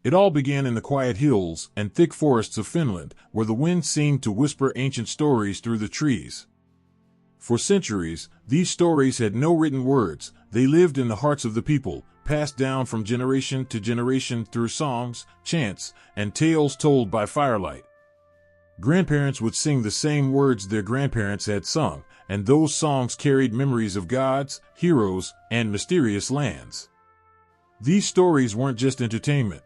It all began in the quiet hills and thick forests of Finland, where the wind seemed to whisper ancient stories through the trees. For centuries, these stories had no written words. They lived in the hearts of the people, passed down from generation to generation through songs, chants, and tales told by firelight. Grandparents would sing the same words their grandparents had sung, and those songs carried memories of gods, heroes, and mysterious lands. These stories weren't just entertainment.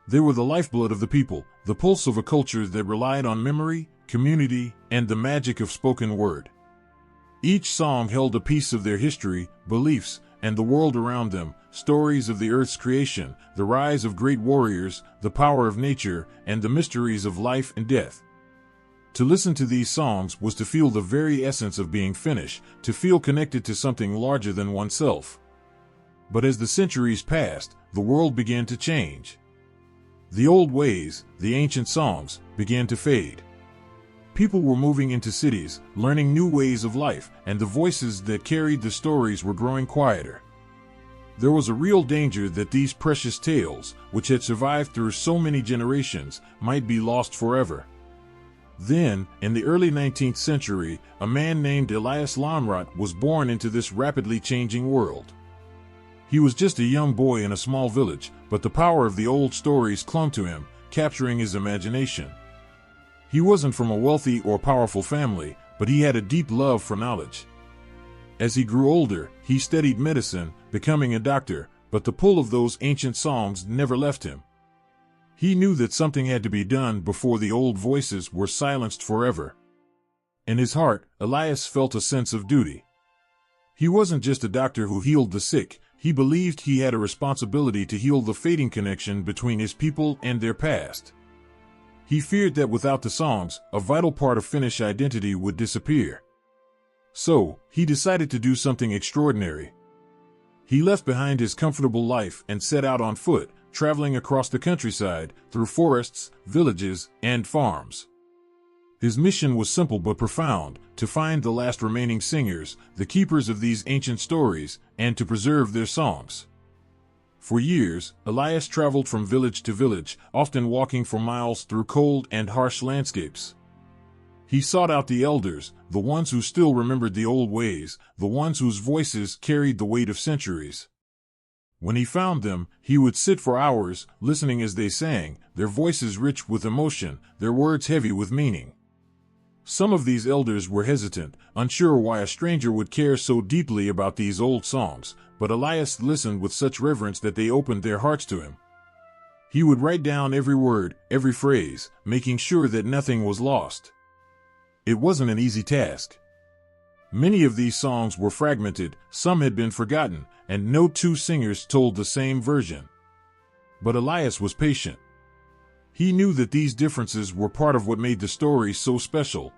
They were the lifeblood of the people, the pulse of a culture that relied on memory, community, and the magic of spoken word. Each song held a piece of their history, beliefs, and the world around them, stories of the earth's creation, the rise of great warriors, the power of nature, and the mysteries of life and death. To listen to these songs was to feel the very essence of being Finnish, to feel connected to something larger than oneself. But as the centuries passed, the world began to change. The old ways, the ancient songs, began to fade. People were moving into cities, learning new ways of life, and the voices that carried the stories were growing quieter. There was a real danger that these precious tales, which had survived through so many generations, might be lost forever. Then, in the early 19th century, a man named Elias Lamrot was born into this rapidly changing world. He was just a young boy in a small village, but the power of the old stories clung to him, capturing his imagination. He wasn't from a wealthy or powerful family, but he had a deep love for knowledge. As he grew older, he studied medicine, becoming a doctor, but the pull of those ancient songs never left him. He knew that something had to be done before the old voices were silenced forever. In his heart, Elias felt a sense of duty. He wasn't just a doctor who healed the sick. He believed he had a responsibility to heal the fading connection between his people and their past. He feared that without the songs, a vital part of Finnish identity would disappear. So, he decided to do something extraordinary. He left behind his comfortable life and set out on foot, traveling across the countryside, through forests, villages, and farms. His mission was simple but profound: to find the last remaining singers, the keepers of these ancient stories, and to preserve their songs. For years, Elias traveled from village to village, often walking for miles through cold and harsh landscapes. He sought out the elders, the ones who still remembered the old ways, the ones whose voices carried the weight of centuries. When he found them, he would sit for hours, listening as they sang, their voices rich with emotion, their words heavy with meaning. Some of these elders were hesitant, unsure why a stranger would care so deeply about these old songs, but Elias listened with such reverence that they opened their hearts to him. He would write down every word, every phrase, making sure that nothing was lost. It wasn't an easy task. Many of these songs were fragmented, some had been forgotten, and no two singers told the same version. But Elias was patient. He knew that these differences were part of what made the story so special.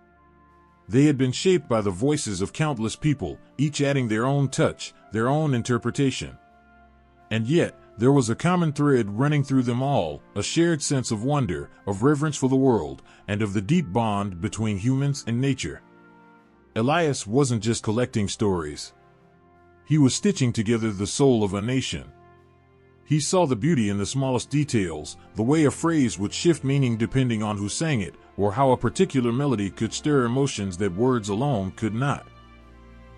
They had been shaped by the voices of countless people, each adding their own touch, their own interpretation. And yet, there was a common thread running through them all, a shared sense of wonder, of reverence for the world, and of the deep bond between humans and nature. Elias wasn't just collecting stories. He was stitching together the soul of a nation. He saw the beauty in the smallest details, the way a phrase would shift meaning depending on who sang it, or how a particular melody could stir emotions that words alone could not.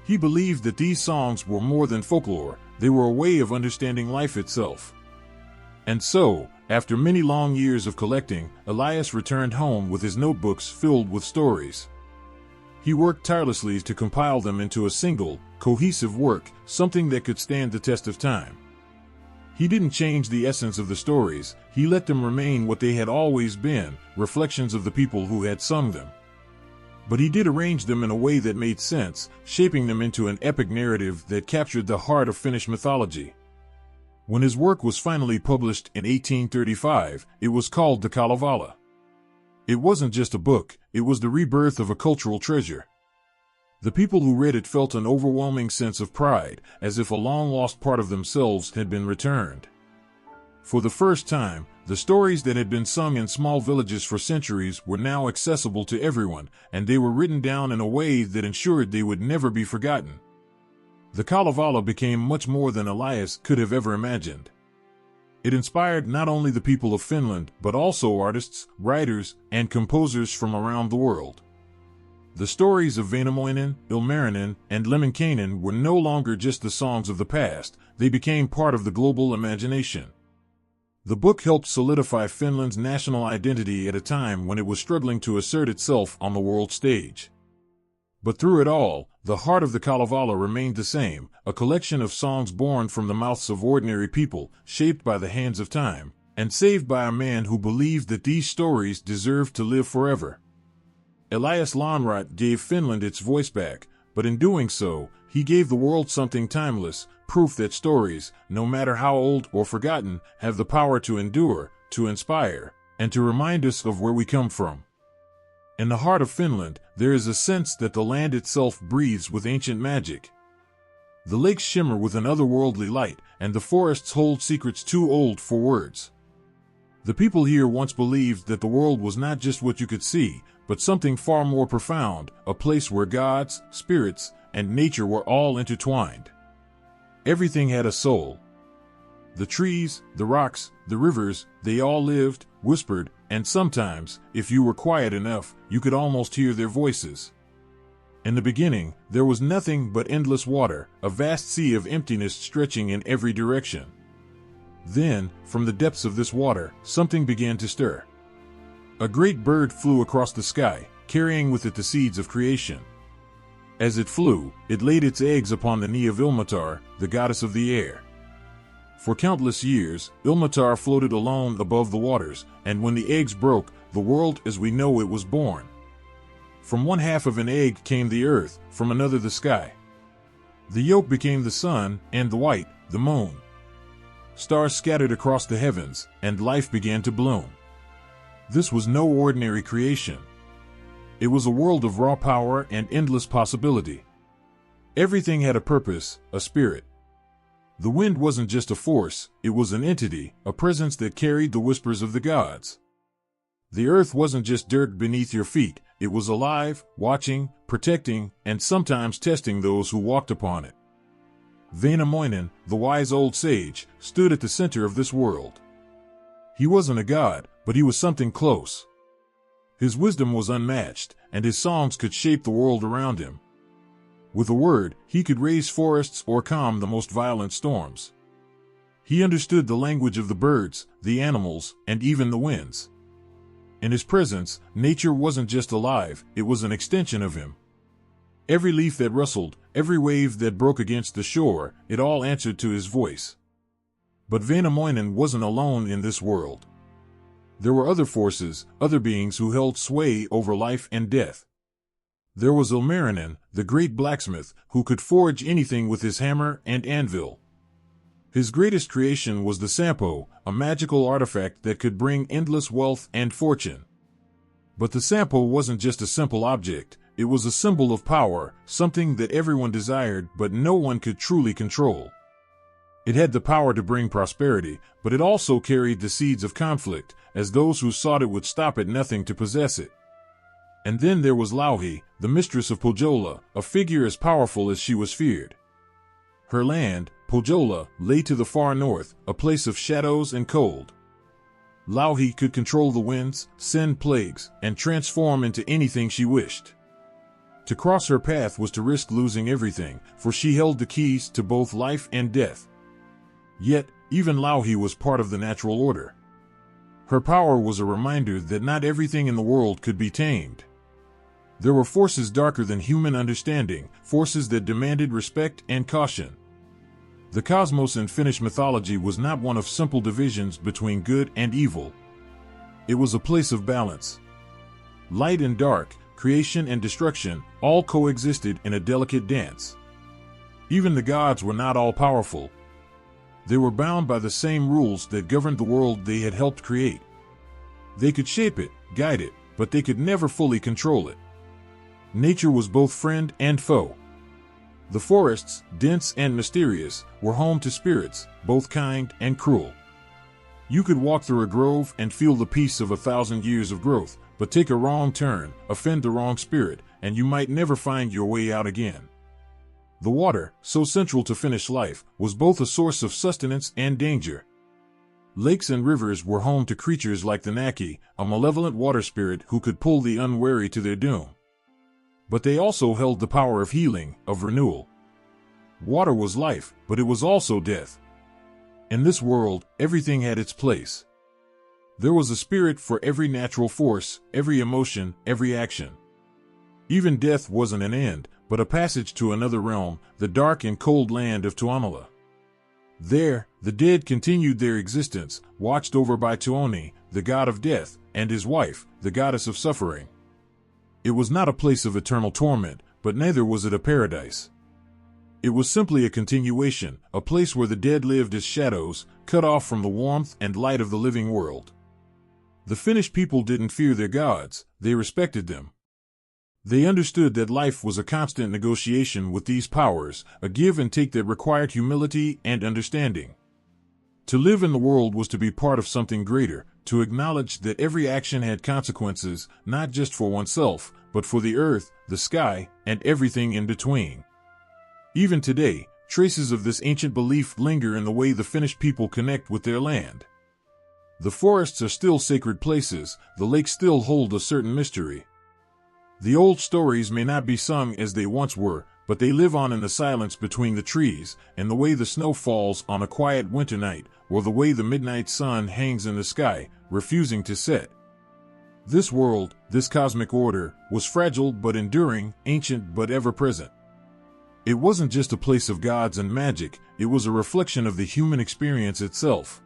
He believed that these songs were more than folklore, they were a way of understanding life itself. And so, after many long years of collecting, Elias returned home with his notebooks filled with stories. He worked tirelessly to compile them into a single, cohesive work, something that could stand the test of time. He didn't change the essence of the stories, he let them remain what they had always been, reflections of the people who had sung them. But he did arrange them in a way that made sense, shaping them into an epic narrative that captured the heart of Finnish mythology. When his work was finally published in 1835, it was called the Kalevala. It wasn't just a book, it was the rebirth of a cultural treasure. The people who read it felt an overwhelming sense of pride, as if a long-lost part of themselves had been returned. For the first time, the stories that had been sung in small villages for centuries were now accessible to everyone, and they were written down in a way that ensured they would never be forgotten. The Kalevala became much more than Elias could have ever imagined. It inspired not only the people of Finland, but also artists, writers, and composers from around the world. The stories of Väinämöinen, Ilmarinen, and Lemminkainen were no longer just the songs of the past, they became part of the global imagination. The book helped solidify Finland's national identity at a time when it was struggling to assert itself on the world stage. But through it all, the heart of the Kalevala remained the same, a collection of songs born from the mouths of ordinary people, shaped by the hands of time, and saved by a man who believed that these stories deserved to live forever. Elias Lönnrot gave Finland its voice back, but in doing so, he gave the world something timeless, proof that stories, no matter how old or forgotten, have the power to endure, to inspire, and to remind us of where we come from. In the heart of Finland, there is a sense that the land itself breathes with ancient magic. The lakes shimmer with an otherworldly light, and the forests hold secrets too old for words. The people here once believed that the world was not just what you could see, but something far more profound, a place where gods, spirits, and nature were all intertwined. Everything had a soul. The trees, the rocks, the rivers, they all lived, whispered, and sometimes, if you were quiet enough, you could almost hear their voices. In the beginning, there was nothing but endless water, a vast sea of emptiness stretching in every direction. Then, from the depths of this water, something began to stir. A great bird flew across the sky, carrying with it the seeds of creation. As it flew, it laid its eggs upon the knee of Ilmatar, the goddess of the air. For countless years, Ilmatar floated alone above the waters, and when the eggs broke, the world as we know it was born. From one half of an egg came the earth, from another the sky. The yolk became the sun, and the white, the moon. Stars scattered across the heavens, and life began to bloom. This was no ordinary creation. It was a world of raw power and endless possibility. Everything had a purpose, a spirit. The wind wasn't just a force, it was an entity, a presence that carried the whispers of the gods. The earth wasn't just dirt beneath your feet, it was alive, watching, protecting, and sometimes testing those who walked upon it. Väinämöinen, the wise old sage, stood at the center of this world. He wasn't a god, but he was something close. His wisdom was unmatched, and his songs could shape the world around him. With a word, he could raise forests or calm the most violent storms. He understood the language of the birds, the animals, and even the winds. In his presence, nature wasn't just alive, it was an extension of him. Every leaf that rustled, every wave that broke against the shore, it all answered to his voice. But Väinämöinen wasn't alone in this world. There were other forces, other beings who held sway over life and death. There was Ilmarinen, the great blacksmith, who could forge anything with his hammer and anvil. His greatest creation was the Sampo, a magical artifact that could bring endless wealth and fortune. But the Sampo wasn't just a simple object, it was a symbol of power, something that everyone desired but no one could truly control. It had the power to bring prosperity, but it also carried the seeds of conflict, as those who sought it would stop at nothing to possess it. And then there was Louhi, the mistress of Pohjola, a figure as powerful as she was feared. Her land, Pohjola, lay to the far north, a place of shadows and cold. Louhi could control the winds, send plagues, and transform into anything she wished. To cross her path was to risk losing everything, for she held the keys to both life and death. Yet, even Louhi was part of the natural order. Her power was a reminder that not everything in the world could be tamed. There were forces darker than human understanding, forces that demanded respect and caution. The cosmos in Finnish mythology was not one of simple divisions between good and evil. It was a place of balance. Light and dark, creation and destruction, all coexisted in a delicate dance. Even the gods were not all powerful. They were bound by the same rules that governed the world they had helped create. They could shape it, guide it, but they could never fully control it. Nature was both friend and foe. The forests, dense and mysterious, were home to spirits, both kind and cruel. You could walk through a grove and feel the peace of 1,000 years of growth, but take a wrong turn, offend the wrong spirit, and you might never find your way out again. The water, so central to Finnish life, was both a source of sustenance and danger. Lakes and rivers were home to creatures like the Naki, a malevolent water spirit who could pull the unwary to their doom. But they also held the power of healing, of renewal. Water was life, but it was also death. In this world, everything had its place. There was a spirit for every natural force, every emotion, every action. Even death wasn't an end, but a passage to another realm, the dark and cold land of Tuonela. There, the dead continued their existence, watched over by Tuoni, the god of death, and his wife, the goddess of suffering. It was not a place of eternal torment, but neither was it a paradise. It was simply a continuation, a place where the dead lived as shadows, cut off from the warmth and light of the living world. The Finnish people didn't fear their gods, they respected them. They understood that life was a constant negotiation with these powers, a give and take that required humility and understanding. To live in the world was to be part of something greater, to acknowledge that every action had consequences, not just for oneself, but for the earth, the sky, and everything in between. Even today, traces of this ancient belief linger in the way the Finnish people connect with their land. The forests are still sacred places, the lakes still hold a certain mystery. The old stories may not be sung as they once were, but they live on in the silence between the trees, and the way the snow falls on a quiet winter night, or the way the midnight sun hangs in the sky, refusing to set. This world, this cosmic order, was fragile but enduring, ancient but ever-present. It wasn't just a place of gods and magic, it was a reflection of the human experience itself.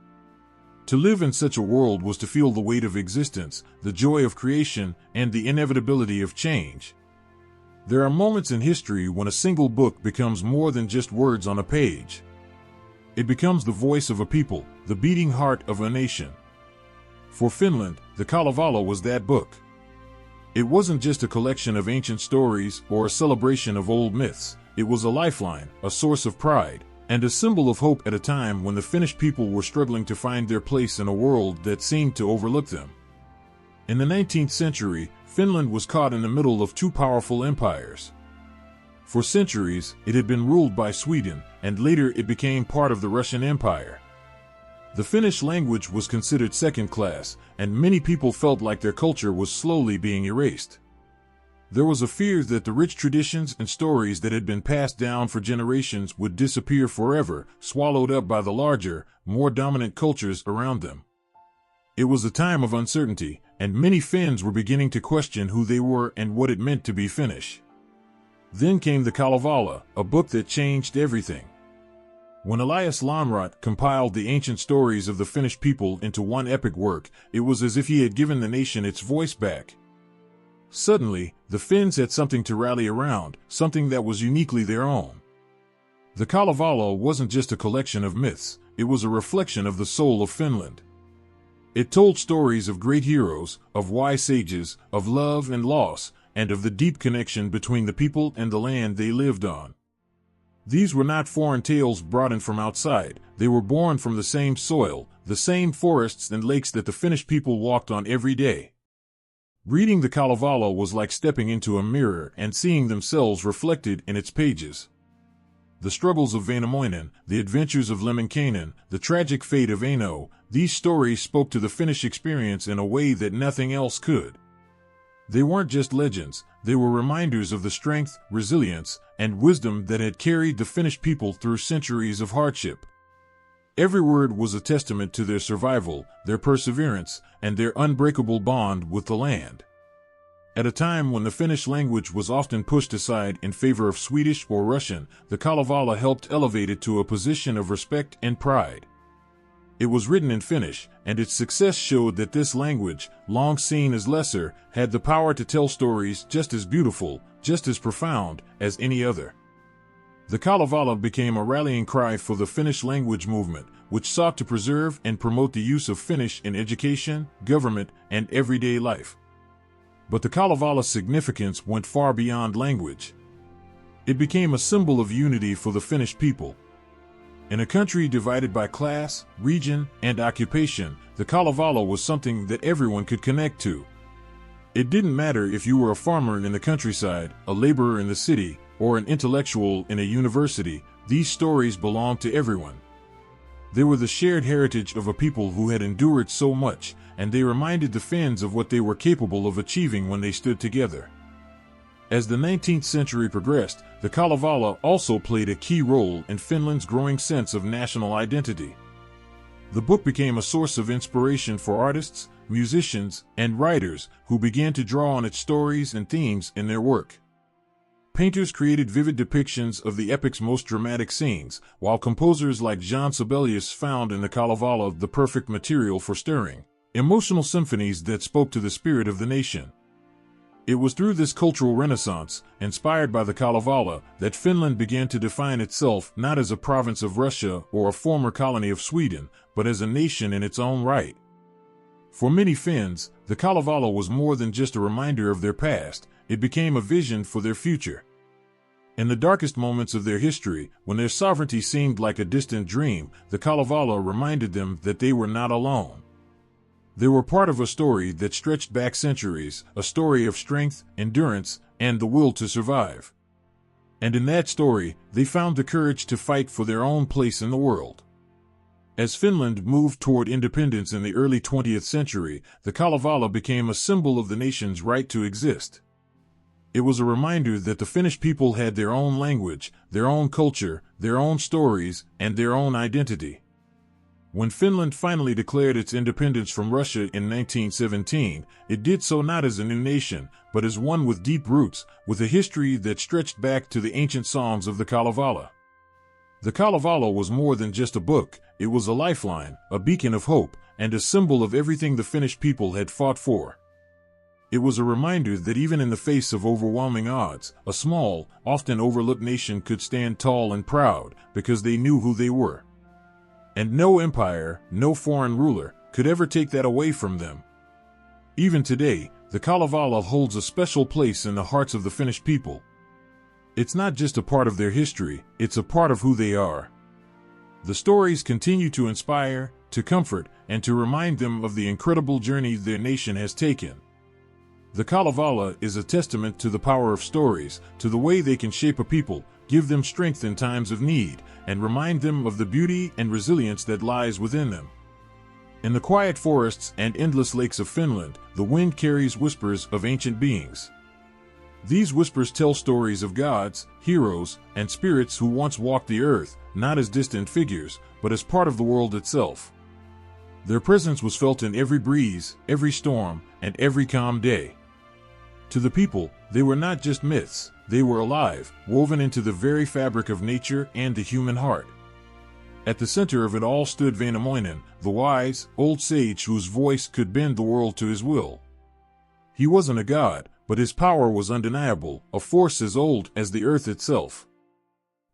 To live in such a world was to feel the weight of existence, the joy of creation, and the inevitability of change. There are moments in history when a single book becomes more than just words on a page. It becomes the voice of a people, the beating heart of a nation. For Finland, the Kalevala was that book. It wasn't just a collection of ancient stories or a celebration of old myths, it was a lifeline, a source of pride, and a symbol of hope at a time when the Finnish people were struggling to find their place in a world that seemed to overlook them. In the 19th century, Finland was caught in the middle of two powerful empires. For centuries, it had been ruled by Sweden, and later it became part of the Russian Empire. The Finnish language was considered second class, and many people felt like their culture was slowly being erased. There was a fear that the rich traditions and stories that had been passed down for generations would disappear forever, swallowed up by the larger, more dominant cultures around them. It was a time of uncertainty, and many Finns were beginning to question who they were and what it meant to be Finnish. Then came the Kalevala, a book that changed everything. When Elias Lönnrot compiled the ancient stories of the Finnish people into one epic work, it was as if he had given the nation its voice back. Suddenly, the Finns had something to rally around, something that was uniquely their own. The Kalevala wasn't just a collection of myths, it was a reflection of the soul of Finland. It told stories of great heroes, of wise sages, of love and loss, and of the deep connection between the people and the land they lived on. These were not foreign tales brought in from outside, they were born from the same soil, the same forests and lakes that the Finnish people walked on every day. Reading the Kalevala was like stepping into a mirror and seeing themselves reflected in its pages. The struggles of Väinämöinen, the adventures of Lemminkainen, the tragic fate of Aino, these stories spoke to the Finnish experience in a way that nothing else could. They weren't just legends, they were reminders of the strength, resilience, and wisdom that had carried the Finnish people through centuries of hardship. Every word was a testament to their survival, their perseverance, and their unbreakable bond with the land. At a time when the Finnish language was often pushed aside in favor of Swedish or Russian, the Kalevala helped elevate it to a position of respect and pride. It was written in Finnish, and its success showed that this language, long seen as lesser, had the power to tell stories just as beautiful, just as profound, as any other. The Kalevala became a rallying cry for the Finnish language movement, which sought to preserve and promote the use of Finnish in education, government, and everyday life. But the Kalevala's significance went far beyond language. It became a symbol of unity for the Finnish people. In a country divided by class, region, and occupation, the Kalevala was something that everyone could connect to. It didn't matter if you were a farmer in the countryside, a laborer in the city, or an intellectual in a university, these stories belonged to everyone. They were the shared heritage of a people who had endured so much, and they reminded the Finns of what they were capable of achieving when they stood together. As the 19th century progressed, the Kalevala also played a key role in Finland's growing sense of national identity. The book became a source of inspiration for artists, musicians, and writers who began to draw on its stories and themes in their work. Painters created vivid depictions of the epic's most dramatic scenes, while composers like Jan Sibelius found in the Kalevala the perfect material for stirring, emotional symphonies that spoke to the spirit of the nation. It was through this cultural renaissance, inspired by the Kalevala, that Finland began to define itself not as a province of Russia or a former colony of Sweden, but as a nation in its own right. For many Finns, the Kalevala was more than just a reminder of their past, it became a vision for their future. In the darkest moments of their history, when their sovereignty seemed like a distant dream, the Kalevala reminded them that they were not alone. They were part of a story that stretched back centuries, a story of strength, endurance, and the will to survive. And in that story, they found the courage to fight for their own place in the world. As Finland moved toward independence in the early 20th century, the Kalevala became a symbol of the nation's right to exist. It was a reminder that the Finnish people had their own language, their own culture, their own stories, and their own identity. When Finland finally declared its independence from Russia in 1917, it did so not as a new nation, but as one with deep roots, with a history that stretched back to the ancient songs of the Kalevala. The Kalevala was more than just a book, it was a lifeline, a beacon of hope, and a symbol of everything the Finnish people had fought for. It was a reminder that even in the face of overwhelming odds, a small, often overlooked nation could stand tall and proud, because they knew who they were. And no empire, no foreign ruler, could ever take that away from them. Even today, the Kalevala holds a special place in the hearts of the Finnish people. It's not just a part of their history, it's a part of who they are. The stories continue to inspire, to comfort, and to remind them of the incredible journey their nation has taken. The Kalevala is a testament to the power of stories, to the way they can shape a people, give them strength in times of need, and remind them of the beauty and resilience that lies within them. In the quiet forests and endless lakes of Finland, the wind carries whispers of ancient beings. These whispers tell stories of gods, heroes, and spirits who once walked the earth, not as distant figures, but as part of the world itself. Their presence was felt in every breeze, every storm, and every calm day. To the people, they were not just myths, they were alive, woven into the very fabric of nature and the human heart. At the center of it all stood Väinämöinen, the wise, old sage whose voice could bend the world to his will. He wasn't a god, but his power was undeniable, a force as old as the earth itself.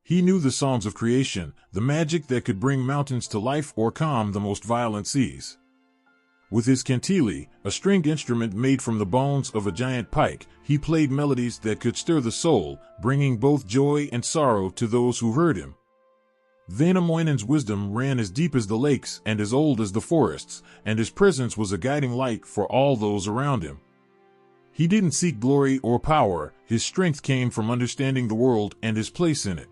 He knew the songs of creation, the magic that could bring mountains to life or calm the most violent seas. With his kantele, a stringed instrument made from the bones of a giant pike, he played melodies that could stir the soul, bringing both joy and sorrow to those who heard him. Väinämöinen's wisdom ran as deep as the lakes and as old as the forests, and his presence was a guiding light for all those around him. He didn't seek glory or power, his strength came from understanding the world and his place in it.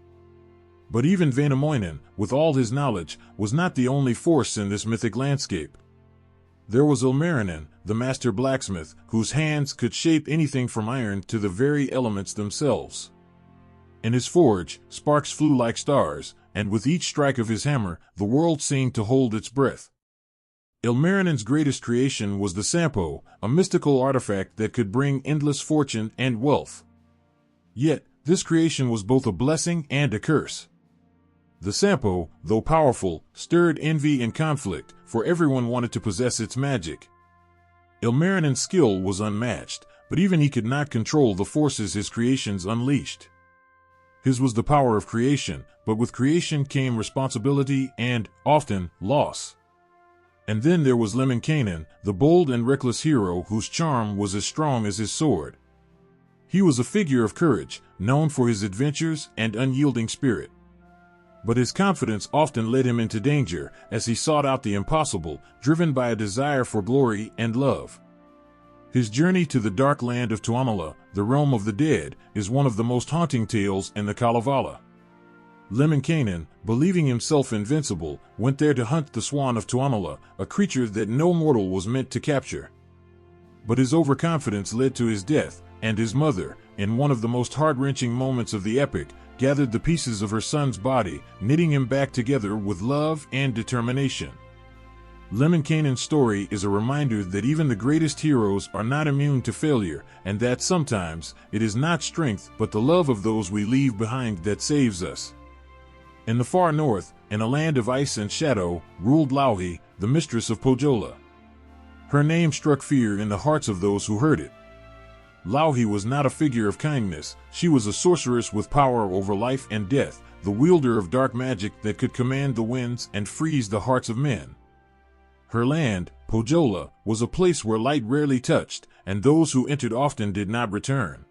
But even Väinämöinen, with all his knowledge, was not the only force in this mythic landscape. There was Ilmarinen, the master blacksmith, whose hands could shape anything from iron to the very elements themselves. In his forge, sparks flew like stars, and with each strike of his hammer, the world seemed to hold its breath. Ilmarinen's greatest creation was the Sampo, a mystical artifact that could bring endless fortune and wealth. Yet, this creation was both a blessing and a curse. The Sampo, though powerful, stirred envy and conflict, for everyone wanted to possess its magic. Ilmarinen's skill was unmatched, but even he could not control the forces his creations unleashed. His was the power of creation, but with creation came responsibility and, often, loss. And then there was Lemminkainen, the bold and reckless hero whose charm was as strong as his sword. He was a figure of courage, known for his adventures and unyielding spirit. But his confidence often led him into danger, as he sought out the impossible, driven by a desire for glory and love. His journey to the dark land of Tuomala, the realm of the dead, is one of the most haunting tales in the Kalevala. Lemminkainen, believing himself invincible, went there to hunt the swan of Tuonela, a creature that no mortal was meant to capture. But his overconfidence led to his death, and his mother, in one of the most heart-wrenching moments of the epic, gathered the pieces of her son's body, knitting him back together with love and determination. Lemminkainen's story is a reminder that even the greatest heroes are not immune to failure, and that sometimes it is not strength but the love of those we leave behind that saves us. In the far north, in a land of ice and shadow, ruled Louhi, the mistress of Pohjola. Her name struck fear in the hearts of those who heard it. Louhi was not a figure of kindness, she was a sorceress with power over life and death, the wielder of dark magic that could command the winds and freeze the hearts of men. Her land, Pohjola, was a place where light rarely touched, and those who entered often did not return.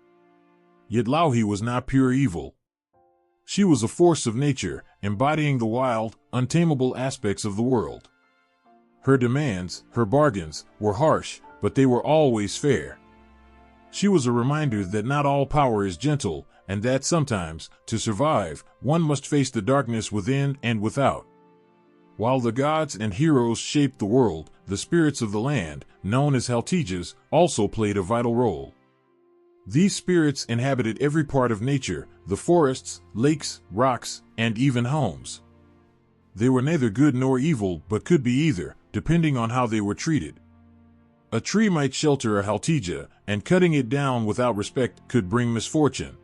Yet Louhi was not pure evil. She was a force of nature, embodying the wild, untamable aspects of the world. Her demands, her bargains, were harsh, but they were always fair. She was a reminder that not all power is gentle, and that sometimes, to survive, one must face the darkness within and without. While the gods and heroes shaped the world, the spirits of the land, known as Haltijas, also played a vital role. These spirits inhabited every part of nature, the forests, lakes, rocks, and even homes. They were neither good nor evil, but could be either, depending on how they were treated. A tree might shelter a Haltija, and cutting it down without respect could bring misfortune.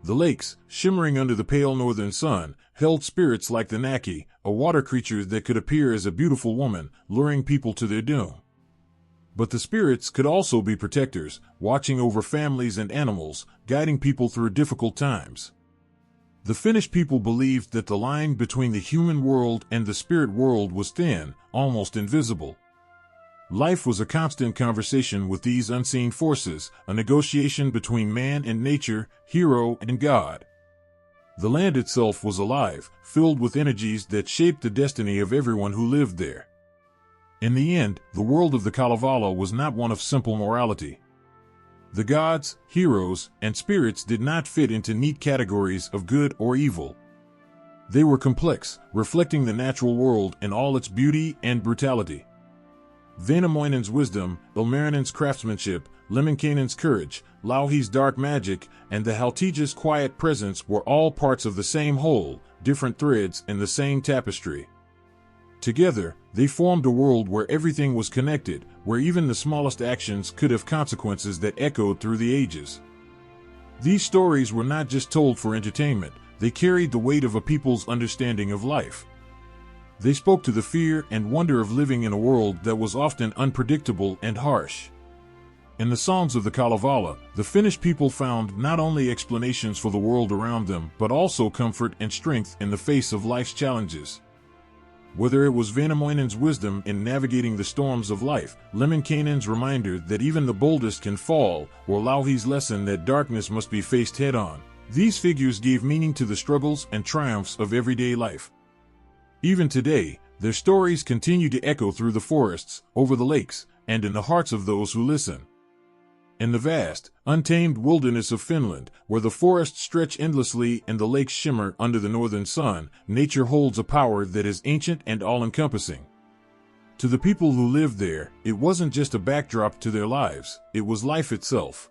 The lakes, shimmering under the pale northern sun, held spirits like the Naki, a water creature that could appear as a beautiful woman, luring people to their doom. But the spirits could also be protectors, watching over families and animals, guiding people through difficult times. The Finnish people believed that the line between the human world and the spirit world was thin, almost invisible. Life was a constant conversation with these unseen forces, a negotiation between man and nature, hero and god. The land itself was alive, filled with energies that shaped the destiny of everyone who lived there. In the end, the world of the Kalevala was not one of simple morality. The gods, heroes, and spirits did not fit into neat categories of good or evil. They were complex, reflecting the natural world in all its beauty and brutality. Väinämöinen's wisdom, Ilmarinen's craftsmanship, Lemminkainen's courage, Louhi's dark magic, and the Haltija's quiet presence were all parts of the same whole, different threads in the same tapestry. Together, they formed a world where everything was connected, where even the smallest actions could have consequences that echoed through the ages. These stories were not just told for entertainment, they carried the weight of a people's understanding of life. They spoke to the fear and wonder of living in a world that was often unpredictable and harsh. In the songs of the Kalevala, the Finnish people found not only explanations for the world around them, but also comfort and strength in the face of life's challenges. Whether it was Väinämöinen's wisdom in navigating the storms of life, Lemminkainen's reminder that even the boldest can fall, or Louhi's lesson that darkness must be faced head-on, these figures gave meaning to the struggles and triumphs of everyday life. Even today, their stories continue to echo through the forests, over the lakes, and in the hearts of those who listen. In the vast, untamed wilderness of Finland, where the forests stretch endlessly and the lakes shimmer under the northern sun, nature holds a power that is ancient and all-encompassing. To the people who lived there, it wasn't just a backdrop to their lives, it was life itself.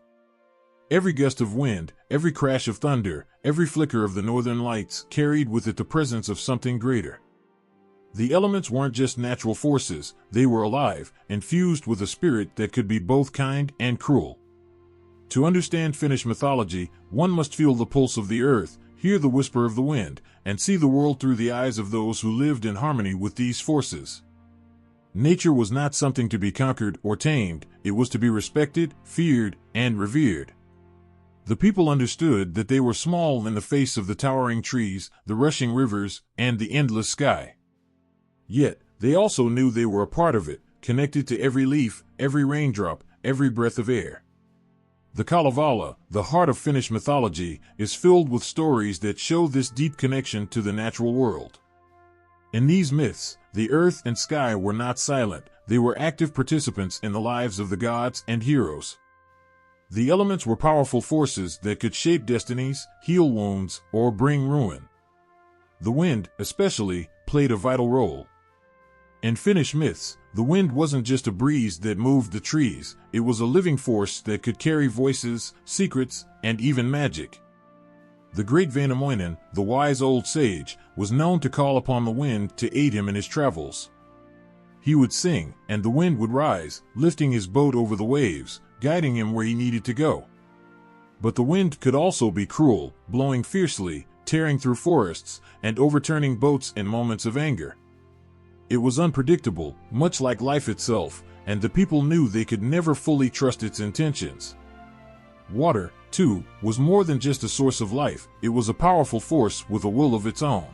Every gust of wind, every crash of thunder, every flicker of the northern lights carried with it the presence of something greater. The elements weren't just natural forces, they were alive, infused with a spirit that could be both kind and cruel. To understand Finnish mythology, one must feel the pulse of the earth, hear the whisper of the wind, and see the world through the eyes of those who lived in harmony with these forces. Nature was not something to be conquered or tamed, it was to be respected, feared, and revered. The people understood that they were small in the face of the towering trees, the rushing rivers, and the endless sky. Yet, they also knew they were a part of it, connected to every leaf, every raindrop, every breath of air. The Kalevala, the heart of Finnish mythology, is filled with stories that show this deep connection to the natural world. In these myths, the earth and sky were not silent, they were active participants in the lives of the gods and heroes. The elements were powerful forces that could shape destinies, heal wounds, or bring ruin. the wind, especially, played a vital role. In Finnish myths, the wind wasn't just a breeze that moved the trees, it was a living force that could carry voices, secrets, and even magic. The great Väinämöinen, the wise old sage, was known to call upon the wind to aid him in his travels. He would sing, and the wind would rise, lifting his boat over the waves, guiding him where he needed to go. But the wind could also be cruel, blowing fiercely, tearing through forests, and overturning boats in moments of anger. It was unpredictable, much like life itself, and the people knew they could never fully trust its intentions. Water, too, was more than just a source of life, it was a powerful force with a will of its own.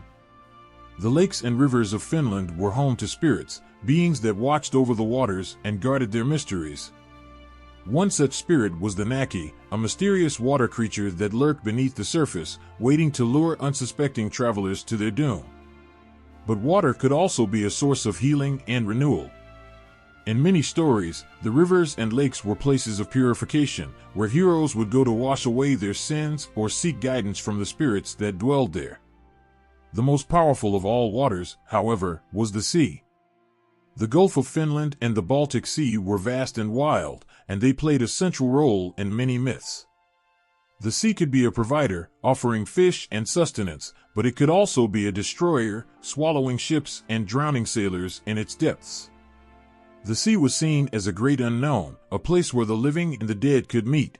The lakes and rivers of Finland were home to spirits, beings that watched over the waters and guarded their mysteries. One such spirit was the Naki, a mysterious water creature that lurked beneath the surface, waiting to lure unsuspecting travelers to their doom. But water could also be a source of healing and renewal. In many stories, the rivers and lakes were places of purification, where heroes would go to wash away their sins or seek guidance from the spirits that dwelled there. The most powerful of all waters, however, was the sea. The Gulf of Finland and the Baltic Sea were vast and wild, and they played a central role in many myths. The sea could be a provider, offering fish and sustenance, but it could also be a destroyer, swallowing ships and drowning sailors in its depths. The sea was seen as a great unknown, a place where the living and the dead could meet.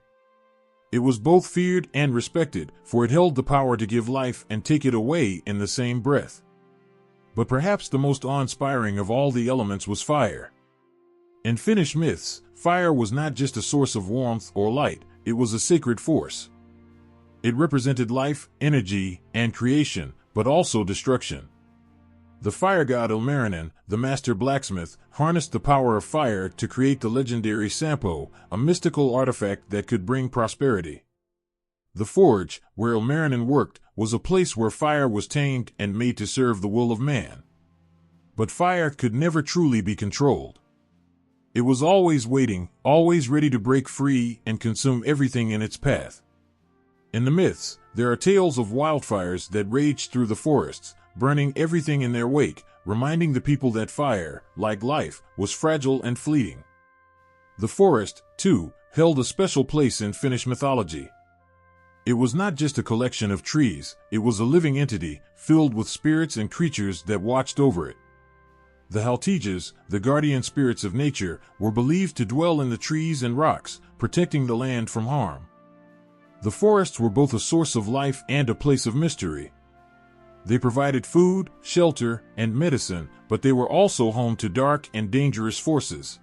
It was both feared and respected, for it held the power to give life and take it away in the same breath. But perhaps the most awe-inspiring of all the elements was fire. In Finnish myths, fire was not just a source of warmth or light, it was a sacred force. It represented life, energy, and creation, but also destruction. The fire god Väinämöinen, the master blacksmith, harnessed the power of fire to create the legendary Sampo, a mystical artifact that could bring prosperity. The forge, where Väinämöinen worked, was a place where fire was tamed and made to serve the will of man. But fire could never truly be controlled. It was always waiting, always ready to break free and consume everything in its path. In the myths, there are tales of wildfires that raged through the forests, burning everything in their wake, reminding the people that fire, like life, was fragile and fleeting. The forest, too, held a special place in Finnish mythology. It was not just a collection of trees, it was a living entity, filled with spirits and creatures that watched over it. The Haltijas, the guardian spirits of nature, were believed to dwell in the trees and rocks, protecting the land from harm. The forests were both a source of life and a place of mystery. They provided food, shelter, and medicine, but they were also home to dark and dangerous forces.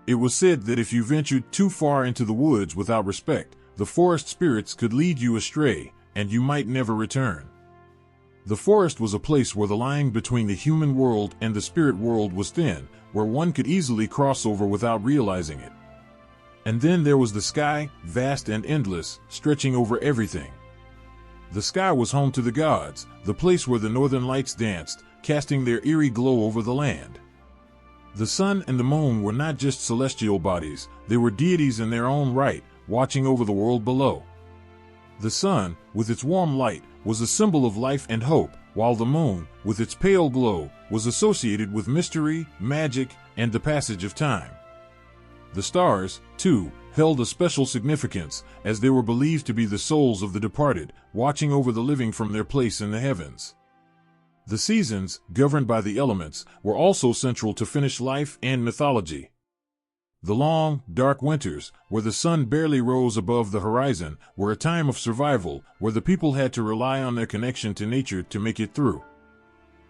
It was said that if you ventured too far into the woods without respect, the forest spirits could lead you astray, and you might never return. The forest was a place where the line between the human world and the spirit world was thin, where one could easily cross over without realizing it. And then there was the sky, vast and endless, stretching over everything. The sky was home to the gods, the place where the northern lights danced, casting their eerie glow over the land. The sun and the moon were not just celestial bodies, they were deities in their own right, watching over the world below. The sun, with its warm light, was a symbol of life and hope, while the moon, with its pale glow, was associated with mystery, magic, and the passage of time. The stars, too, held a special significance, as they were believed to be the souls of the departed, watching over the living from their place in the heavens. The seasons, governed by the elements, were also central to Finnish life and mythology. The long, dark winters, where the sun barely rose above the horizon, were a time of survival, where the people had to rely on their connection to nature to make it through.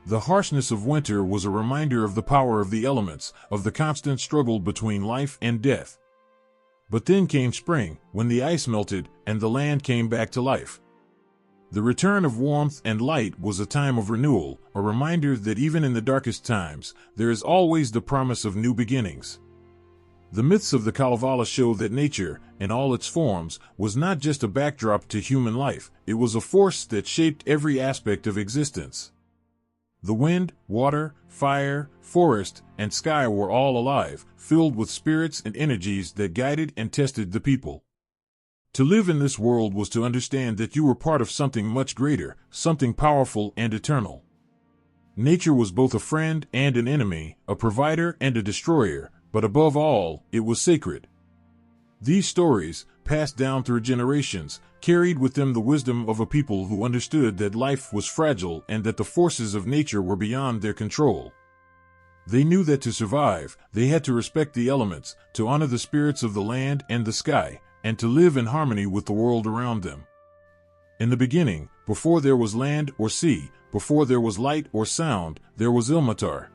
The harshness of winter was a reminder of the power of the elements, of the constant struggle between life and death. But then came spring, when the ice melted and the land came back to life. The return of warmth and light was a time of renewal, a reminder that even in the darkest times, there is always the promise of new beginnings. The myths of the Kalevala show that nature, in all its forms, was not just a backdrop to human life, it was a force that shaped every aspect of existence. The wind, water, fire, forest, and sky were all alive, filled with spirits and energies that guided and tested the people. To live in this world was to understand that you were part of something much greater, something powerful and eternal. Nature was both a friend and an enemy, a provider and a destroyer, but above all, it was sacred. These stories, passed down through generations, carried with them the wisdom of a people who understood that life was fragile and that the forces of nature were beyond their control. They knew that to survive, they had to respect the elements, to honor the spirits of the land and the sky, and to live in harmony with the world around them. In the beginning, before there was land or sea, before there was light or sound, there was Ilmatar.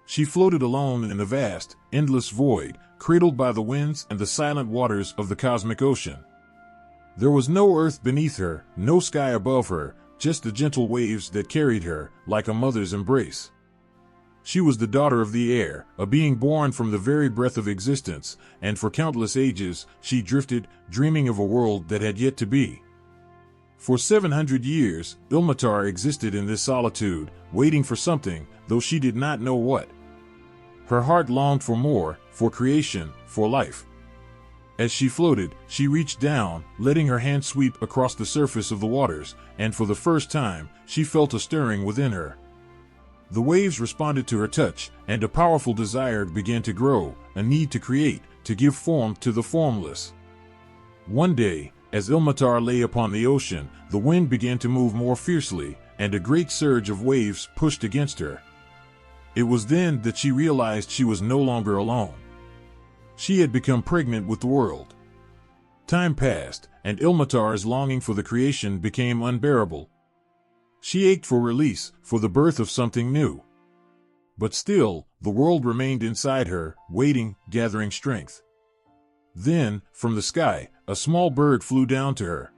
She floated alone in the vast, endless void, cradled by the winds and the silent waters of the cosmic ocean. There was no earth beneath her, no sky above her, just the gentle waves that carried her, like a mother's embrace. She was the daughter of the air, a being born from the very breath of existence, and for countless ages she drifted, dreaming of a world that had yet to be. For 700 years, Ilmatar existed in this solitude, waiting for something, though she did not know what. Her heart longed for more, for creation, for life. As she floated, she reached down, letting her hand sweep across the surface of the waters, and for the first time, she felt a stirring within her. The waves responded to her touch, and a powerful desire began to grow, a need to create, to give form to the formless. One day, as Ilmatar lay upon the ocean, the wind began to move more fiercely, and a great surge of waves pushed against her. It was then that she realized she was no longer alone. She had become pregnant with the world. Time passed, and Ilmatar's longing for the creation became unbearable. She ached for release, for the birth of something new. But still, the world remained inside her, waiting, gathering strength. Then, from the sky, a small bird flew down to her.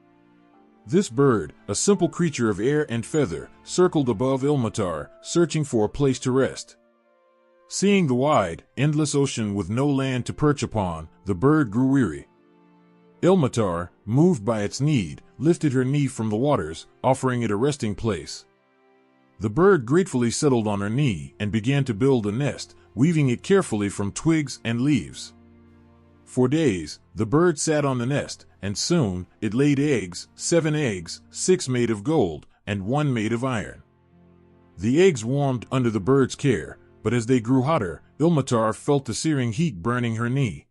This bird, a simple creature of air and feather, circled above Ilmatar, searching for a place to rest. Seeing the wide, endless ocean with no land to perch upon, the bird grew weary. Ilmatar, moved by its need, lifted her knee from the waters, offering it a resting place. The bird gratefully settled on her knee and began to build a nest, weaving it carefully from twigs and leaves. For days, the bird sat on the nest, and soon it laid eggs, 7 eggs, 6 made of gold, and 1 made of iron. The eggs warmed under the bird's care, but as they grew hotter, Ilmatar felt the searing heat burning her knee.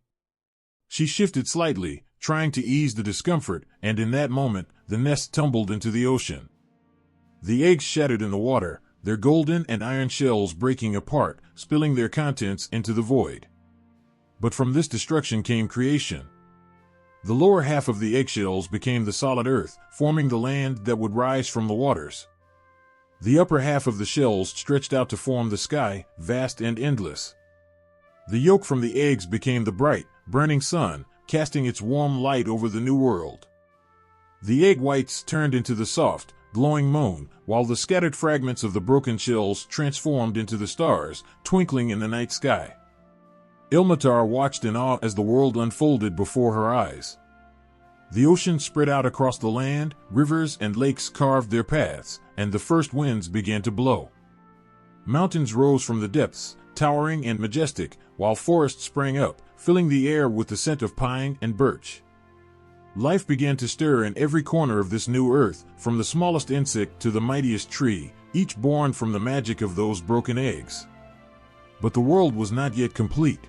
She shifted slightly, trying to ease the discomfort, and in that moment, the nest tumbled into the ocean. The eggs shattered in the water, their golden and iron shells breaking apart, spilling their contents into the void. But from this destruction came creation. The lower half of the eggshells became the solid earth, forming the land that would rise from the waters. The upper half of the shells stretched out to form the sky, vast and endless. The yolk from the eggs became the bright, burning sun, casting its warm light over the new world. The egg whites turned into the soft, glowing moon, while the scattered fragments of the broken shells transformed into the stars, twinkling in the night sky. Ilmatar watched in awe as the world unfolded before her eyes. The ocean spread out across the land, rivers and lakes carved their paths, and the first winds began to blow. Mountains rose from the depths, towering and majestic, while forests sprang up, filling the air with the scent of pine and birch. Life began to stir in every corner of this new earth, from the smallest insect to the mightiest tree, each born from the magic of those broken eggs. But the world was not yet complete.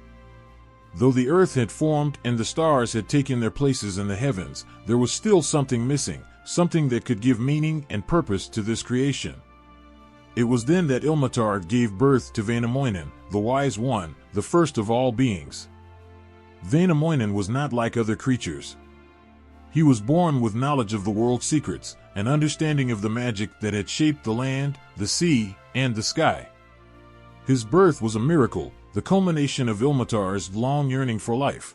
Though the earth had formed and the stars had taken their places in the heavens, there was still something missing, something that could give meaning and purpose to this creation. It was then that Ilmatar gave birth to Väinämöinen, the wise one, the first of all beings. Väinämöinen was not like other creatures. He was born with knowledge of the world's secrets, an understanding of the magic that had shaped the land, the sea, and the sky. His birth was a miracle, the culmination of Ilmatar's long yearning for life.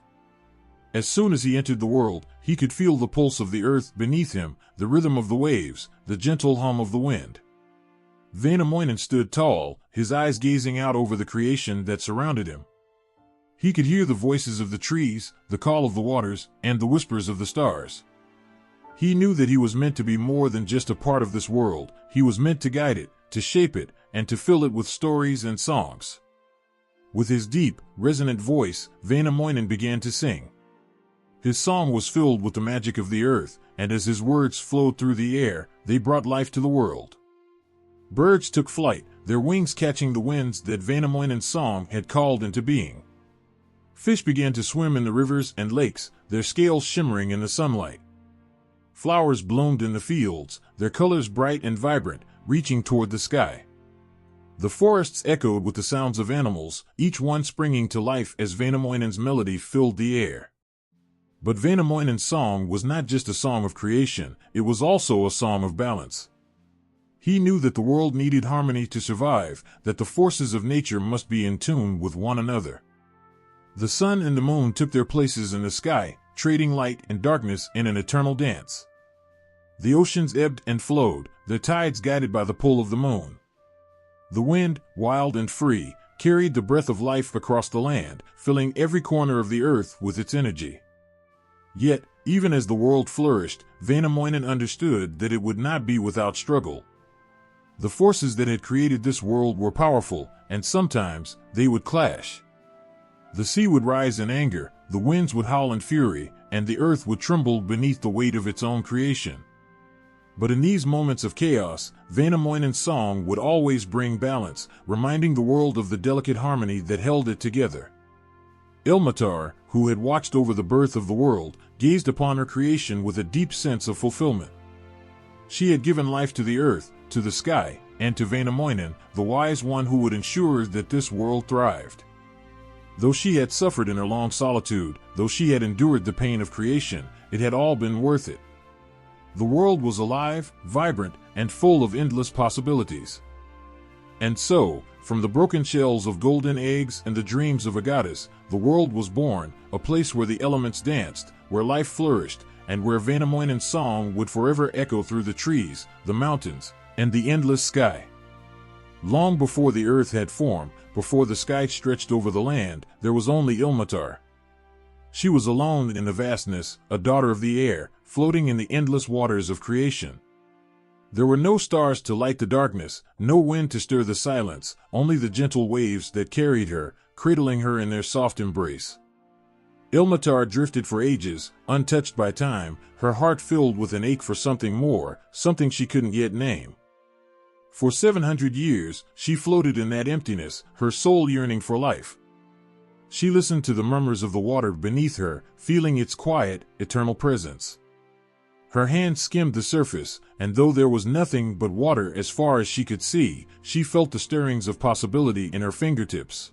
As soon as he entered the world, he could feel the pulse of the earth beneath him, the rhythm of the waves, the gentle hum of the wind. Väinämöinen stood tall, his eyes gazing out over the creation that surrounded him. He could hear the voices of the trees, the call of the waters, and the whispers of the stars. He knew that he was meant to be more than just a part of this world. He was meant to guide it, to shape it, and to fill it with stories and songs. With his deep, resonant voice, Väinämöinen began to sing. His song was filled with the magic of the earth, and as his words flowed through the air, they brought life to the world. Birds took flight, their wings catching the winds that Väinämöinen's song had called into being. Fish began to swim in the rivers and lakes, their scales shimmering in the sunlight. Flowers bloomed in the fields, their colors bright and vibrant, reaching toward the sky. The forests echoed with the sounds of animals, each one springing to life as Väinämöinen's melody filled the air. But Väinämöinen's song was not just a song of creation, it was also a song of balance. He knew that the world needed harmony to survive, that the forces of nature must be in tune with one another. The sun and the moon took their places in the sky, trading light and darkness in an eternal dance. The oceans ebbed and flowed, their tides guided by the pull of the moon. The wind, wild and free, carried the breath of life across the land, filling every corner of the earth with its energy. Yet, even as the world flourished, Väinämöinen understood that it would not be without struggle. The forces that had created this world were powerful, and sometimes they would clash. The sea would rise in anger, the winds would howl in fury, and the earth would tremble beneath the weight of its own creation. But in these moments of chaos, Väinämöinen's song would always bring balance, reminding the world of the delicate harmony that held it together. Ilmatar, who had watched over the birth of the world, gazed upon her creation with a deep sense of fulfillment. She had given life to the earth, to the sky, and to Väinämöinen, the wise one who would ensure that this world thrived. Though she had suffered in her long solitude, though she had endured the pain of creation, it had all been worth it. The world was alive, vibrant, and full of endless possibilities. And so, from the broken shells of golden eggs and the dreams of a goddess, the world was born, a place where the elements danced, where life flourished, and where Väinämöinen's song would forever echo through the trees, the mountains, and the endless sky. Long before the earth had formed, before the sky stretched over the land, there was only Ilmatar. She was alone in the vastness, a daughter of the air, floating in the endless waters of creation. There were no stars to light the darkness, no wind to stir the silence, only the gentle waves that carried her, cradling her in their soft embrace. Ilmatar drifted for ages, untouched by time, her heart filled with an ache for something more, something she couldn't yet name. For 700 years, she floated in that emptiness, her soul yearning for life. She listened to the murmurs of the water beneath her, feeling its quiet, eternal presence. Her hand skimmed the surface, and though there was nothing but water as far as she could see, she felt the stirrings of possibility in her fingertips.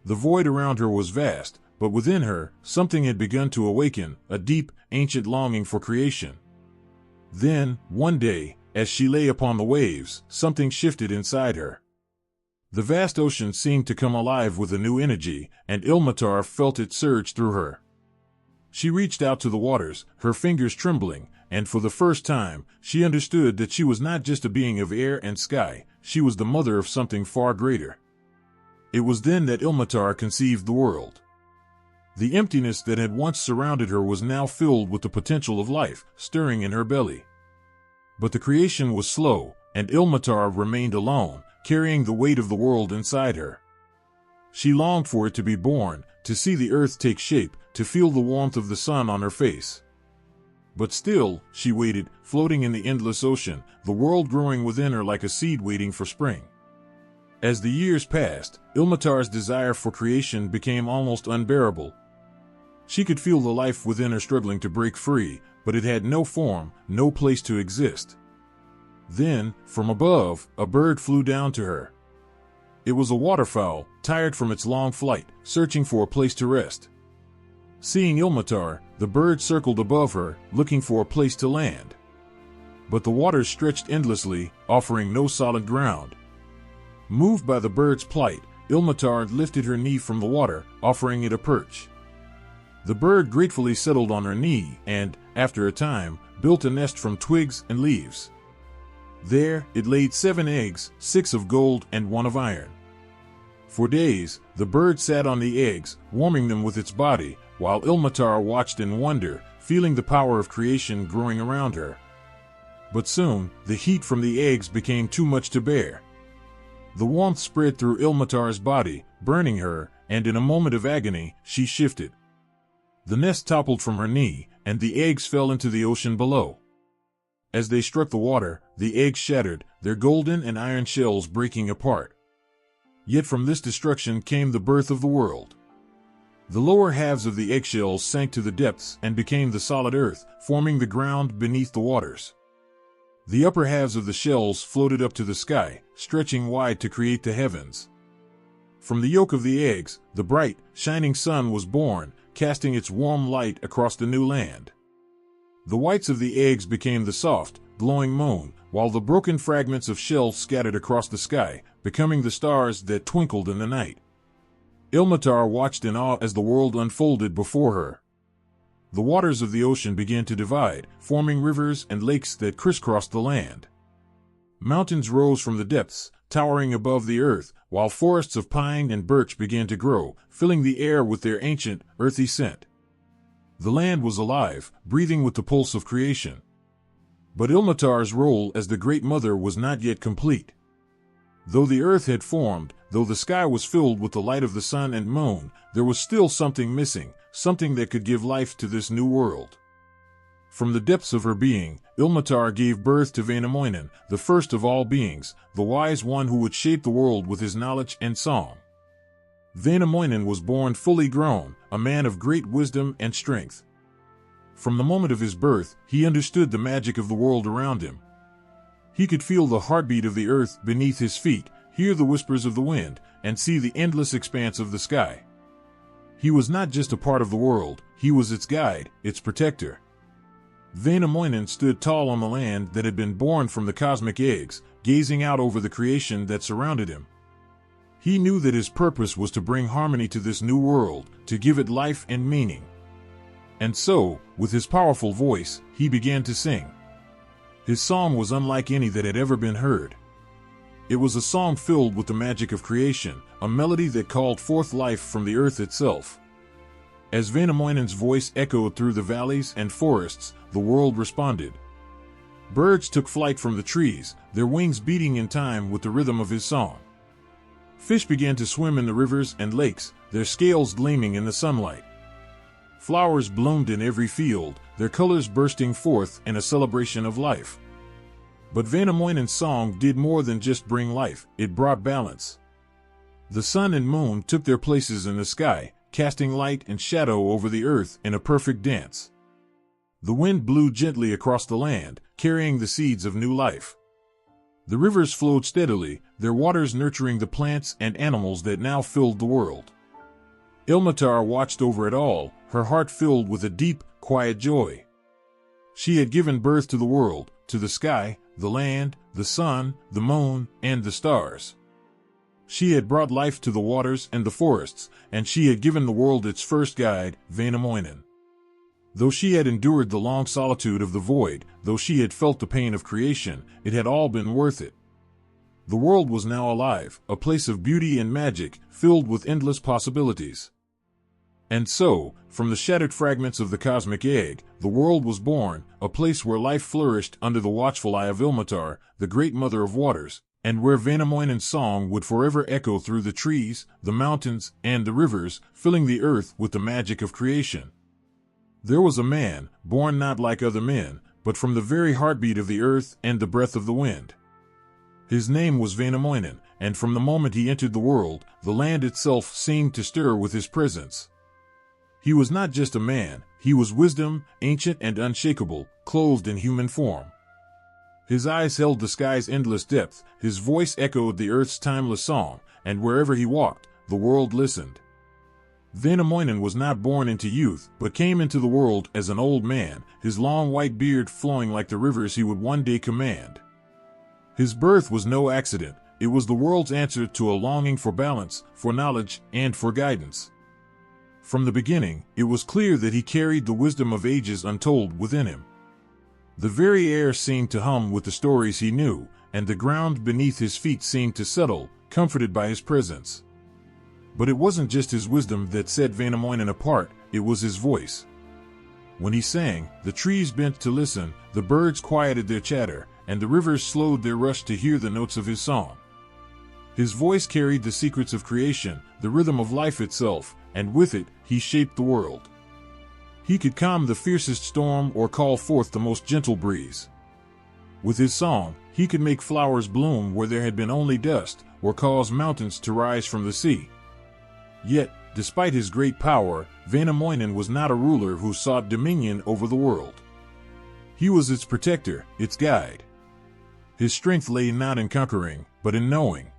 The void around her was vast, but within her, something had begun to awaken, a deep, ancient longing for creation. Then, one day, as she lay upon the waves, something shifted inside her. The vast ocean seemed to come alive with a new energy, and Ilmatar felt it surge through her. She reached out to the waters, her fingers trembling, and for the first time, she understood that she was not just a being of air and sky, she was the mother of something far greater. It was then that Ilmatar conceived the world. The emptiness that had once surrounded her was now filled with the potential of life, stirring in her belly. But the creation was slow, and Ilmatar remained alone, carrying the weight of the world inside her. She longed for it to be born, to see the earth take shape, to feel the warmth of the sun on her face. But still, she waited, floating in the endless ocean, the world growing within her like a seed waiting for spring. As the years passed, Ilmatar's desire for creation became almost unbearable. She could feel the life within her struggling to break free, but it had no form, no place to exist. Then, from above, a bird flew down to her. It was a waterfowl, tired from its long flight, searching for a place to rest. Seeing Ilmatar, the bird circled above her, looking for a place to land. But the waters stretched endlessly, offering no solid ground. Moved by the bird's plight, Ilmatar lifted her knee from the water, offering it a perch. The bird gratefully settled on her knee and, after a time, built a nest from twigs and leaves. There, it laid 7 eggs, 6 of gold and 1 of iron. For days, the bird sat on the eggs, warming them with its body, while Ilmatar watched in wonder, feeling the power of creation growing around her. But soon, the heat from the eggs became too much to bear. The warmth spread through Ilmatar's body, burning her, and in a moment of agony, she shifted. The nest toppled from her knee, and the eggs fell into the ocean below. As they struck the water, the eggs shattered, their golden and iron shells breaking apart. Yet from this destruction came the birth of the world. The lower halves of the eggshells sank to the depths and became the solid earth, forming the ground beneath the waters. The upper halves of the shells floated up to the sky, stretching wide to create the heavens. From the yolk of the eggs, the bright, shining sun was born, casting its warm light across the new land. The whites of the eggs became the soft, glowing moon, while the broken fragments of shell scattered across the sky, becoming the stars that twinkled in the night. Ilmatar watched in awe as the world unfolded before her. The waters of the ocean began to divide, forming rivers and lakes that crisscrossed the land. Mountains rose from the depths, towering above the earth, while forests of pine and birch began to grow, filling the air with their ancient, earthy scent. The land was alive, breathing with the pulse of creation. But Ilmatar's role as the Great Mother was not yet complete. Though the earth had formed, though the sky was filled with the light of the sun and moon, there was still something missing, something that could give life to this new world. From the depths of her being, Ilmatar gave birth to Väinämöinen, the first of all beings, the wise one who would shape the world with his knowledge and song. Väinämöinen was born fully grown, a man of great wisdom and strength. From the moment of his birth, he understood the magic of the world around him. He could feel the heartbeat of the earth beneath his feet, hear the whispers of the wind, and see the endless expanse of the sky. He was not just a part of the world, he was its guide, its protector. Väinämöinen stood tall on the land that had been born from the cosmic eggs, gazing out over the creation that surrounded him. He knew that his purpose was to bring harmony to this new world, to give it life and meaning. And so, with his powerful voice, he began to sing. His song was unlike any that had ever been heard. It was a song filled with the magic of creation, a melody that called forth life from the earth itself. As Väinämöinen's voice echoed through the valleys and forests, the world responded. Birds took flight from the trees, their wings beating in time with the rhythm of his song. Fish began to swim in the rivers and lakes, their scales gleaming in the sunlight. Flowers bloomed in every field, their colors bursting forth in a celebration of life. But Väinämöinen's song did more than just bring life, it brought balance. The sun and moon took their places in the sky, casting light and shadow over the earth in a perfect dance. The wind blew gently across the land, carrying the seeds of new life. The rivers flowed steadily, their waters nurturing the plants and animals that now filled the world. Ilmatar watched over it all, her heart filled with a deep, quiet joy. She had given birth to the world, to the sky, the land, the sun, the moon, and the stars. She had brought life to the waters and the forests, and she had given the world its first guide, Väinämöinen. Though she had endured the long solitude of the void, though she had felt the pain of creation, it had all been worth it. The world was now alive, a place of beauty and magic, filled with endless possibilities. And so, from the shattered fragments of the cosmic egg, the world was born, a place where life flourished under the watchful eye of Ilmatar, the great mother of waters, and where Väinämöinen's song would forever echo through the trees, the mountains, and the rivers, filling the earth with the magic of creation. There was a man, born not like other men, but from the very heartbeat of the earth and the breath of the wind. His name was Väinämöinen, and from the moment he entered the world, the land itself seemed to stir with his presence. He was not just a man, he was wisdom, ancient and unshakable, clothed in human form. His eyes held the sky's endless depth, his voice echoed the earth's timeless song, and wherever he walked, the world listened. Väinämöinen was not born into youth, but came into the world as an old man, his long white beard flowing like the rivers he would one day command. His birth was no accident, it was the world's answer to a longing for balance, for knowledge, and for guidance. From the beginning, it was clear that he carried the wisdom of ages untold within him. The very air seemed to hum with the stories he knew, and the ground beneath his feet seemed to settle, comforted by his presence. But it wasn't just his wisdom that set Väinämöinen apart, it was his voice. When he sang, the trees bent to listen, the birds quieted their chatter, and the rivers slowed their rush to hear the notes of his song. His voice carried the secrets of creation, the rhythm of life itself, and with it, he shaped the world. He could calm the fiercest storm or call forth the most gentle breeze. With his song, he could make flowers bloom where there had been only dust, or cause mountains to rise from the sea. Yet, despite his great power, Väinämöinen was not a ruler who sought dominion over the world. He was its protector, its guide. His strength lay not in conquering, but in knowing.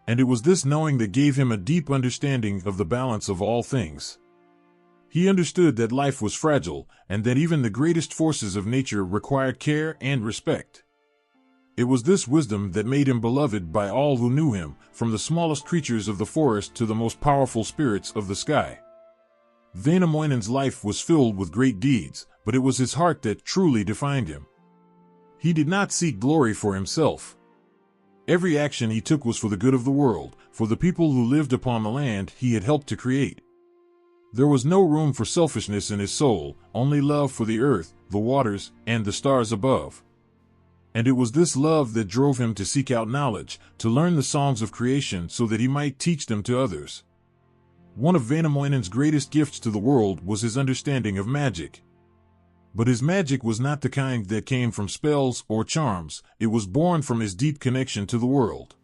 And it was this knowing that gave him a deep understanding of the balance of all things. He understood that life was fragile, and that even the greatest forces of nature required care and respect. It was this wisdom that made him beloved by all who knew him, from the smallest creatures of the forest to the most powerful spirits of the sky. Väinämöinen's life was filled with great deeds, but it was his heart that truly defined him. He did not seek glory for himself. Every action he took was for the good of the world, for the people who lived upon the land he had helped to create. There was no room for selfishness in his soul, only love for the earth, the waters, and the stars above. And it was this love that drove him to seek out knowledge, to learn the songs of creation so that he might teach them to others. One of Väinämöinen's greatest gifts to the world was his understanding of magic. But his magic was not the kind that came from spells or charms, it was born from his deep connection to the world.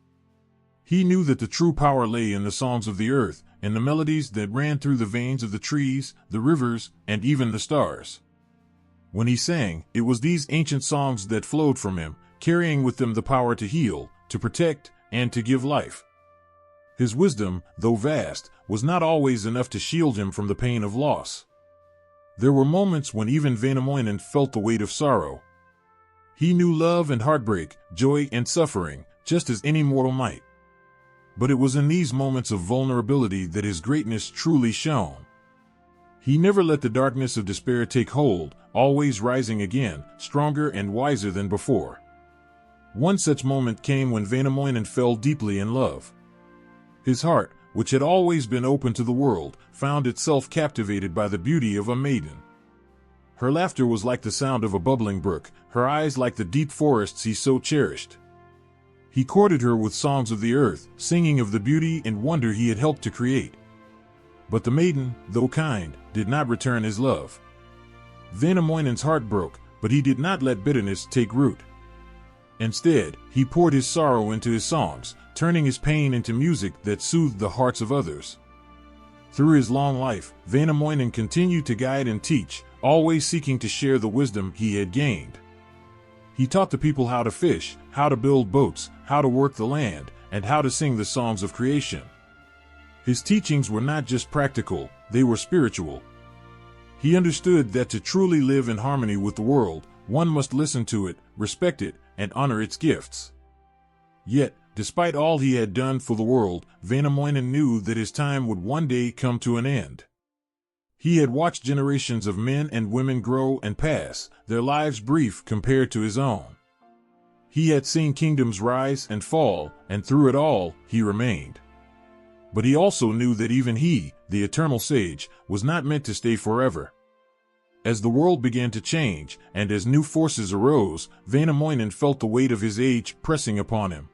He knew that the true power lay in the songs of the earth, and the melodies that ran through the veins of the trees, the rivers, and even the stars. When he sang, it was these ancient songs that flowed from him, carrying with them the power to heal, to protect, and to give life. His wisdom, though vast, was not always enough to shield him from the pain of loss. There were moments when even Väinämöinen felt the weight of sorrow. He knew love and heartbreak, joy and suffering, just as any mortal might. But it was in these moments of vulnerability that his greatness truly shone. He never let the darkness of despair take hold, always rising again, stronger and wiser than before. One such moment came when Väinämöinen fell deeply in love. His heart, which had always been open to the world, found itself captivated by the beauty of a maiden. Her laughter was like the sound of a bubbling brook, her eyes like the deep forests he so cherished. He courted her with songs of the earth, singing of the beauty and wonder he had helped to create. But the maiden, though kind, did not return his love. Väinämöinen's heart broke, but he did not let bitterness take root. Instead, he poured his sorrow into his songs, turning his pain into music that soothed the hearts of others. Through his long life, Väinämöinen continued to guide and teach, always seeking to share the wisdom he had gained. He taught the people how to fish, how to build boats, how to work the land, and how to sing the songs of creation. His teachings were not just practical, they were spiritual. He understood that to truly live in harmony with the world, one must listen to it, respect it, and honor its gifts. Yet, despite all he had done for the world, Väinämöinen knew that his time would one day come to an end. He had watched generations of men and women grow and pass, their lives brief compared to his own. He had seen kingdoms rise and fall, and through it all, he remained. But he also knew that even he, the eternal sage, was not meant to stay forever. As the world began to change, and as new forces arose, Väinämöinen felt the weight of his age pressing upon him.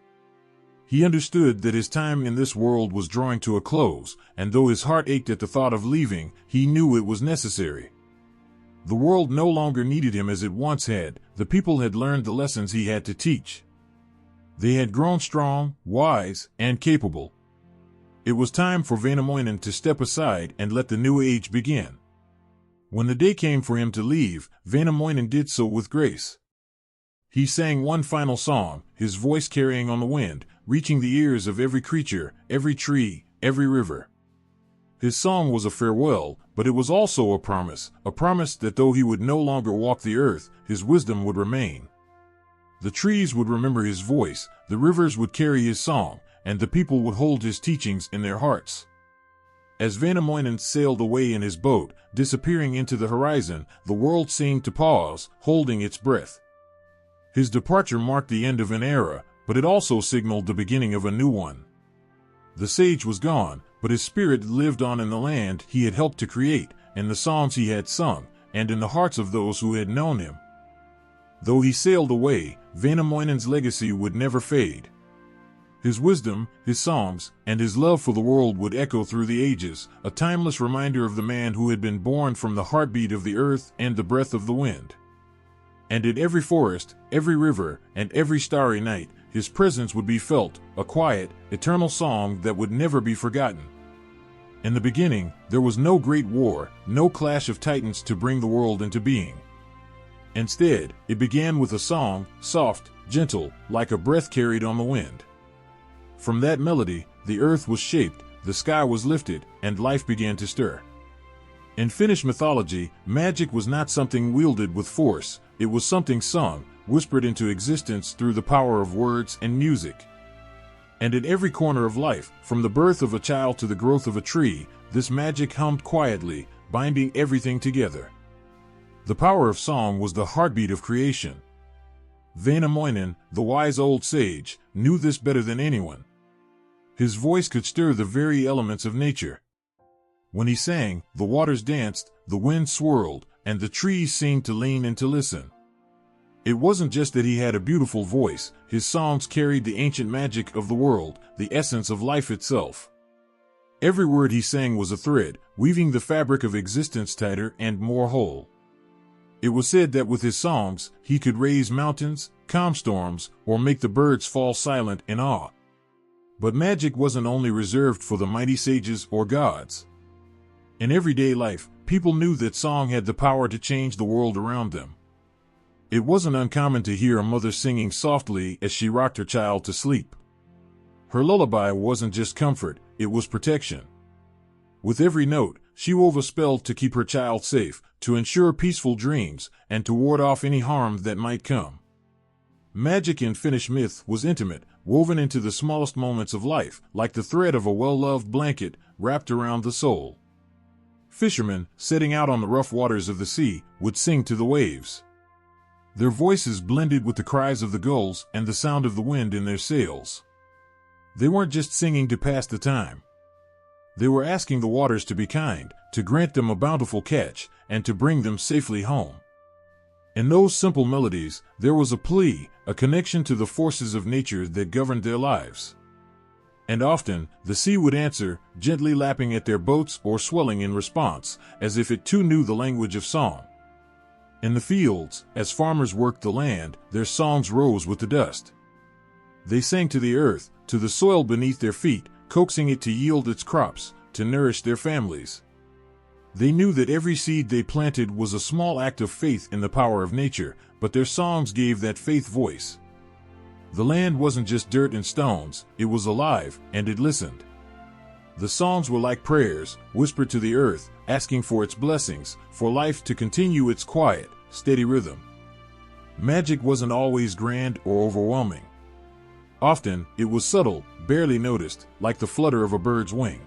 He understood that his time in this world was drawing to a close, and though his heart ached at the thought of leaving, he knew it was necessary. The world no longer needed him as it once had, the people had learned the lessons he had to teach. They had grown strong, wise, and capable. It was time for Väinämöinen to step aside and let the new age begin. When the day came for him to leave, Väinämöinen did so with grace. He sang one final song, his voice carrying on the wind, reaching the ears of every creature, every tree, every river. His song was a farewell, but it was also a promise that though he would no longer walk the earth, his wisdom would remain. The trees would remember his voice, the rivers would carry his song, and the people would hold his teachings in their hearts. As Väinämöinen sailed away in his boat, disappearing into the horizon, the world seemed to pause, holding its breath. His departure marked the end of an era, but it also signaled the beginning of a new one. The sage was gone, but his spirit lived on in the land he had helped to create, in the songs he had sung, and in the hearts of those who had known him. Though he sailed away, Väinämöinen's legacy would never fade. His wisdom, his songs, and his love for the world would echo through the ages, a timeless reminder of the man who had been born from the heartbeat of the earth and the breath of the wind. And in every forest, every river, and every starry night, his presence would be felt, a quiet, eternal song that would never be forgotten. In the beginning, there was no great war, no clash of titans to bring the world into being. Instead, it began with a song, soft, gentle, like a breath carried on the wind. From that melody, the earth was shaped, the sky was lifted, and life began to stir. In Finnish mythology, magic was not something wielded with force, it was something sung, whispered into existence through the power of words and music. And in every corner of life, from the birth of a child to the growth of a tree, this magic hummed quietly, binding everything together. The power of song was the heartbeat of creation. Väinämöinen, the wise old sage, knew this better than anyone. His voice could stir the very elements of nature. When he sang, the waters danced, the wind swirled, and the trees seemed to lean in to listen. It wasn't just that he had a beautiful voice, his songs carried the ancient magic of the world, the essence of life itself. Every word he sang was a thread, weaving the fabric of existence tighter and more whole. It was said that with his songs, he could raise mountains, calm storms, or make the birds fall silent in awe. But magic wasn't only reserved for the mighty sages or gods. In everyday life, people knew that song had the power to change the world around them. It wasn't uncommon to hear a mother singing softly as she rocked her child to sleep. Her lullaby wasn't just comfort, it was protection. With every note, she wove a spell to keep her child safe, to ensure peaceful dreams, and to ward off any harm that might come. Magic in Finnish myth was intimate, woven into the smallest moments of life, like the thread of a well-loved blanket wrapped around the soul. Fishermen, setting out on the rough waters of the sea, would sing to the waves. Their voices blended with the cries of the gulls and the sound of the wind in their sails. They weren't just singing to pass the time. They were asking the waters to be kind, to grant them a bountiful catch, and to bring them safely home. In those simple melodies, there was a plea, a connection to the forces of nature that governed their lives. And often, the sea would answer, gently lapping at their boats or swelling in response, as if it too knew the language of song. In the fields, as farmers worked the land, their songs rose with the dust. They sang to the earth, to the soil beneath their feet, coaxing it to yield its crops, to nourish their families. They knew that every seed they planted was a small act of faith in the power of nature, but their songs gave that faith voice. The land wasn't just dirt and stones, it was alive, and it listened. The songs were like prayers, whispered to the earth, asking for its blessings, for life to continue its quiet, steady rhythm. Magic wasn't always grand or overwhelming. Often, it was subtle, barely noticed, like the flutter of a bird's wing.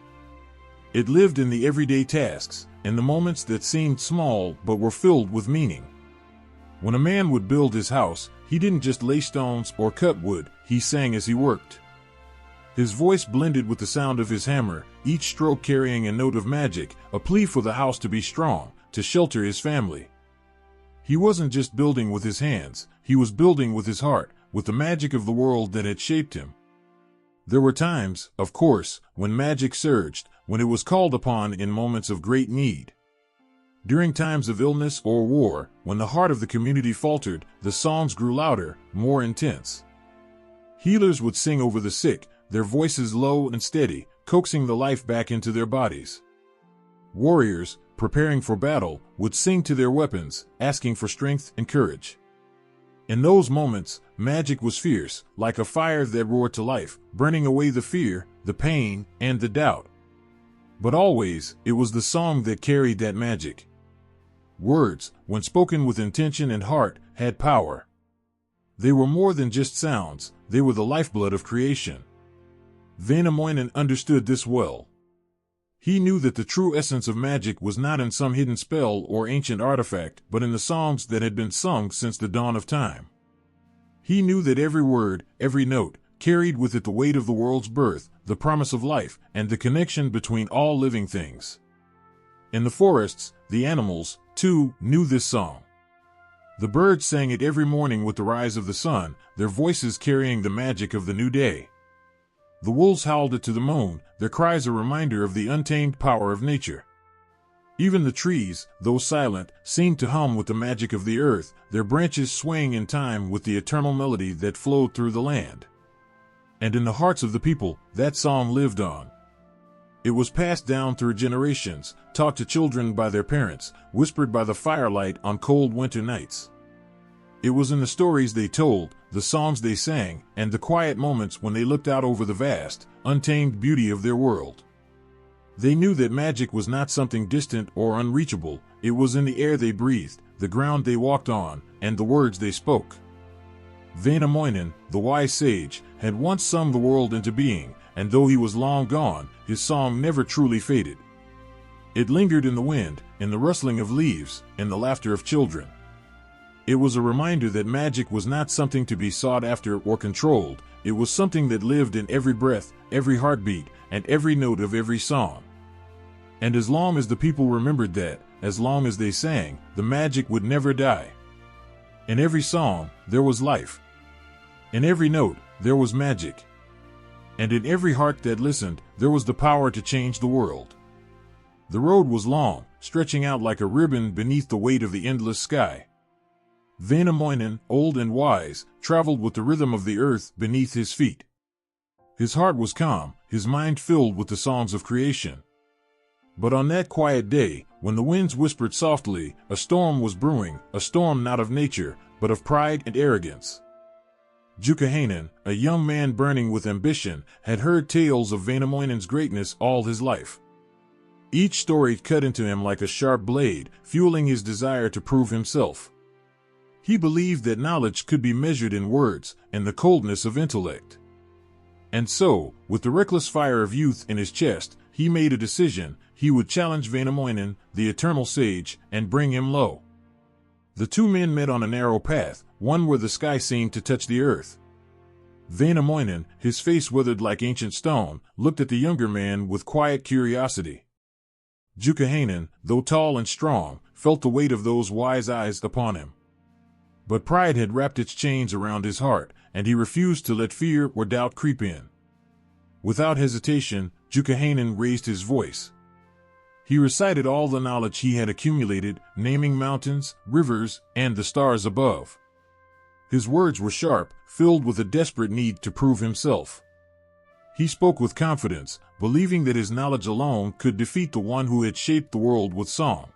It lived in the everyday tasks, in the moments that seemed small but were filled with meaning. When a man would build his house, he didn't just lay stones or cut wood, he sang as he worked. His voice blended with the sound of his hammer, each stroke carrying a note of magic, a plea for the house to be strong, to shelter his family. He wasn't just building with his hands, he was building with his heart, with the magic of the world that had shaped him. There were times, of course, when magic surged, when it was called upon in moments of great need. During times of illness or war, when the heart of the community faltered, the songs grew louder, more intense. Healers would sing over the sick, their voices low and steady, coaxing the life back into their bodies. Warriors, preparing for battle, would sing to their weapons, asking for strength and courage. In those moments, magic was fierce, like a fire that roared to life, burning away the fear, the pain, and the doubt. But always, it was the song that carried that magic. Words, when spoken with intention and heart, had power. They were more than just sounds, they were the lifeblood of creation. Väinämöinen understood this well. He knew that the true essence of magic was not in some hidden spell or ancient artifact, but in the songs that had been sung since the dawn of time. He knew that every word, every note, carried with it the weight of the world's birth, the promise of life, and the connection between all living things. In the forests, the animals, too, knew this song. The birds sang it every morning with the rise of the sun, their voices carrying the magic of the new day. The wolves howled it to the moon, their cries a reminder of the untamed power of nature. Even the trees, though silent, seemed to hum with the magic of the earth, their branches swaying in time with the eternal melody that flowed through the land. And in the hearts of the people, that song lived on. It was passed down through generations, taught to children by their parents, whispered by the firelight on cold winter nights. It was in the stories they told, the songs they sang, and the quiet moments when they looked out over the vast, untamed beauty of their world. They knew that magic was not something distant or unreachable, it was in the air they breathed, the ground they walked on, and the words they spoke. Väinämöinen, the wise sage, had once sung the world into being, and though he was long gone, his song never truly faded. It lingered in the wind, in the rustling of leaves, in the laughter of children. It was a reminder that magic was not something to be sought after or controlled, it was something that lived in every breath, every heartbeat, and every note of every song. And as long as the people remembered that, as long as they sang, the magic would never die. In every song, there was life. In every note, there was magic. And in every heart that listened, there was the power to change the world. The road was long, stretching out like a ribbon beneath the weight of the endless sky. Väinämöinen, old and wise, traveled with the rhythm of the earth beneath his feet. His heart was calm, his mind filled with the songs of creation. But on that quiet day, when the winds whispered softly, a storm was brewing, a storm not of nature, but of pride and arrogance. Joukahainen, a young man burning with ambition, had heard tales of Väinämöinen's greatness all his life. Each story cut into him like a sharp blade, fueling his desire to prove himself. He believed that knowledge could be measured in words and the coldness of intellect. And so, with the reckless fire of youth in his chest, he made a decision: he would challenge Väinämöinen, the eternal sage, and bring him low. The two men met on a narrow path, one where the sky seemed to touch the earth. Väinämöinen, his face withered like ancient stone, looked at the younger man with quiet curiosity. Joukahainen, though tall and strong, felt the weight of those wise eyes upon him. But pride had wrapped its chains around his heart, and he refused to let fear or doubt creep in. Without hesitation, Joukahainen raised his voice. He recited all the knowledge he had accumulated, naming mountains, rivers, and the stars above. His words were sharp, filled with a desperate need to prove himself. He spoke with confidence, believing that his knowledge alone could defeat the one who had shaped the world with song.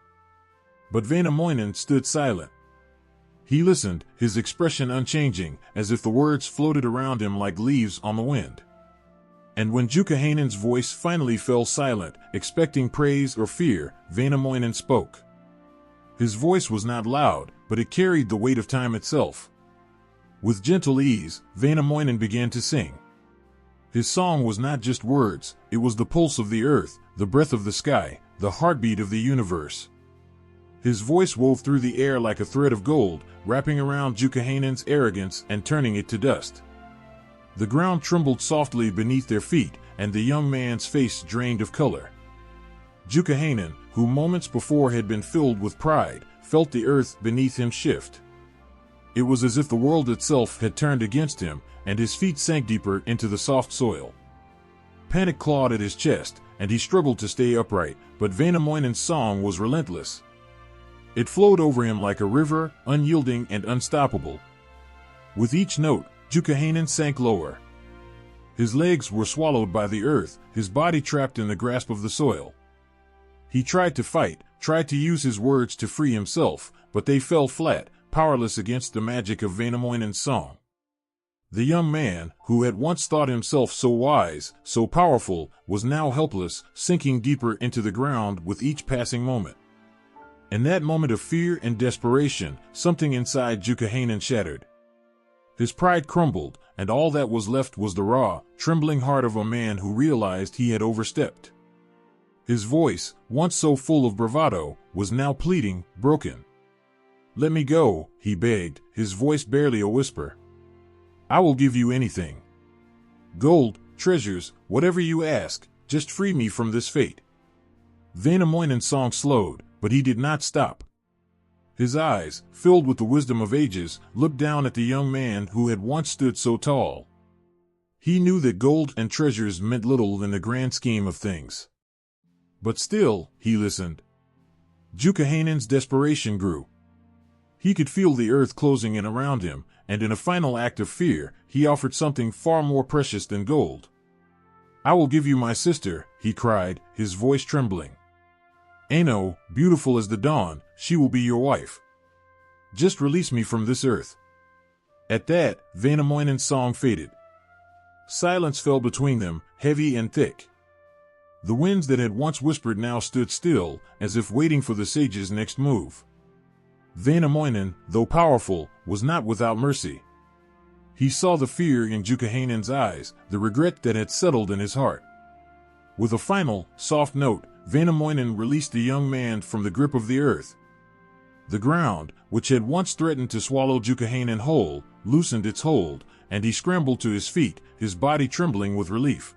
But Väinämöinen stood silent. He listened, his expression unchanging, as if the words floated around him like leaves on the wind. And when Joukahainen's voice finally fell silent, expecting praise or fear, Väinämöinen spoke. His voice was not loud, but it carried the weight of time itself. With gentle ease, Väinämöinen began to sing. His song was not just words, it was the pulse of the earth, the breath of the sky, the heartbeat of the universe. His voice wove through the air like a thread of gold, wrapping around Joukahainen's arrogance and turning it to dust. The ground trembled softly beneath their feet, and the young man's face drained of color. Joukahainen, who moments before had been filled with pride, felt the earth beneath him shift. It was as if the world itself had turned against him, and his feet sank deeper into the soft soil. Panic clawed at his chest, and he struggled to stay upright, but Väinämöinen's song was relentless. It flowed over him like a river, unyielding and unstoppable. With each note, Joukahainen sank lower. His legs were swallowed by the earth, his body trapped in the grasp of the soil. He tried to fight, tried to use his words to free himself, but they fell flat, powerless against the magic of Väinämöinen's song. The young man, who had once thought himself so wise, so powerful, was now helpless, sinking deeper into the ground with each passing moment. In that moment of fear and desperation, something inside Joukahainen shattered. His pride crumbled, and all that was left was the raw, trembling heart of a man who realized he had overstepped. His voice, once so full of bravado, was now pleading, broken. "Let me go," he begged, his voice barely a whisper. "I will give you anything. Gold, treasures, whatever you ask, just free me from this fate." Väinämöinen's song slowed, but he did not stop. His eyes, filled with the wisdom of ages, looked down at the young man who had once stood so tall. He knew that gold and treasures meant little in the grand scheme of things. But still, he listened. Joukahainen's desperation grew. He could feel the earth closing in around him, and in a final act of fear, he offered something far more precious than gold. "I will give you my sister," he cried, his voice trembling. "Aino, beautiful as the dawn, she will be your wife. Just release me from this earth." At that, Väinämöinen's song faded. Silence fell between them, heavy and thick. The winds that had once whispered now stood still, as if waiting for the sage's next move. Väinämöinen, though powerful, was not without mercy. He saw the fear in Joukahainen's eyes, the regret that had settled in his heart. With a final, soft note, Väinämöinen released the young man from the grip of the earth. The ground, which had once threatened to swallow Joukahainen whole, loosened its hold, and he scrambled to his feet, his body trembling with relief.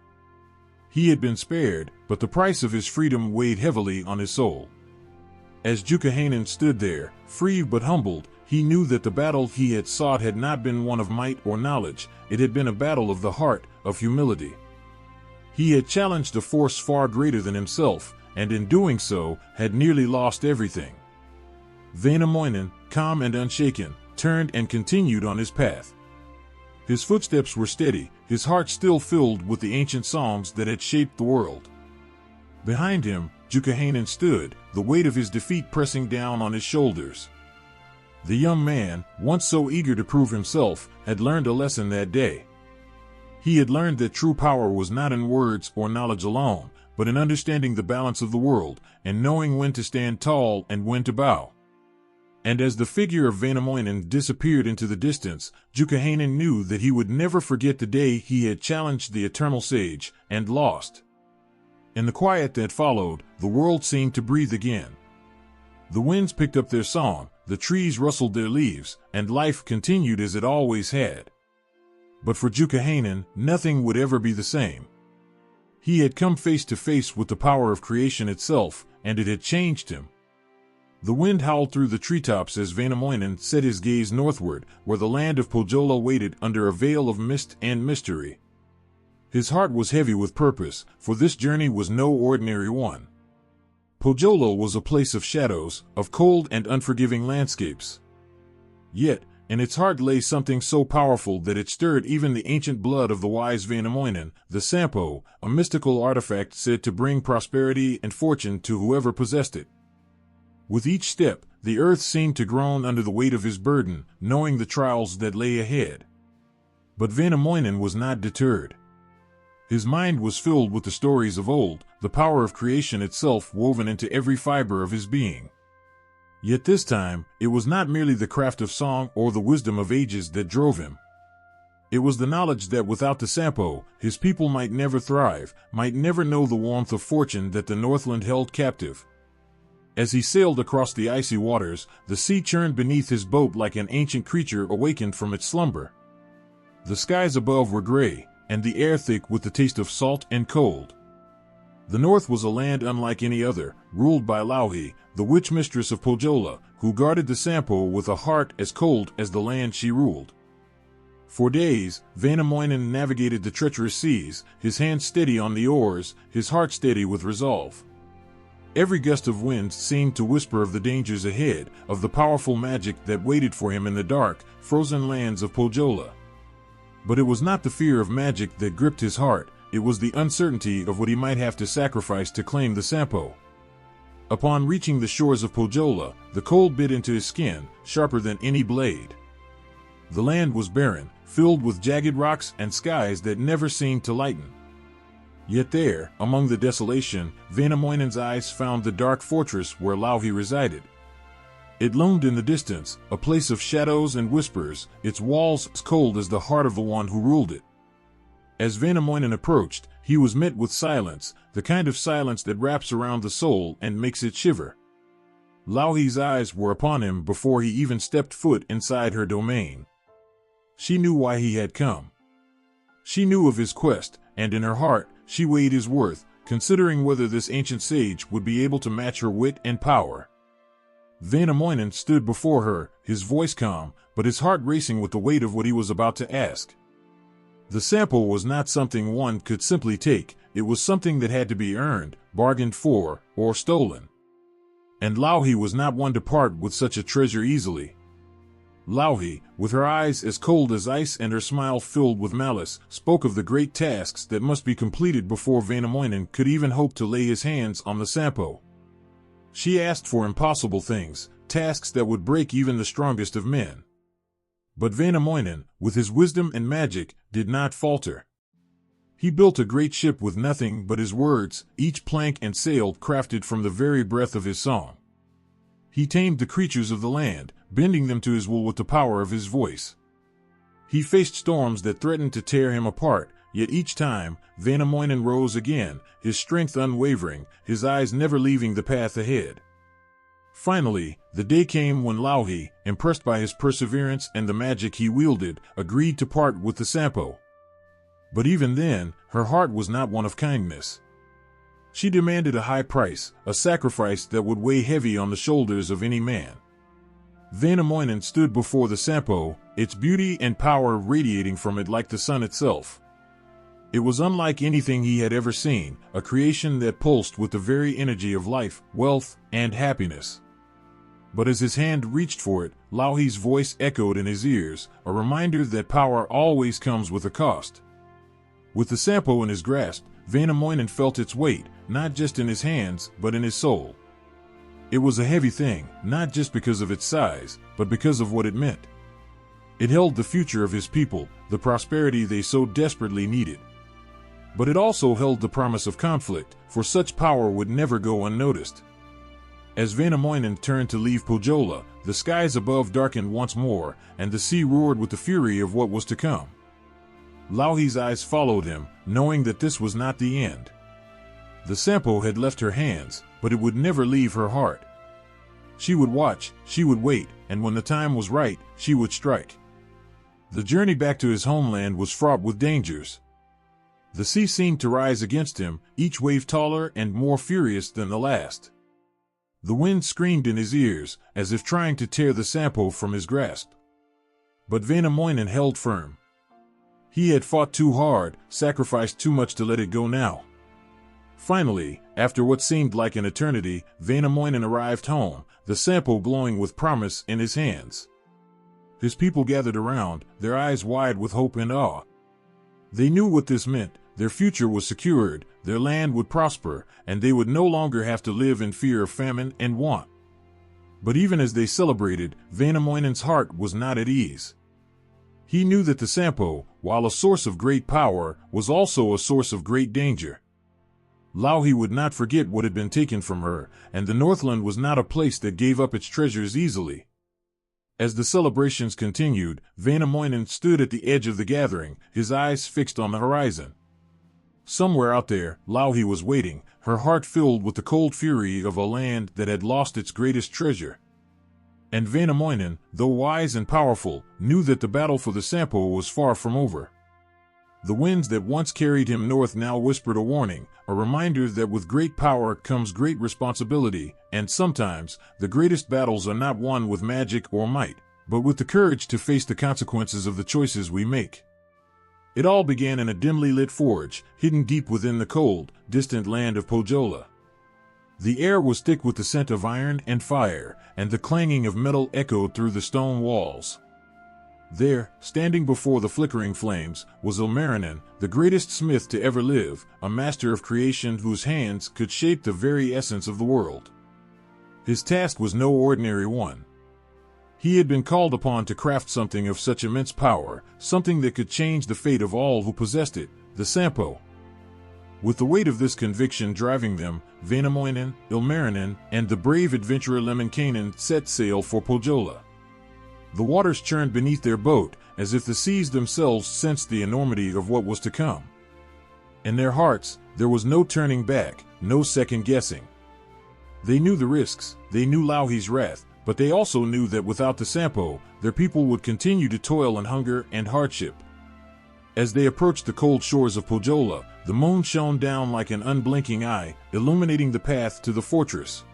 He had been spared, but the price of his freedom weighed heavily on his soul. As Joukahainen stood there, free but humbled, he knew that the battle he had sought had not been one of might or knowledge, it had been a battle of the heart, of humility. He had challenged a force far greater than himself, and in doing so, had nearly lost everything. Väinämöinen, calm and unshaken, turned and continued on his path. His footsteps were steady, his heart still filled with the ancient songs that had shaped the world. Behind him, Joukahainen stood, the weight of his defeat pressing down on his shoulders. The young man, once so eager to prove himself, had learned a lesson that day. He had learned that true power was not in words or knowledge alone, but in understanding the balance of the world, and knowing when to stand tall and when to bow. And as the figure of Väinämöinen disappeared into the distance, Joukahainen knew that he would never forget the day he had challenged the eternal sage, and lost. In the quiet that followed, the world seemed to breathe again. The winds picked up their song, the trees rustled their leaves, and life continued as it always had. But for Joukahainen, nothing would ever be the same. He had come face to face with the power of creation itself, and it had changed him. The wind howled through the treetops as Väinämöinen set his gaze northward, where the land of Pohjola waited under a veil of mist and mystery. His heart was heavy with purpose, for this journey was no ordinary one. Pohjola was a place of shadows, of cold and unforgiving landscapes. Yet, in its heart lay something so powerful that it stirred even the ancient blood of the wise Väinämöinen, the Sampo, a mystical artifact said to bring prosperity and fortune to whoever possessed it. With each step, the earth seemed to groan under the weight of his burden, knowing the trials that lay ahead. But Väinämöinen was not deterred. His mind was filled with the stories of old, the power of creation itself woven into every fiber of his being. Yet this time, it was not merely the craft of song or the wisdom of ages that drove him. It was the knowledge that without the Sampo, his people might never thrive, might never know the warmth of fortune that the Northland held captive. As he sailed across the icy waters, the sea churned beneath his boat like an ancient creature awakened from its slumber. The skies above were gray, and the air thick with the taste of salt and cold. The north was a land unlike any other, ruled by Louhi, the witch mistress of Pohjola, who guarded the Sampo with a heart as cold as the land she ruled. For days, Väinämöinen navigated the treacherous seas, his hands steady on the oars, his heart steady with resolve. Every gust of wind seemed to whisper of the dangers ahead, of the powerful magic that waited for him in the dark, frozen lands of Pohjola. But it was not the fear of magic that gripped his heart, it was the uncertainty of what he might have to sacrifice to claim the Sampo. Upon reaching the shores of Pohjola, the cold bit into his skin, sharper than any blade. The land was barren, filled with jagged rocks and skies that never seemed to lighten. Yet there, among the desolation, Väinämöinen's eyes found the dark fortress where Louhi resided. It loomed in the distance, a place of shadows and whispers, its walls as cold as the heart of the one who ruled it. As Väinämöinen approached, he was met with silence, the kind of silence that wraps around the soul and makes it shiver. Louhi's eyes were upon him before he even stepped foot inside her domain. She knew why he had come. She knew of his quest, and in her heart, she weighed his worth, considering whether this ancient sage would be able to match her wit and power. Väinämöinen stood before her, his voice calm, but his heart racing with the weight of what he was about to ask. The sample was not something one could simply take, it was something that had to be earned, bargained for, or stolen. And Louhi was not one to part with such a treasure easily. Louhi, with her eyes as cold as ice and her smile filled with malice, spoke of the great tasks that must be completed before Väinämöinen could even hope to lay his hands on the Sampo. She asked for impossible things, tasks that would break even the strongest of men. But Väinämöinen, with his wisdom and magic, did not falter. He built a great ship with nothing but his words, each plank and sail crafted from the very breath of his song. He tamed the creatures of the land, bending them to his will with the power of his voice. He faced storms that threatened to tear him apart, yet each time, Väinämöinen rose again, his strength unwavering, his eyes never leaving the path ahead. Finally, the day came when Louhi, impressed by his perseverance and the magic he wielded, agreed to part with the Sampo. But even then, her heart was not one of kindness. She demanded a high price, a sacrifice that would weigh heavy on the shoulders of any man. Väinämöinen stood before the Sampo, its beauty and power radiating from it like the sun itself. It was unlike anything he had ever seen, a creation that pulsed with the very energy of life, wealth, and happiness. But as his hand reached for it, Louhi's voice echoed in his ears, a reminder that power always comes with a cost. With the Sampo in his grasp, Väinämöinen felt its weight, not just in his hands, but in his soul. It was a heavy thing, not just because of its size, but because of what it meant. It held the future of his people, the prosperity they so desperately needed. But it also held the promise of conflict, for such power would never go unnoticed. As Väinämöinen turned to leave Pohjola, the skies above darkened once more, and the sea roared with the fury of what was to come. Louhi's eyes followed him, knowing that this was not the end. The Sampo had left her hands, but it would never leave her heart. She would watch, she would wait, and when the time was right, she would strike. The journey back to his homeland was fraught with dangers. The sea seemed to rise against him, each wave taller and more furious than the last. The wind screamed in his ears, as if trying to tear the Sampo from his grasp. But Väinämöinen held firm. He had fought too hard, sacrificed too much to let it go now. Finally, after what seemed like an eternity, Väinämöinen arrived home, the Sampo glowing with promise in his hands. His people gathered around, their eyes wide with hope and awe. They knew what this meant. Their future was secured, their land would prosper, and they would no longer have to live in fear of famine and want. But even as they celebrated, Väinämöinen's heart was not at ease. He knew that the Sampo, while a source of great power, was also a source of great danger. Louhi would not forget what had been taken from her, and the Northland was not a place that gave up its treasures easily. As the celebrations continued, Väinämöinen stood at the edge of the gathering, his eyes fixed on the horizon. Somewhere out there, Louhi was waiting, her heart filled with the cold fury of a land that had lost its greatest treasure. And Väinämöinen, though wise and powerful, knew that the battle for the Sampo was far from over. The winds that once carried him north now whispered a warning, a reminder that with great power comes great responsibility, and sometimes, the greatest battles are not won with magic or might, but with the courage to face the consequences of the choices we make. It all began in a dimly lit forge, hidden deep within the cold, distant land of Pohjola. The air was thick with the scent of iron and fire, and the clanging of metal echoed through the stone walls. There, standing before the flickering flames, was Ilmarinen, the greatest smith to ever live, a master of creation whose hands could shape the very essence of the world. His task was no ordinary one. He had been called upon to craft something of such immense power, something that could change the fate of all who possessed it, the Sampo. With the weight of this conviction driving them, Väinämöinen, Ilmarinen, and the brave adventurer Lemminkainen set sail for Pohjola. The waters churned beneath their boat, as if the seas themselves sensed the enormity of what was to come. In their hearts, there was no turning back, no second guessing. They knew the risks, they knew Louhi's wrath, but they also knew that without the Sampo, their people would continue to toil in hunger and hardship. As they approached the cold shores of Pohjola, the moon shone down like an unblinking eye, illuminating the path to the fortress.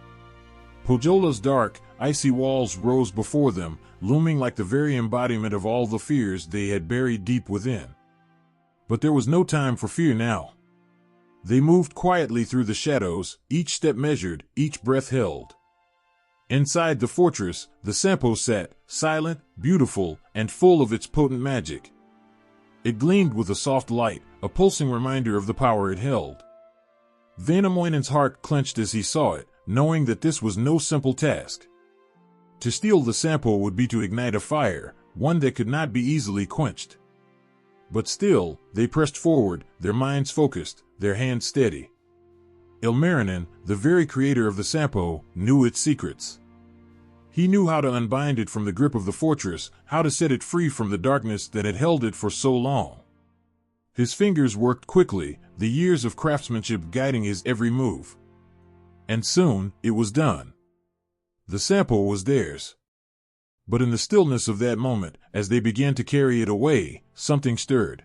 Pohjola's dark, icy walls rose before them, looming like the very embodiment of all the fears they had buried deep within. But there was no time for fear now. They moved quietly through the shadows, each step measured, each breath held. Inside the fortress, the Sampo sat, silent, beautiful, and full of its potent magic. It gleamed with a soft light, a pulsing reminder of the power it held. Väinämöinen's heart clenched as he saw it, knowing that this was no simple task. To steal the Sampo would be to ignite a fire, one that could not be easily quenched. But still, they pressed forward, their minds focused, their hands steady. Väinämöinen, the very creator of the Sampo, knew its secrets. He knew how to unbind it from the grip of the fortress, how to set it free from the darkness that had held it for so long. His fingers worked quickly, the years of craftsmanship guiding his every move. And soon, it was done. The Sampo was theirs. But in the stillness of that moment, as they began to carry it away, something stirred.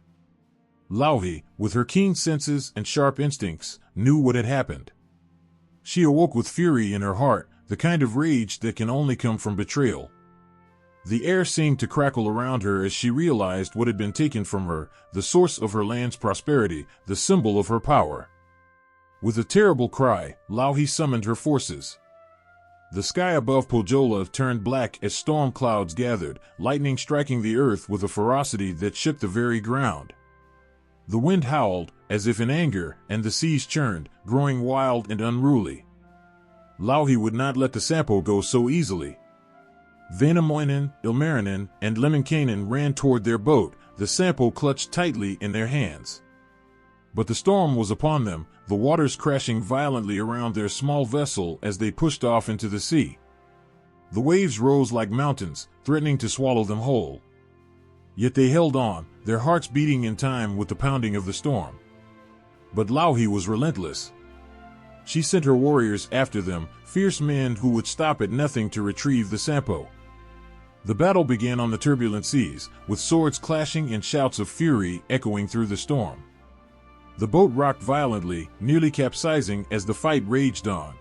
Louhi, with her keen senses and sharp instincts, knew what had happened. She awoke with fury in her heart, the kind of rage that can only come from betrayal. The air seemed to crackle around her as she realized what had been taken from her, the source of her land's prosperity, the symbol of her power. With a terrible cry, Louhi summoned her forces. The sky above Pohjola turned black as storm clouds gathered, lightning striking the earth with a ferocity that shook the very ground. The wind howled, as if in anger, and the seas churned, growing wild and unruly. Louhi would not let the Sampo go so easily. Väinämöinen, Ilmarinen, and Lemminkainen ran toward their boat, the Sampo clutched tightly in their hands. But the storm was upon them, the waters crashing violently around their small vessel as they pushed off into the sea. The waves rose like mountains, threatening to swallow them whole. Yet they held on, their hearts beating in time with the pounding of the storm. But Louhi was relentless. She sent her warriors after them, fierce men who would stop at nothing to retrieve the Sampo. The battle began on the turbulent seas, with swords clashing and shouts of fury echoing through the storm. The boat rocked violently, nearly capsizing as the fight raged on.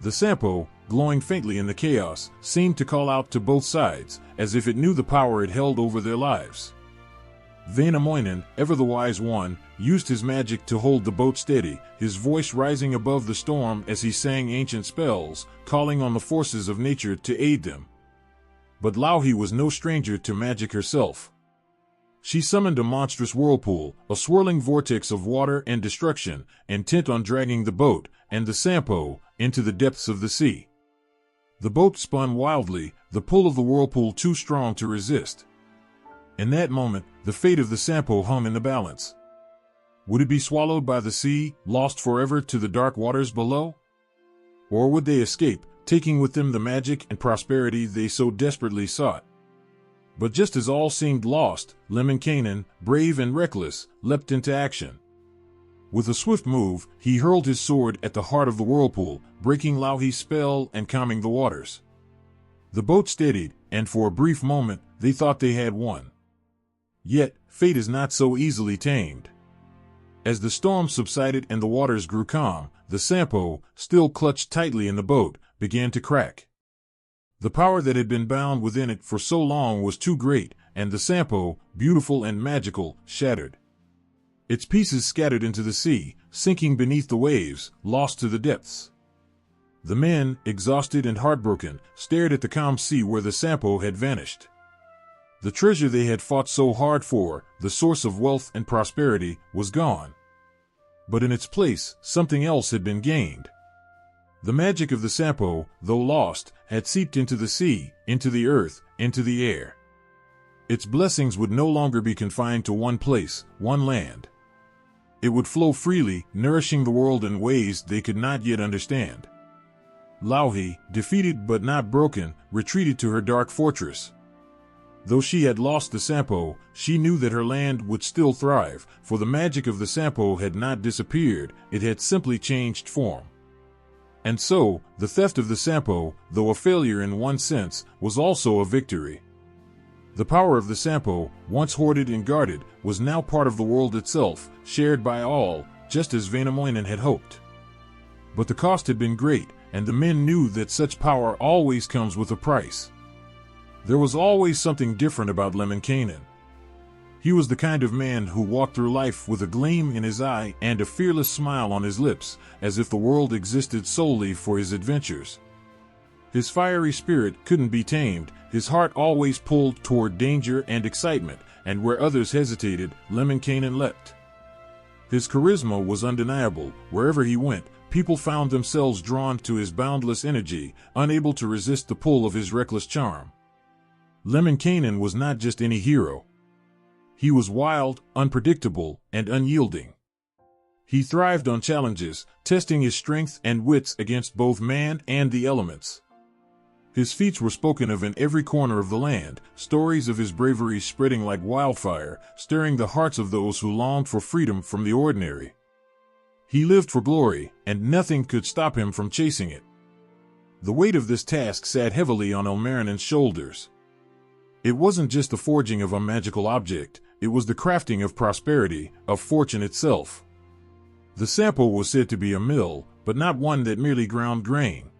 The Sampo, glowing faintly in the chaos, seemed to call out to both sides, as if it knew the power it held over their lives. Väinämöinen, ever the wise one, used his magic to hold the boat steady, his voice rising above the storm as he sang ancient spells, calling on the forces of nature to aid them. But Louhi was no stranger to magic herself. She summoned a monstrous whirlpool, a swirling vortex of water and destruction, intent on dragging the boat, and the Sampo, into the depths of the sea. The boat spun wildly, the pull of the whirlpool too strong to resist. In that moment, the fate of the Sampo hung in the balance. Would it be swallowed by the sea, lost forever to the dark waters below? Or would they escape, taking with them the magic and prosperity they so desperately sought? But just as all seemed lost, Lemminkainen, brave and reckless, leapt into action. With a swift move, he hurled his sword at the heart of the whirlpool, breaking Louhi's spell and calming the waters. The boat steadied, and for a brief moment, they thought they had won. Yet, fate is not so easily tamed. As the storm subsided and the waters grew calm, the Sampo, still clutched tightly in the boat, began to crack. The power that had been bound within it for so long was too great, and the Sampo, beautiful and magical, shattered. Its pieces scattered into the sea, sinking beneath the waves, lost to the depths. The men, exhausted and heartbroken, stared at the calm sea where the Sampo had vanished. The treasure they had fought so hard for, the source of wealth and prosperity, was gone. But in its place, something else had been gained. The magic of the Sampo, though lost, had seeped into the sea, into the earth, into the air. Its blessings would no longer be confined to one place, one land. It would flow freely, nourishing the world in ways they could not yet understand. Louhi, defeated but not broken, retreated to her dark fortress. Though she had lost the Sampo, she knew that her land would still thrive, for the magic of the Sampo had not disappeared, it had simply changed form. And so, the theft of the Sampo, though a failure in one sense, was also a victory. The power of the Sampo, once hoarded and guarded, was now part of the world itself, shared by all, just as Väinämöinen had hoped. But the cost had been great, and the men knew that such power always comes with a price. There was always something different about Lemminkainen. He was the kind of man who walked through life with a gleam in his eye and a fearless smile on his lips, as if the world existed solely for his adventures. His fiery spirit couldn't be tamed, his heart always pulled toward danger and excitement, and where others hesitated, Lemminkainen leapt. His charisma was undeniable. Wherever he went, people found themselves drawn to his boundless energy, unable to resist the pull of his reckless charm. Lemminkainen was not just any hero. He was wild, unpredictable, and unyielding. He thrived on challenges, testing his strength and wits against both man and the elements. His feats were spoken of in every corner of the land, stories of his bravery spreading like wildfire, stirring the hearts of those who longed for freedom from the ordinary. He lived for glory, and nothing could stop him from chasing it. The weight of this task sat heavily on Ilmarinen's shoulders. It wasn't just the forging of a magical object, it was the crafting of prosperity, of fortune itself. The Sampo was said to be a mill, but not one that merely ground grain.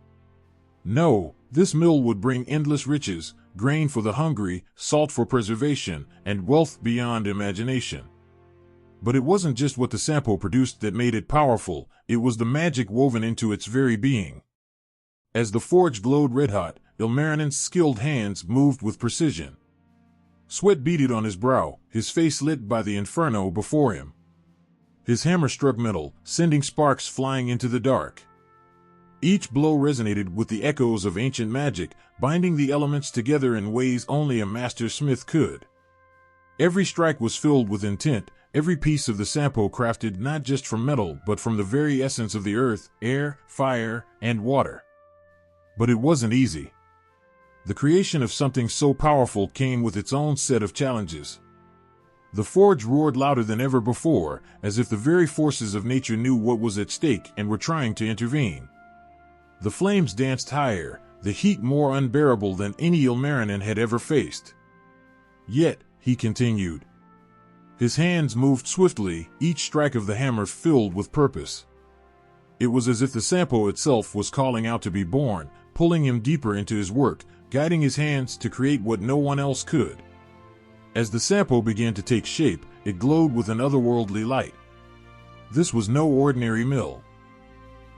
No, this mill would bring endless riches, grain for the hungry, salt for preservation, and wealth beyond imagination. But it wasn't just what the Sampo produced that made it powerful, it was the magic woven into its very being. As the forge glowed red-hot, Ilmarinen's skilled hands moved with precision. Sweat beaded on his brow, his face lit by the inferno before him. His hammer struck metal, sending sparks flying into the dark. Each blow resonated with the echoes of ancient magic, binding the elements together in ways only a master smith could. Every strike was filled with intent, every piece of the Sampo crafted not just from metal but from the very essence of the earth, air, fire, and water. But it wasn't easy. The creation of something so powerful came with its own set of challenges. The forge roared louder than ever before, as if the very forces of nature knew what was at stake and were trying to intervene. The flames danced higher, the heat more unbearable than any Ilmarinen had ever faced. Yet, he continued. His hands moved swiftly, each strike of the hammer filled with purpose. It was as if the Sampo itself was calling out to be born, pulling him deeper into his work, guiding his hands to create what no one else could. As the Sampo began to take shape, it glowed with an otherworldly light. This was no ordinary mill.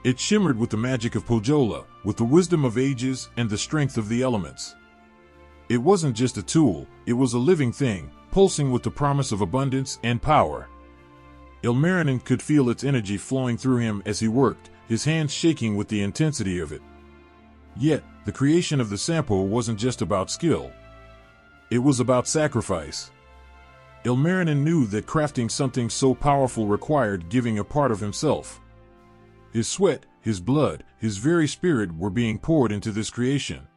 It shimmered with the magic of Pohjola, with the wisdom of ages and the strength of the elements. It wasn't just a tool, it was a living thing, pulsing with the promise of abundance and power. Ilmarinen could feel its energy flowing through him as he worked, his hands shaking with the intensity of it. Yet, the creation of the Sampo wasn't just about skill. It was about sacrifice. Ilmarinen knew that crafting something so powerful required giving a part of himself. His sweat, his blood, his very spirit were being poured into this creation.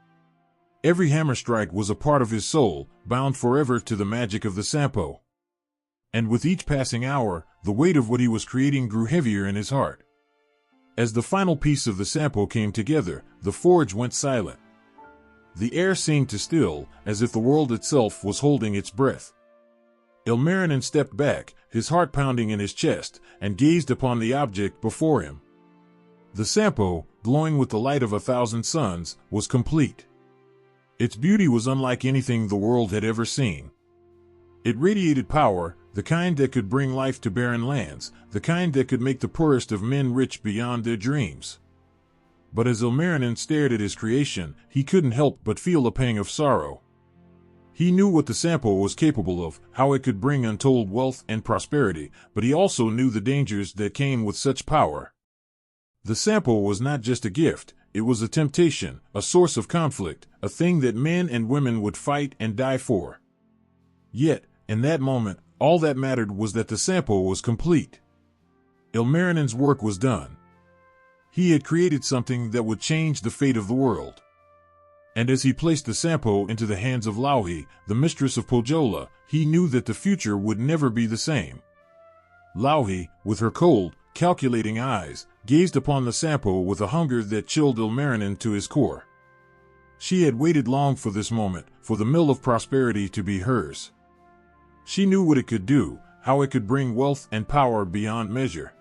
Every hammer strike was a part of his soul, bound forever to the magic of the Sampo. And with each passing hour, the weight of what he was creating grew heavier in his heart. As the final piece of the Sampo came together, the forge went silent. The air seemed to still, as if the world itself was holding its breath. Ilmarinen stepped back, his heart pounding in his chest, and gazed upon the object before him. The Sampo, glowing with the light of 1,000 suns, was complete. Its beauty was unlike anything the world had ever seen. It radiated power, the kind that could bring life to barren lands, the kind that could make the poorest of men rich beyond their dreams. But as Ilmarinen stared at his creation, he couldn't help but feel a pang of sorrow. He knew what the Sampo was capable of, how it could bring untold wealth and prosperity, but he also knew the dangers that came with such power. The Sampo was not just a gift, it was a temptation, a source of conflict, a thing that men and women would fight and die for. Yet, in that moment, all that mattered was that the Sampo was complete. Ilmarinen's work was done. He had created something that would change the fate of the world. And as he placed the Sampo into the hands of Louhi, the mistress of Pohjola, he knew that the future would never be the same. Louhi, with her cold, calculating eyes, gazed upon the Sampo with a hunger that chilled Ilmarinen to his core. She had waited long for this moment, for the mill of prosperity to be hers. She knew what it could do, how it could bring wealth and power beyond measure.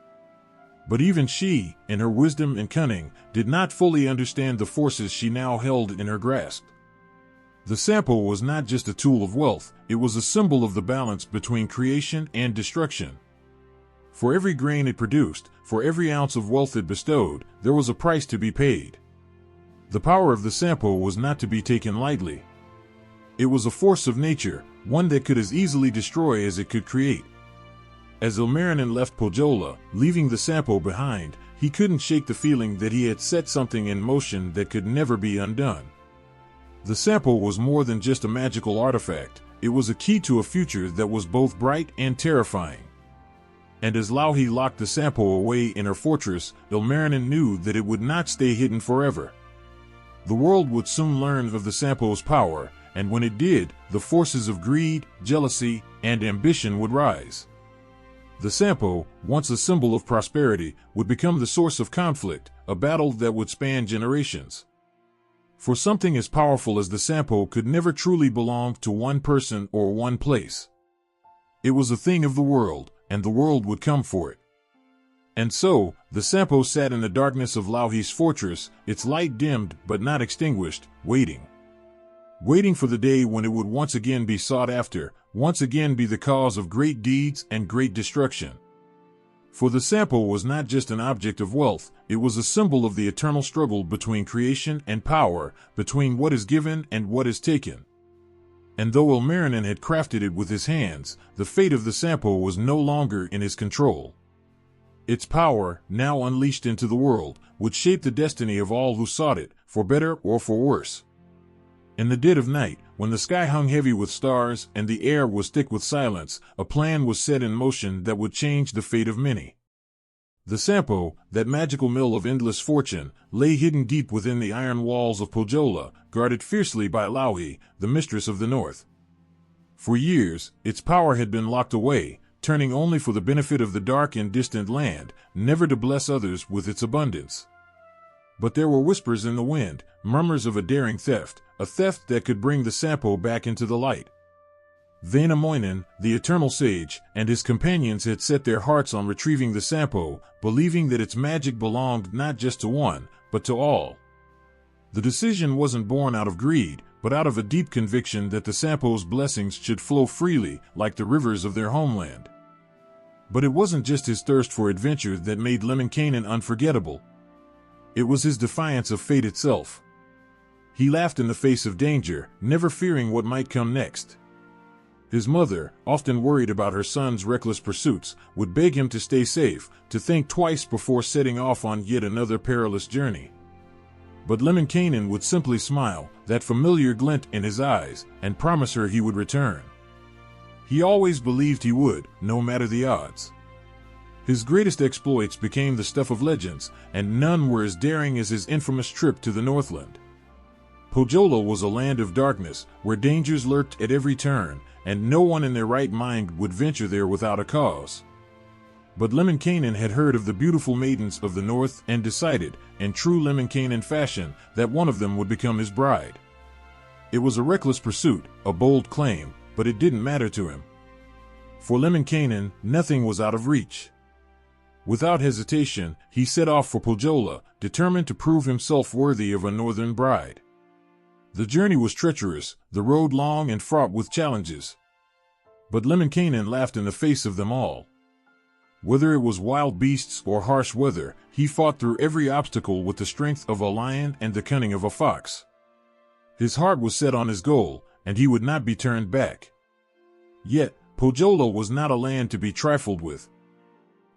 But even she, in her wisdom and cunning, did not fully understand the forces she now held in her grasp. The Sampo was not just a tool of wealth, it was a symbol of the balance between creation and destruction. For every grain it produced, for every ounce of wealth it bestowed, there was a price to be paid. The power of the Sampo was not to be taken lightly. It was a force of nature, one that could as easily destroy as it could create. As Ilmarinen left Pohjola, leaving the Sampo behind, he couldn't shake the feeling that he had set something in motion that could never be undone. The Sampo was more than just a magical artifact, it was a key to a future that was both bright and terrifying. And as Louhi locked the Sampo away in her fortress, Ilmarinen knew that it would not stay hidden forever. The world would soon learn of the Sampo's power, and when it did, the forces of greed, jealousy, and ambition would rise. The Sampo, once a symbol of prosperity, would become the source of conflict, a battle that would span generations. For something as powerful as the Sampo could never truly belong to one person or one place. It was a thing of the world, and the world would come for it. And so, the Sampo sat in the darkness of Louhi's fortress, its light dimmed but not extinguished, waiting. Waiting for the day when it would once again be sought after, once again be the cause of great deeds and great destruction. For the Sampo was not just an object of wealth, it was a symbol of the eternal struggle between creation and power, between what is given and what is taken. And though Ilmarinen had crafted it with his hands, the fate of the Sampo was no longer in his control. Its power, now unleashed into the world, would shape the destiny of all who sought it, for better or for worse. In the dead of night, when the sky hung heavy with stars and the air was thick with silence, a plan was set in motion that would change the fate of many. The Sampo, that magical mill of endless fortune, lay hidden deep within the iron walls of Pohjola, guarded fiercely by Louhi, the mistress of the north. For years, its power had been locked away, turning only for the benefit of the dark and distant land, never to bless others with its abundance. But there were whispers in the wind, murmurs of a daring theft, a theft that could bring the Sampo back into the light. Väinämöinen, the eternal sage, and his companions had set their hearts on retrieving the Sampo, believing that its magic belonged not just to one, but to all. The decision wasn't born out of greed, but out of a deep conviction that the Sampo's blessings should flow freely, like the rivers of their homeland. But it wasn't just his thirst for adventure that made Lemminkainen unforgettable. It was his defiance of fate itself. He laughed in the face of danger, never fearing what might come next. His mother, often worried about her son's reckless pursuits, would beg him to stay safe, to think twice before setting off on yet another perilous journey. But Lemminkainen would simply smile, that familiar glint in his eyes, and promise her he would return. He always believed he would, no matter the odds. His greatest exploits became the stuff of legends, and none were as daring as his infamous trip to the Northland. Pohjola was a land of darkness, where dangers lurked at every turn, and no one in their right mind would venture there without a cause. But Lemminkainen had heard of the beautiful maidens of the north and decided, in true Lemminkainen fashion, that one of them would become his bride. It was a reckless pursuit, a bold claim, but it didn't matter to him. For Lemminkainen, nothing was out of reach. Without hesitation, he set off for Pohjola, determined to prove himself worthy of a northern bride. The journey was treacherous, the road long and fraught with challenges. But Lemminkainen laughed in the face of them all. Whether it was wild beasts or harsh weather, he fought through every obstacle with the strength of a lion and the cunning of a fox. His heart was set on his goal, and he would not be turned back. Yet, Pohjola was not a land to be trifled with.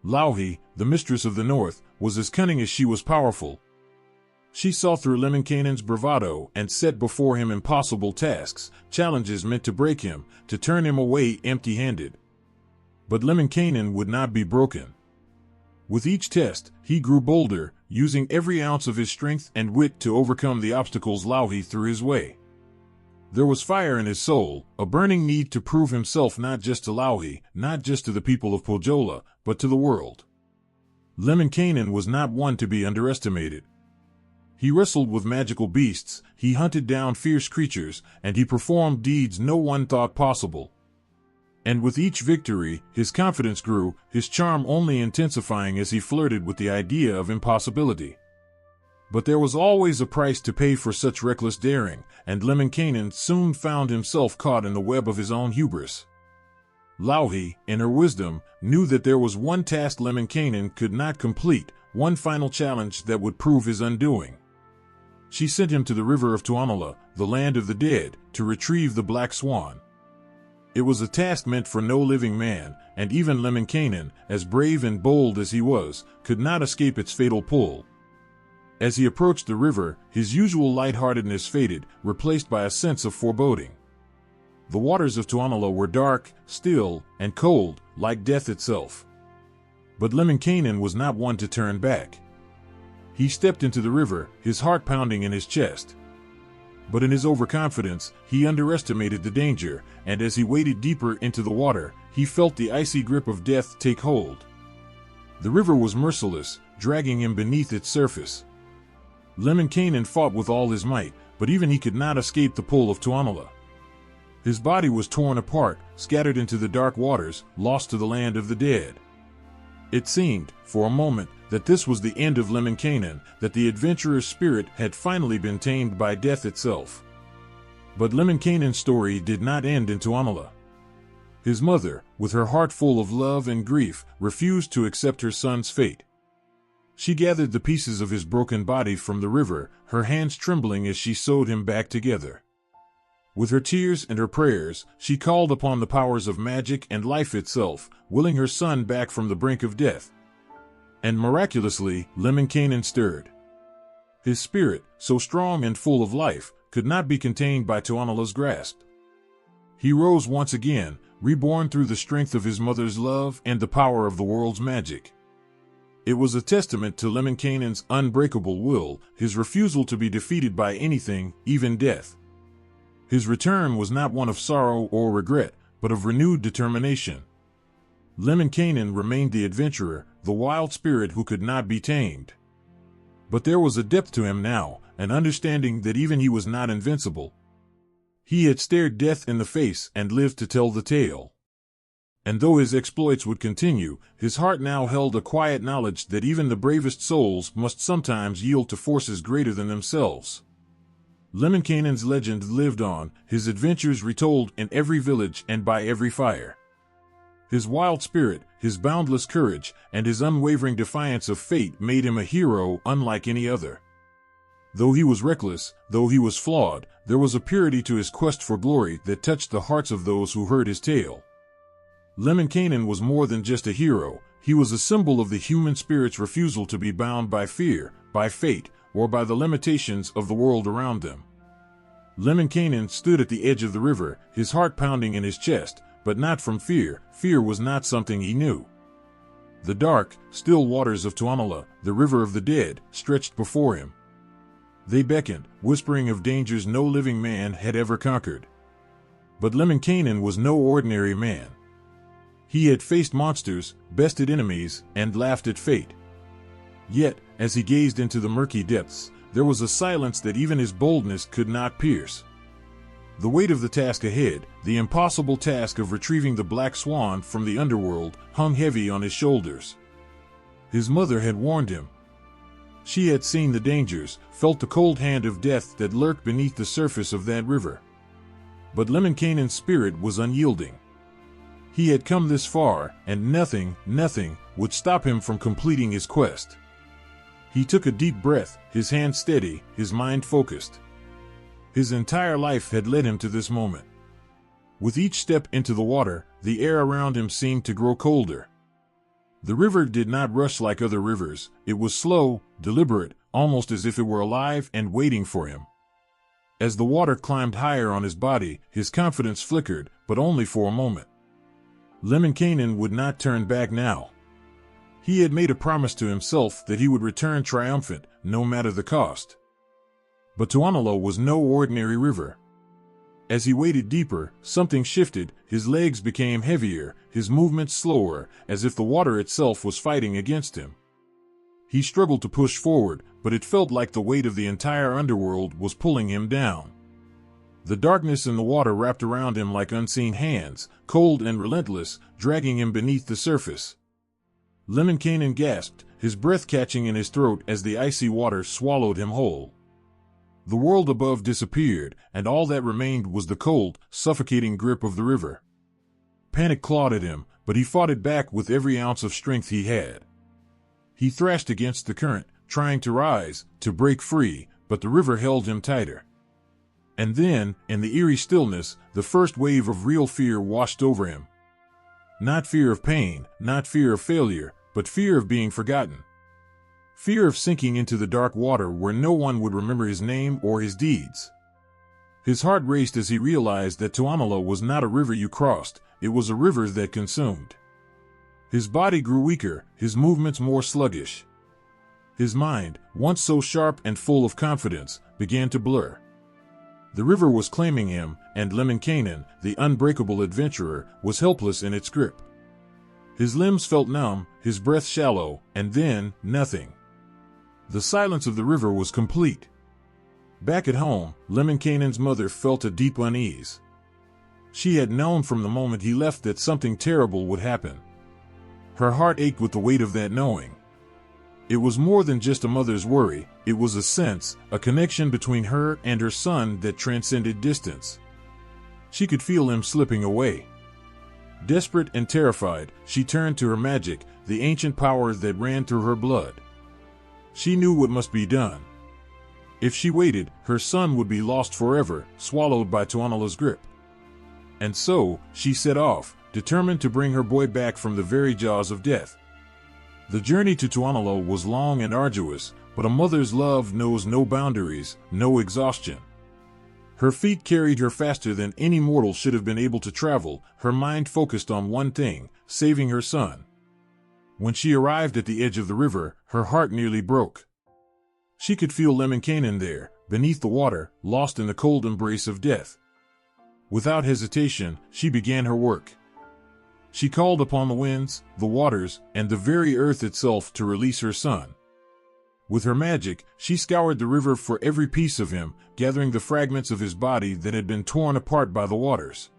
Louhi, the mistress of the north, was as cunning as she was powerful. She saw through Lemminkainen's bravado and set before him impossible tasks, challenges meant to break him, to turn him away empty-handed. But Lemminkainen would not be broken. With each test, he grew bolder, using every ounce of his strength and wit to overcome the obstacles Louhi threw his way. There was fire in his soul, a burning need to prove himself not just to Louhi, not just to the people of Pohjola, but to the world. Lemminkainen was not one to be underestimated. He wrestled with magical beasts, he hunted down fierce creatures, and he performed deeds no one thought possible. And with each victory, his confidence grew, his charm only intensifying as he flirted with the idea of impossibility. But there was always a price to pay for such reckless daring, and Lemminkainen soon found himself caught in the web of his own hubris. Louhi, in her wisdom, knew that there was one task Lemminkainen could not complete, one final challenge that would prove his undoing. She sent him to the river of Tuonela, the land of the dead, to retrieve the black swan. It was a task meant for no living man, and even Lemminkainen, as brave and bold as he was, could not escape its fatal pull. As he approached the river, his usual lightheartedness faded, replaced by a sense of foreboding. The waters of Tuonela were dark, still, and cold, like death itself. But Lemminkainen was not one to turn back. He stepped into the river, his heart pounding in his chest. But in his overconfidence, he underestimated the danger, and as he waded deeper into the water, he felt the icy grip of death take hold. The river was merciless, dragging him beneath its surface. Lemminkainen fought with all his might, but even he could not escape the pull of Tuonela. His body was torn apart, scattered into the dark waters, lost to the land of the dead. It seemed, for a moment, that this was the end of Lemminkainen, that the adventurer's spirit had finally been tamed by death itself. But Lemminkainen's story did not end in Tuonela. His mother, with her heart full of love and grief, refused to accept her son's fate. She gathered the pieces of his broken body from the river, her hands trembling as she sewed him back together. With her tears and her prayers, she called upon the powers of magic and life itself, willing her son back from the brink of death. And miraculously, Lemminkainen stirred. His spirit, so strong and full of life, could not be contained by Tuonela's grasp. He rose once again, reborn through the strength of his mother's love and the power of the world's magic. It was a testament to Lemminkainen's unbreakable will, his refusal to be defeated by anything, even death. His return was not one of sorrow or regret, but of renewed determination. Lemminkainen remained the adventurer, the wild spirit who could not be tamed. But there was a depth to him now, an understanding that even he was not invincible. He had stared death in the face and lived to tell the tale. And though his exploits would continue, his heart now held a quiet knowledge that even the bravest souls must sometimes yield to forces greater than themselves. Lemminkainen's legend lived on, his adventures retold in every village and by every fire. His wild spirit, his boundless courage, and his unwavering defiance of fate made him a hero unlike any other. Though he was reckless, though he was flawed, there was a purity to his quest for glory that touched the hearts of those who heard his tale. Lemminkainen was more than just a hero, he was a symbol of the human spirit's refusal to be bound by fear, by fate, or by the limitations of the world around them. Lemminkainen stood at the edge of the river, his heart pounding in his chest, but not from fear. Fear was not something he knew. The dark, still waters of Tuonela, the river of the dead, stretched before him. They beckoned, whispering of dangers no living man had ever conquered. But Lemminkainen was no ordinary man. He had faced monsters, bested enemies, and laughed at fate. Yet, as he gazed into the murky depths, there was a silence that even his boldness could not pierce. The weight of the task ahead, the impossible task of retrieving the black swan from the underworld, hung heavy on his shoulders. His mother had warned him. She had seen the dangers, felt the cold hand of death that lurked beneath the surface of that river. But Lemminkainen's spirit was unyielding. He had come this far, and nothing would stop him from completing his quest. He took a deep breath, his hand steady, his mind focused. His entire life had led him to this moment. With each step into the water, the air around him seemed to grow colder. The river did not rush like other rivers, it was slow, deliberate, almost as if it were alive and waiting for him. As the water climbed higher on his body, his confidence flickered, but only for a moment. Lemminkainen would not turn back now. He had made a promise to himself that he would return triumphant, no matter the cost. But Tuonela was no ordinary river. As he waded deeper, something shifted, his legs became heavier, his movements slower, as if the water itself was fighting against him. He struggled to push forward, but it felt like the weight of the entire underworld was pulling him down. The darkness in the water wrapped around him like unseen hands, cold and relentless, dragging him beneath the surface. Lemminkainen gasped, his breath catching in his throat as the icy water swallowed him whole. The world above disappeared, and all that remained was the cold, suffocating grip of the river. Panic clawed at him, but he fought it back with every ounce of strength he had. He thrashed against the current, trying to rise, to break free, but the river held him tighter. And then, in the eerie stillness, the first wave of real fear washed over him. Not fear of pain, not fear of failure, but fear of being forgotten. Fear of sinking into the dark water where no one would remember his name or his deeds. His heart raced as he realized that Tuonela was not a river you crossed, it was a river that consumed. His body grew weaker, his movements more sluggish. His mind, once so sharp and full of confidence, began to blur. The river was claiming him, and Lemminkainen, the unbreakable adventurer, was helpless in its grip. His limbs felt numb, his breath shallow, and then, nothing. The silence of the river was complete. Back at home, Lemminkainen's mother felt a deep unease. She had known from the moment he left that something terrible would happen. Her heart ached with the weight of that knowing. It was more than just a mother's worry, it was a sense, a connection between her and her son that transcended distance. She could feel him slipping away. Desperate and terrified, she turned to her magic, the ancient power that ran through her blood. She knew what must be done. If she waited, her son would be lost forever, swallowed by Tuonela's grip. And so, she set off, determined to bring her boy back from the very jaws of death. The journey to Tuonela was long and arduous, but a mother's love knows no boundaries, no exhaustion. Her feet carried her faster than any mortal should have been able to travel, her mind focused on one thing, saving her son. When she arrived at the edge of the river, her heart nearly broke. She could feel Lemminkainen there, beneath the water, lost in the cold embrace of death. Without hesitation, she began her work. She called upon the winds, the waters, and the very earth itself to release her son. With her magic, she scoured the river for every piece of him, gathering the fragments of his body that had been torn apart by the waters.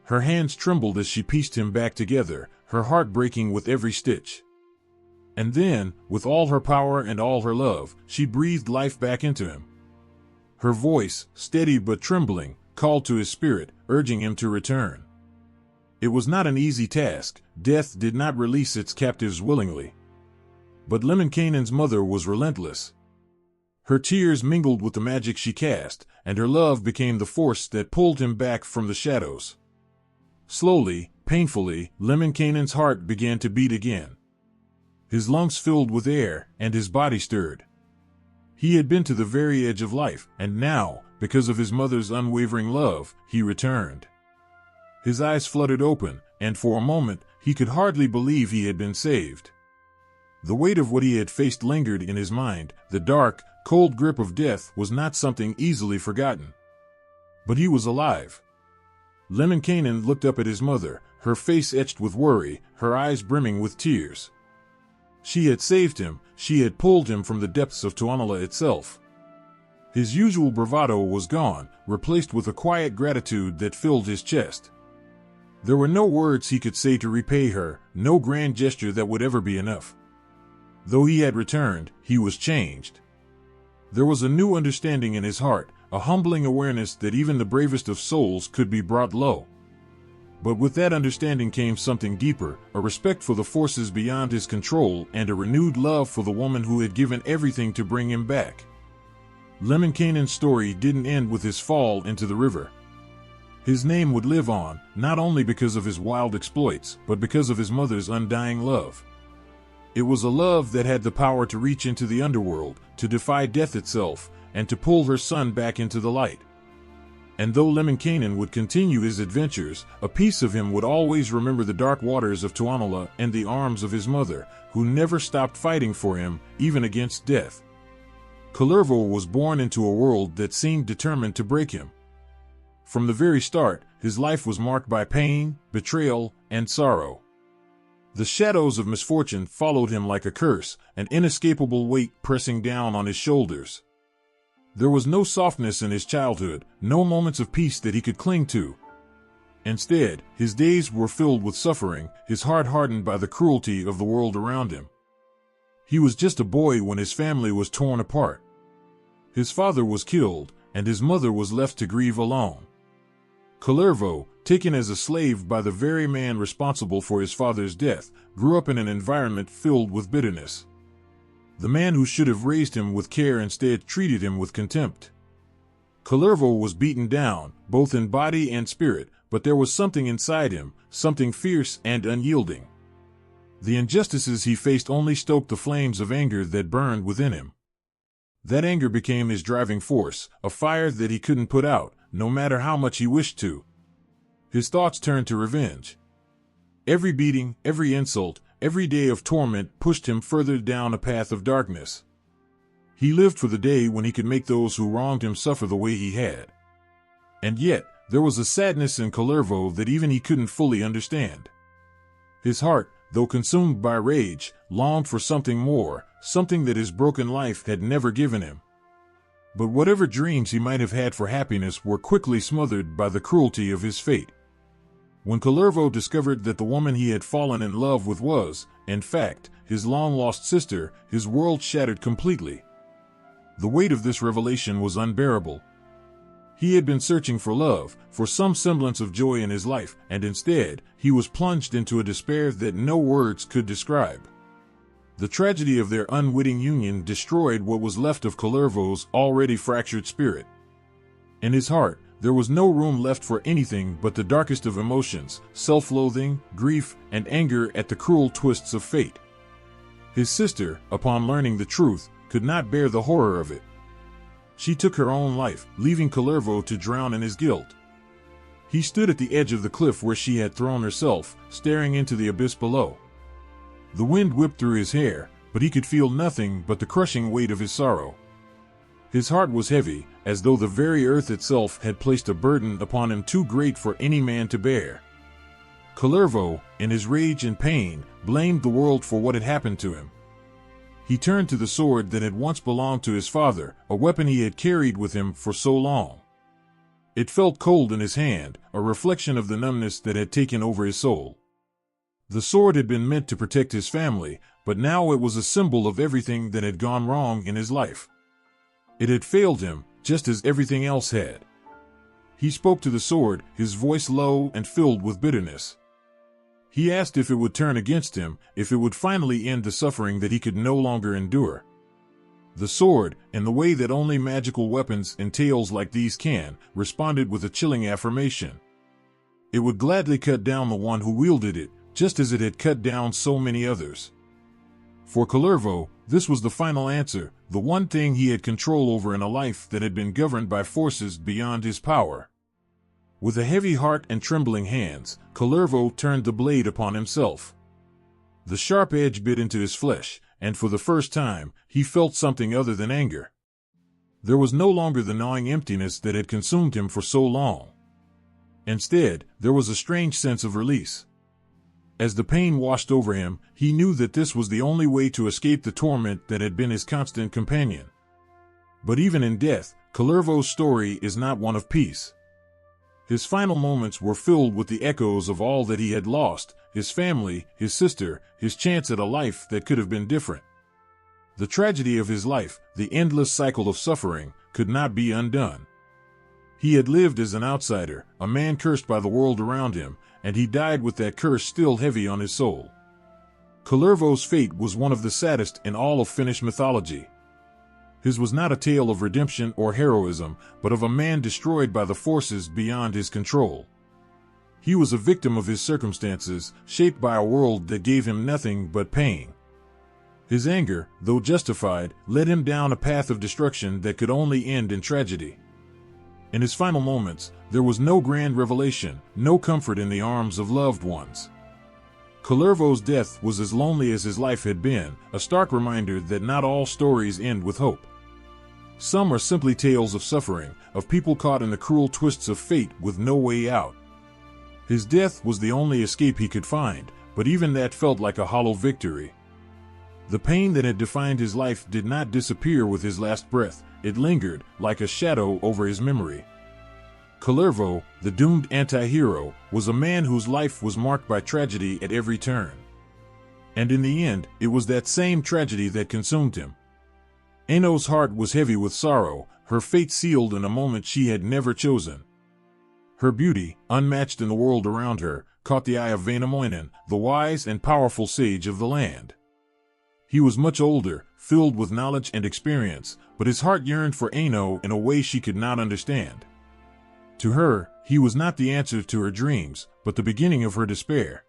Her hands trembled as she pieced him back together, her heart breaking with every stitch. And then, with all her power and all her love, she breathed life back into him. Her voice, steady but trembling, called to his spirit, urging him to return. It was not an easy task, death did not release its captives willingly. But Lemminkainen's mother was relentless. Her tears mingled with the magic she cast, and her love became the force that pulled him back from the shadows. Slowly, painfully, Lemminkainen's heart began to beat again. His lungs filled with air, and his body stirred. He had been to the very edge of life, and now, because of his mother's unwavering love, he returned. His eyes fluttered open, and for a moment, he could hardly believe he had been saved. The weight of what he had faced lingered in his mind. The dark, cold grip of death was not something easily forgotten. But he was alive. Lemminkainen looked up at his mother, her face etched with worry, her eyes brimming with tears. She had saved him, she had pulled him from the depths of Tuonela itself. His usual bravado was gone, replaced with a quiet gratitude that filled his chest. There were no words he could say to repay her, no grand gesture that would ever be enough. Though he had returned, he was changed. There was a new understanding in his heart, a humbling awareness that even the bravest of souls could be brought low. But with that understanding came something deeper, a respect for the forces beyond his control and a renewed love for the woman who had given everything to bring him back. Lemminkainen's story didn't end with his fall into the river. His name would live on, not only because of his wild exploits, but because of his mother's undying love. It was a love that had the power to reach into the underworld, to defy death itself, and to pull her son back into the light. And though Lemminkainen would continue his adventures, a piece of him would always remember the dark waters of Tuonela and the arms of his mother, who never stopped fighting for him, even against death. Kalevala was born into a world that seemed determined to break him. From the very start, his life was marked by pain, betrayal, and sorrow. The shadows of misfortune followed him like a curse, an inescapable weight pressing down on his shoulders. There was no softness in his childhood, no moments of peace that he could cling to. Instead, his days were filled with suffering, his heart hardened by the cruelty of the world around him. He was just a boy when his family was torn apart. His father was killed, and his mother was left to grieve alone. Kalevala, taken as a slave by the very man responsible for his father's death, grew up in an environment filled with bitterness. The man who should have raised him with care instead treated him with contempt. Kalevala was beaten down, both in body and spirit, but there was something inside him, something fierce and unyielding. The injustices he faced only stoked the flames of anger that burned within him. That anger became his driving force, a fire that he couldn't put out, no matter how much he wished to. His thoughts turned to revenge. Every beating, every insult, every day of torment pushed him further down a path of darkness. He lived for the day when he could make those who wronged him suffer the way he had. And yet, there was a sadness in Kalevala that even he couldn't fully understand. His heart, though consumed by rage, longed for something more, something that his broken life had never given him. But whatever dreams he might have had for happiness were quickly smothered by the cruelty of his fate. When Kalevala discovered that the woman he had fallen in love with was, in fact, his long-lost sister, his world shattered completely. The weight of this revelation was unbearable. He had been searching for love, for some semblance of joy in his life, and instead, he was plunged into a despair that no words could describe. The tragedy of their unwitting union destroyed what was left of Kalervo's already fractured spirit. In his heart, there was no room left for anything but the darkest of emotions, self-loathing, grief, and anger at the cruel twists of fate. His sister, upon learning the truth, could not bear the horror of it. She took her own life, leaving Kalevala to drown in his guilt. He stood at the edge of the cliff where she had thrown herself, staring into the abyss below. The wind whipped through his hair, but he could feel nothing but the crushing weight of his sorrow. His heart was heavy, as though the very earth itself had placed a burden upon him too great for any man to bear. Kalevala, in his rage and pain, blamed the world for what had happened to him. He turned to the sword that had once belonged to his father, a weapon he had carried with him for so long. It felt cold in his hand, a reflection of the numbness that had taken over his soul. The sword had been meant to protect his family, but now it was a symbol of everything that had gone wrong in his life. It had failed him, just as everything else had. He spoke to the sword, his voice low and filled with bitterness. He asked if it would turn against him, if it would finally end the suffering that he could no longer endure. The sword, in the way that only magical weapons and tales like these can, responded with a chilling affirmation. It would gladly cut down the one who wielded it, just as it had cut down so many others. For Kalevala, this was the final answer, the one thing he had control over in a life that had been governed by forces beyond his power. With a heavy heart and trembling hands, Kalevala turned the blade upon himself. The sharp edge bit into his flesh, and for the first time, he felt something other than anger. There was no longer the gnawing emptiness that had consumed him for so long. Instead, there was a strange sense of release. As the pain washed over him, he knew that this was the only way to escape the torment that had been his constant companion. But even in death, Kalervo's story is not one of peace. His final moments were filled with the echoes of all that he had lost, his family, his sister, his chance at a life that could have been different. The tragedy of his life, the endless cycle of suffering, could not be undone. He had lived as an outsider, a man cursed by the world around him, and he died with that curse still heavy on his soul. Kalervo's fate was one of the saddest in all of Finnish mythology. His was not a tale of redemption or heroism, but of a man destroyed by the forces beyond his control. He was a victim of his circumstances, shaped by a world that gave him nothing but pain. His anger, though justified, led him down a path of destruction that could only end in tragedy. In his final moments, there was no grand revelation, no comfort in the arms of loved ones. Kalervo's death was as lonely as his life had been, a stark reminder that not all stories end with hope. Some are simply tales of suffering, of people caught in the cruel twists of fate with no way out. His death was the only escape he could find, but even that felt like a hollow victory. The pain that had defined his life did not disappear with his last breath, it lingered, like a shadow over his memory. Kalevala, the doomed anti-hero, was a man whose life was marked by tragedy at every turn. And in the end, it was that same tragedy that consumed him. Aino's heart was heavy with sorrow, her fate sealed in a moment she had never chosen. Her beauty, unmatched in the world around her, caught the eye of Väinämöinen, the wise and powerful sage of the land. He was much older, filled with knowledge and experience, but his heart yearned for Aino in a way she could not understand. To her, he was not the answer to her dreams, but the beginning of her despair.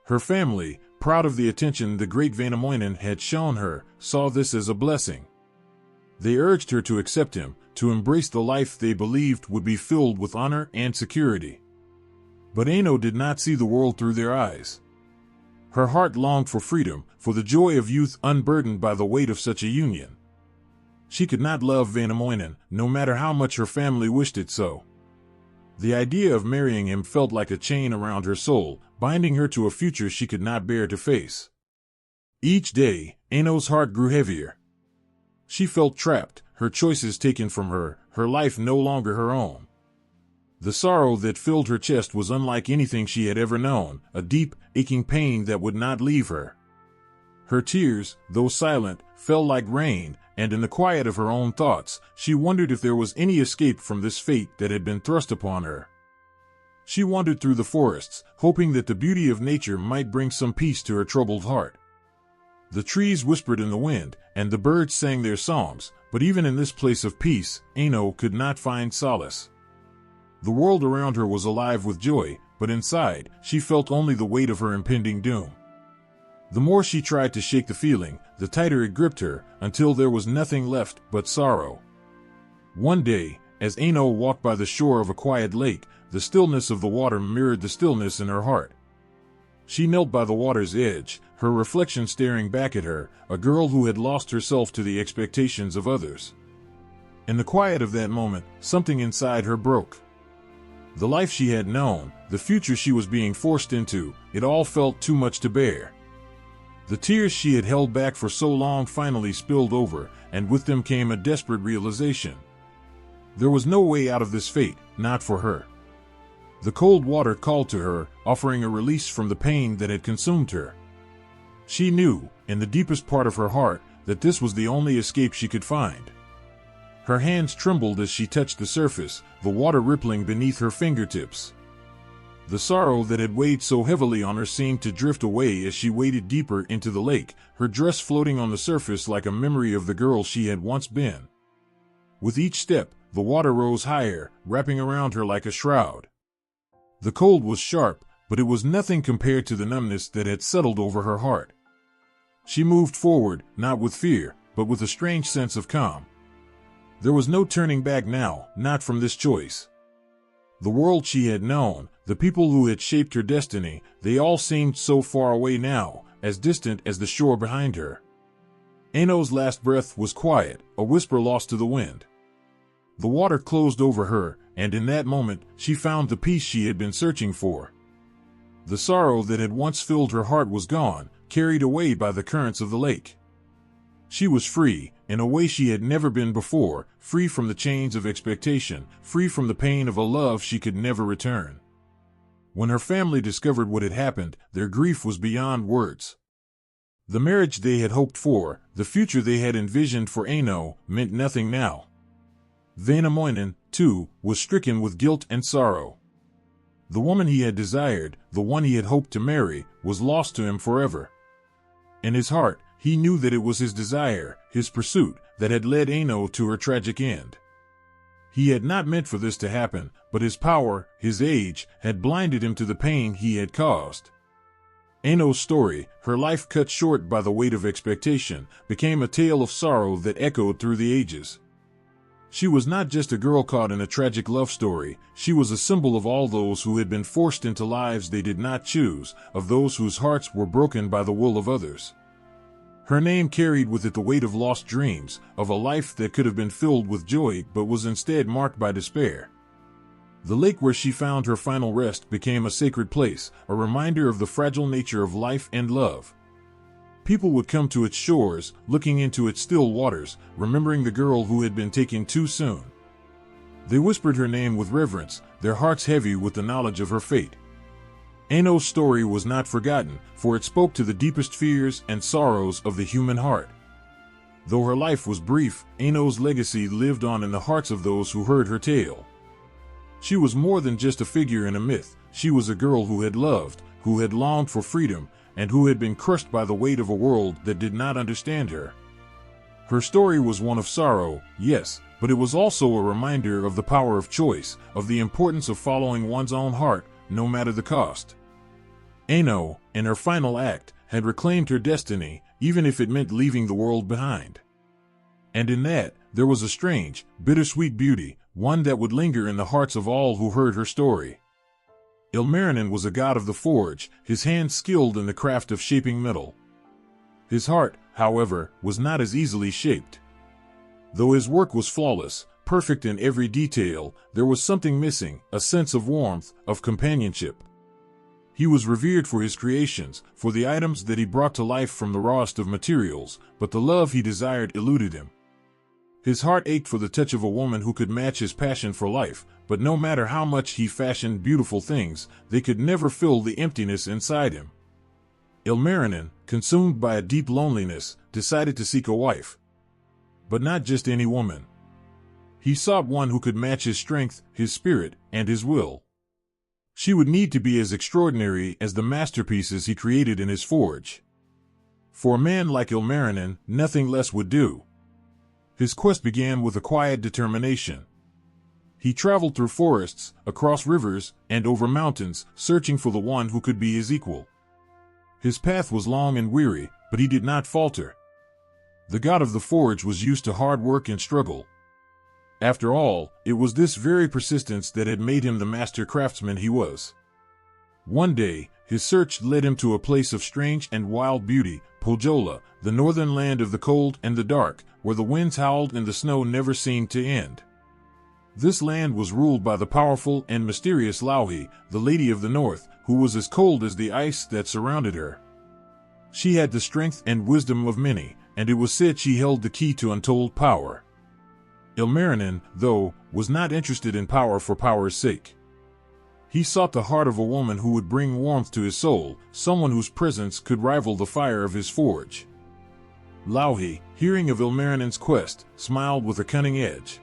Her family, proud of the attention the great Väinämöinen had shown her, saw this as a blessing. They urged her to accept him, to embrace the life they believed would be filled with honor and security. But Aino did not see the world through their eyes. Her heart longed for freedom, for the joy of youth unburdened by the weight of such a union. She could not love Väinämöinen, no matter how much her family wished it so. The idea of marrying him felt like a chain around her soul, binding her to a future she could not bear to face. Each day, Aino's heart grew heavier. She felt trapped, her choices taken from her life no longer her own. The sorrow that filled her chest was unlike anything she had ever known, a deep, aching pain that would not leave her. Her tears, though silent, fell like rain, and in the quiet of her own thoughts, she wondered if there was any escape from this fate that had been thrust upon her. She wandered through the forests, hoping that the beauty of nature might bring some peace to her troubled heart. The trees whispered in the wind, and the birds sang their songs, but even in this place of peace, Aino could not find solace. The world around her was alive with joy, but inside, she felt only the weight of her impending doom. The more she tried to shake the feeling, the tighter it gripped her, until there was nothing left but sorrow. One day, as Aino walked by the shore of a quiet lake, the stillness of the water mirrored the stillness in her heart. She knelt by the water's edge, her reflection staring back at her, a girl who had lost herself to the expectations of others. In the quiet of that moment, something inside her broke. The life she had known, the future she was being forced into, it all felt too much to bear. The tears she had held back for so long finally spilled over, and with them came a desperate realization. There was no way out of this fate, not for her. The cold water called to her, offering a release from the pain that had consumed her. She knew, in the deepest part of her heart, that this was the only escape she could find. Her hands trembled as she touched the surface, the water rippling beneath her fingertips. The sorrow that had weighed so heavily on her seemed to drift away as she waded deeper into the lake, her dress floating on the surface like a memory of the girl she had once been. With each step, the water rose higher, wrapping around her like a shroud. The cold was sharp, but it was nothing compared to the numbness that had settled over her heart. She moved forward, not with fear, but with a strange sense of calm. There was no turning back now, not from this choice. The world she had known, the people who had shaped her destiny, they all seemed so far away now, as distant as the shore behind her. Aino's last breath was quiet, a whisper lost to the wind. The water closed over her, and in that moment, she found the peace she had been searching for. The sorrow that had once filled her heart was gone, carried away by the currents of the lake. She was free, in a way she had never been before, free from the chains of expectation, free from the pain of a love she could never return. When her family discovered what had happened, their grief was beyond words. The marriage they had hoped for, the future they had envisioned for Aino, meant nothing now. Väinämöinen, too, was stricken with guilt and sorrow. The woman he had desired, the one he had hoped to marry, was lost to him forever. In his heart, he knew that it was his desire, his pursuit, that had led Aino to her tragic end. He had not meant for this to happen, but his power, his age, had blinded him to the pain he had caused. Aino's story, her life cut short by the weight of expectation, became a tale of sorrow that echoed through the ages. She was not just a girl caught in a tragic love story, she was a symbol of all those who had been forced into lives they did not choose, of those whose hearts were broken by the will of others. Her name carried with it the weight of lost dreams, of a life that could have been filled with joy but was instead marked by despair. The lake where she found her final rest became a sacred place, a reminder of the fragile nature of life and love. People would come to its shores, looking into its still waters, remembering the girl who had been taken too soon. They whispered her name with reverence, their hearts heavy with the knowledge of her fate. Aino's story was not forgotten, for it spoke to the deepest fears and sorrows of the human heart. Though her life was brief, Aino's legacy lived on in the hearts of those who heard her tale. She was more than just a figure in a myth. She was a girl who had loved, who had longed for freedom, and who had been crushed by the weight of a world that did not understand her. Her story was one of sorrow, yes, but it was also a reminder of the power of choice, of the importance of following one's own heart, no matter the cost. Aino, in her final act, had reclaimed her destiny, even if it meant leaving the world behind. And in that, there was a strange, bittersweet beauty, one that would linger in the hearts of all who heard her story. Ilmarinen was a god of the forge, his hands skilled in the craft of shaping metal. His heart, however, was not as easily shaped. Though his work was flawless, perfect in every detail, there was something missing, a sense of warmth, of companionship. He was revered for his creations, for the items that he brought to life from the rawest of materials, but the love he desired eluded him. His heart ached for the touch of a woman who could match his passion for life, but no matter how much he fashioned beautiful things, they could never fill the emptiness inside him. Ilmarinen, consumed by a deep loneliness, decided to seek a wife. But not just any woman. He sought one who could match his strength, his spirit, and his will. She would need to be as extraordinary as the masterpieces he created in his forge. For a man like Ilmarinen, nothing less would do. His quest began with a quiet determination. He traveled through forests, across rivers, and over mountains, searching for the one who could be his equal. His path was long and weary, but he did not falter. The god of the forge was used to hard work and struggle. After all, it was this very persistence that had made him the master craftsman he was. One day, his search led him to a place of strange and wild beauty, Pohjola, the northern land of the cold and the dark, where the winds howled and the snow never seemed to end. This land was ruled by the powerful and mysterious Louhi, the Lady of the North, who was as cold as the ice that surrounded her. She had the strength and wisdom of many, and it was said she held the key to untold power. Ilmarinen, though, was not interested in power for power's sake. He sought the heart of a woman who would bring warmth to his soul, someone whose presence could rival the fire of his forge. Louhi, hearing of Ilmarinen's quest, smiled with a cunning edge.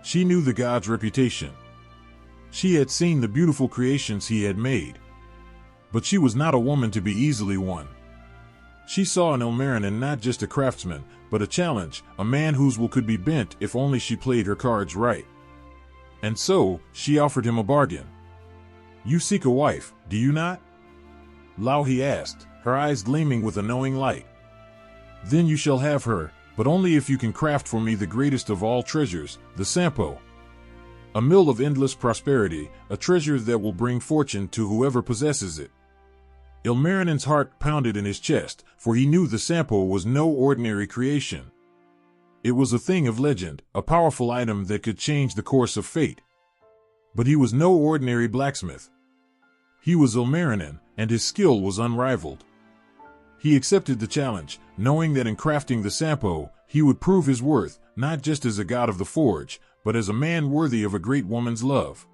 She knew the god's reputation. She had seen the beautiful creations he had made. But she was not a woman to be easily won. She saw in Ilmarinen not just a craftsman, but a challenge, a man whose will could be bent if only she played her cards right. And so, she offered him a bargain. "You seek a wife, do you not?" Louhi asked, her eyes gleaming with a knowing light. "Then you shall have her, but only if you can craft for me the greatest of all treasures, the Sampo. A mill of endless prosperity, a treasure that will bring fortune to whoever possesses it." Ilmarinen's heart pounded in his chest, for he knew the Sampo was no ordinary creation. It was a thing of legend, a powerful item that could change the course of fate. But he was no ordinary blacksmith. He was Ilmarinen, and his skill was unrivaled. He accepted the challenge, knowing that in crafting the Sampo, he would prove his worth, not just as a god of the forge, but as a man worthy of a great woman's love.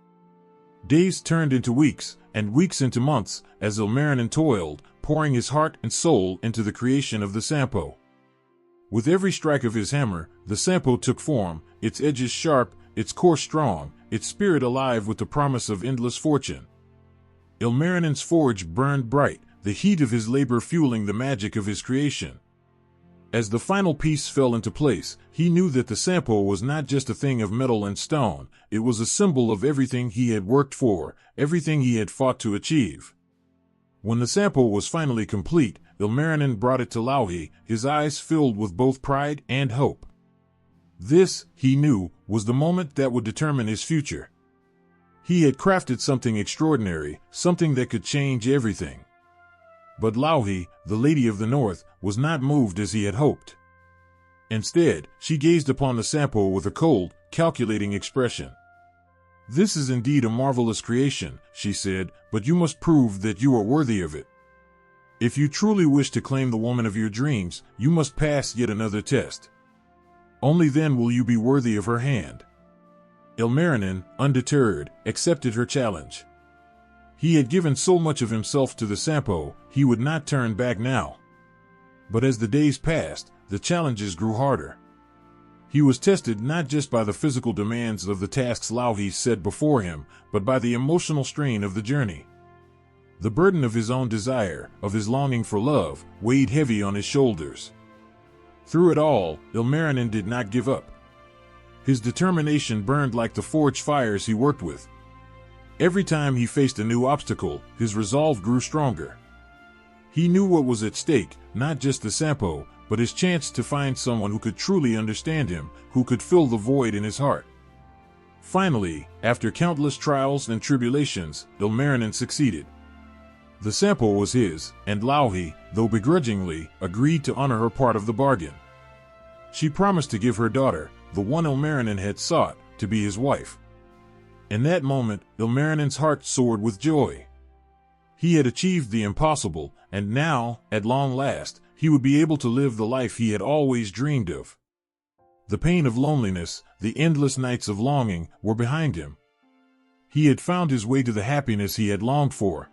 Days turned into weeks, and weeks into months, as Ilmarinen toiled, pouring his heart and soul into the creation of the Sampo. With every strike of his hammer, the Sampo took form, its edges sharp, its core strong, its spirit alive with the promise of endless fortune. Ilmarinen's forge burned bright, the heat of his labor fueling the magic of his creation. As the final piece fell into place, he knew that the Sampo was not just a thing of metal and stone, it was a symbol of everything he had worked for, everything he had fought to achieve. When the Sampo was finally complete, Ilmarinen brought it to Louhi, his eyes filled with both pride and hope. This, he knew, was the moment that would determine his future. He had crafted something extraordinary, something that could change everything. But Louhi, the Lady of the North, was not moved as he had hoped. Instead, she gazed upon the Sampo with a cold, calculating expression. "This is indeed a marvelous creation," she said, "but you must prove that you are worthy of it. If you truly wish to claim the woman of your dreams, you must pass yet another test. Only then will you be worthy of her hand." Ilmarinen, undeterred, accepted her challenge. He had given so much of himself to the Sampo, he would not turn back now. But as the days passed, the challenges grew harder. He was tested not just by the physical demands of the tasks Louhi set before him, but by the emotional strain of the journey. The burden of his own desire, of his longing for love, weighed heavy on his shoulders. Through it all, Ilmarinen did not give up. His determination burned like the forge fires he worked with. Every time he faced a new obstacle, his resolve grew stronger. He knew what was at stake, not just the Sampo, but his chance to find someone who could truly understand him, who could fill the void in his heart. Finally, after countless trials and tribulations, Ilmarinen succeeded. The Sampo was his, and Louhi, though begrudgingly, agreed to honor her part of the bargain. She promised to give her daughter, the one Ilmarinen had sought, to be his wife. In that moment, Ilmarinen's heart soared with joy. He had achieved the impossible, and now, at long last, he would be able to live the life he had always dreamed of. The pain of loneliness, the endless nights of longing, were behind him. He had found his way to the happiness he had longed for.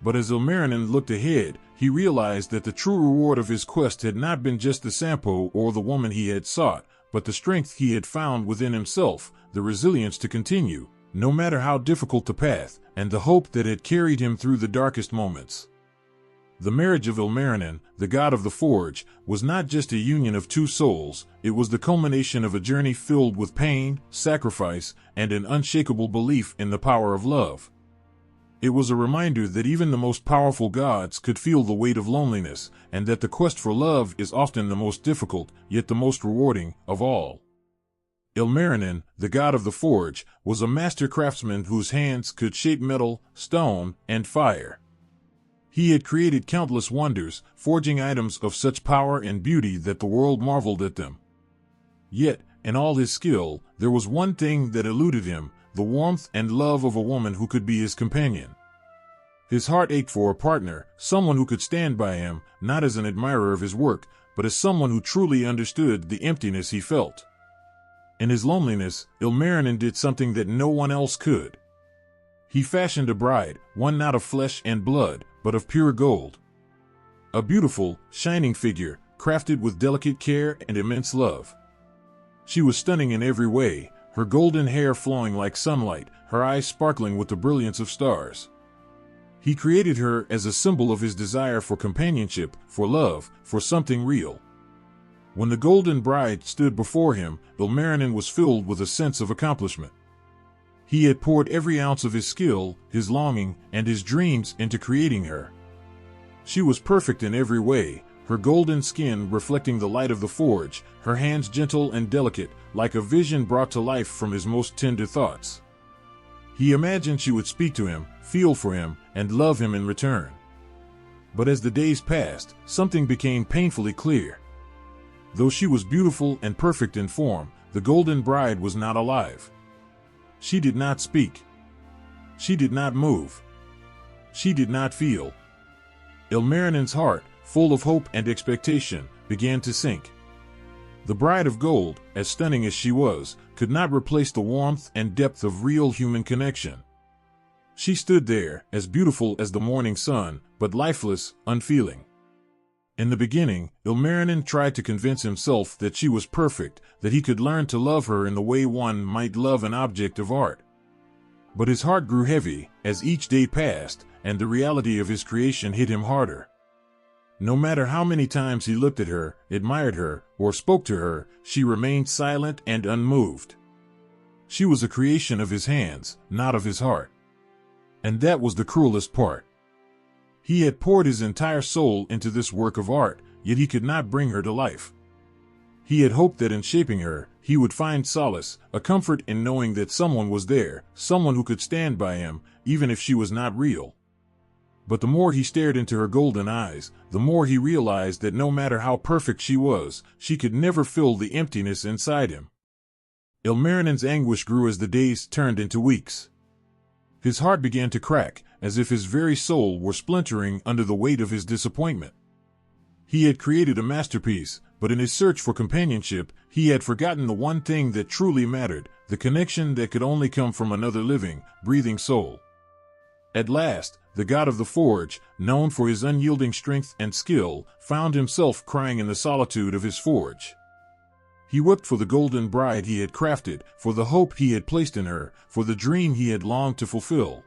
But as Ilmarinen looked ahead, he realized that the true reward of his quest had not been just the Sampo or the woman he had sought, but the strength he had found within himself, the resilience to continue, no matter how difficult the path, and the hope that had carried him through the darkest moments. The marriage of Ilmarinen, the god of the forge, was not just a union of two souls, it was the culmination of a journey filled with pain, sacrifice, and an unshakable belief in the power of love. It was a reminder that even the most powerful gods could feel the weight of loneliness, and that the quest for love is often the most difficult, yet the most rewarding, of all. Ilmarinen, the god of the forge, was a master craftsman whose hands could shape metal, stone, and fire. He had created countless wonders, forging items of such power and beauty that the world marveled at them. Yet, in all his skill, there was one thing that eluded him, the warmth and love of a woman who could be his companion. His heart ached for a partner, someone who could stand by him, not as an admirer of his work, but as someone who truly understood the emptiness he felt. In his loneliness, Ilmarinen did something that no one else could. He fashioned a bride, one not of flesh and blood, but of pure gold. A beautiful, shining figure, crafted with delicate care and immense love. She was stunning in every way, her golden hair flowing like sunlight, her eyes sparkling with the brilliance of stars. He created her as a symbol of his desire for companionship, for love, for something real. When the golden bride stood before him, Ilmarinen was filled with a sense of accomplishment. He had poured every ounce of his skill, his longing, and his dreams into creating her. She was perfect in every way, her golden skin reflecting the light of the forge, her hands gentle and delicate, like a vision brought to life from his most tender thoughts. He imagined she would speak to him, feel for him, and love him in return. But as the days passed, something became painfully clear. Though she was beautiful and perfect in form, the golden bride was not alive. She did not speak. She did not move. She did not feel. Ilmarinen's heart, full of hope and expectation, began to sink. The bride of gold, as stunning as she was, could not replace the warmth and depth of real human connection. She stood there, as beautiful as the morning sun, but lifeless, unfeeling. In the beginning, Ilmarinen tried to convince himself that she was perfect, that he could learn to love her in the way one might love an object of art. But his heart grew heavy, as each day passed, and the reality of his creation hit him harder. No matter how many times he looked at her, admired her, or spoke to her, she remained silent and unmoved. She was a creation of his hands, not of his heart. And that was the cruelest part. He had poured his entire soul into this work of art, yet he could not bring her to life. He had hoped that in shaping her, he would find solace, a comfort in knowing that someone was there, someone who could stand by him, even if she was not real. But the more he stared into her golden eyes, the more he realized that no matter how perfect she was, she could never fill the emptiness inside him. Ilmarinen's anguish grew as the days turned into weeks. His heart began to crack, as if his very soul were splintering under the weight of his disappointment. He had created a masterpiece, but in his search for companionship, he had forgotten the one thing that truly mattered, the connection that could only come from another living, breathing soul. At last, the god of the forge, known for his unyielding strength and skill, found himself crying in the solitude of his forge. He wept for the golden bride he had crafted, for the hope he had placed in her, for the dream he had longed to fulfill.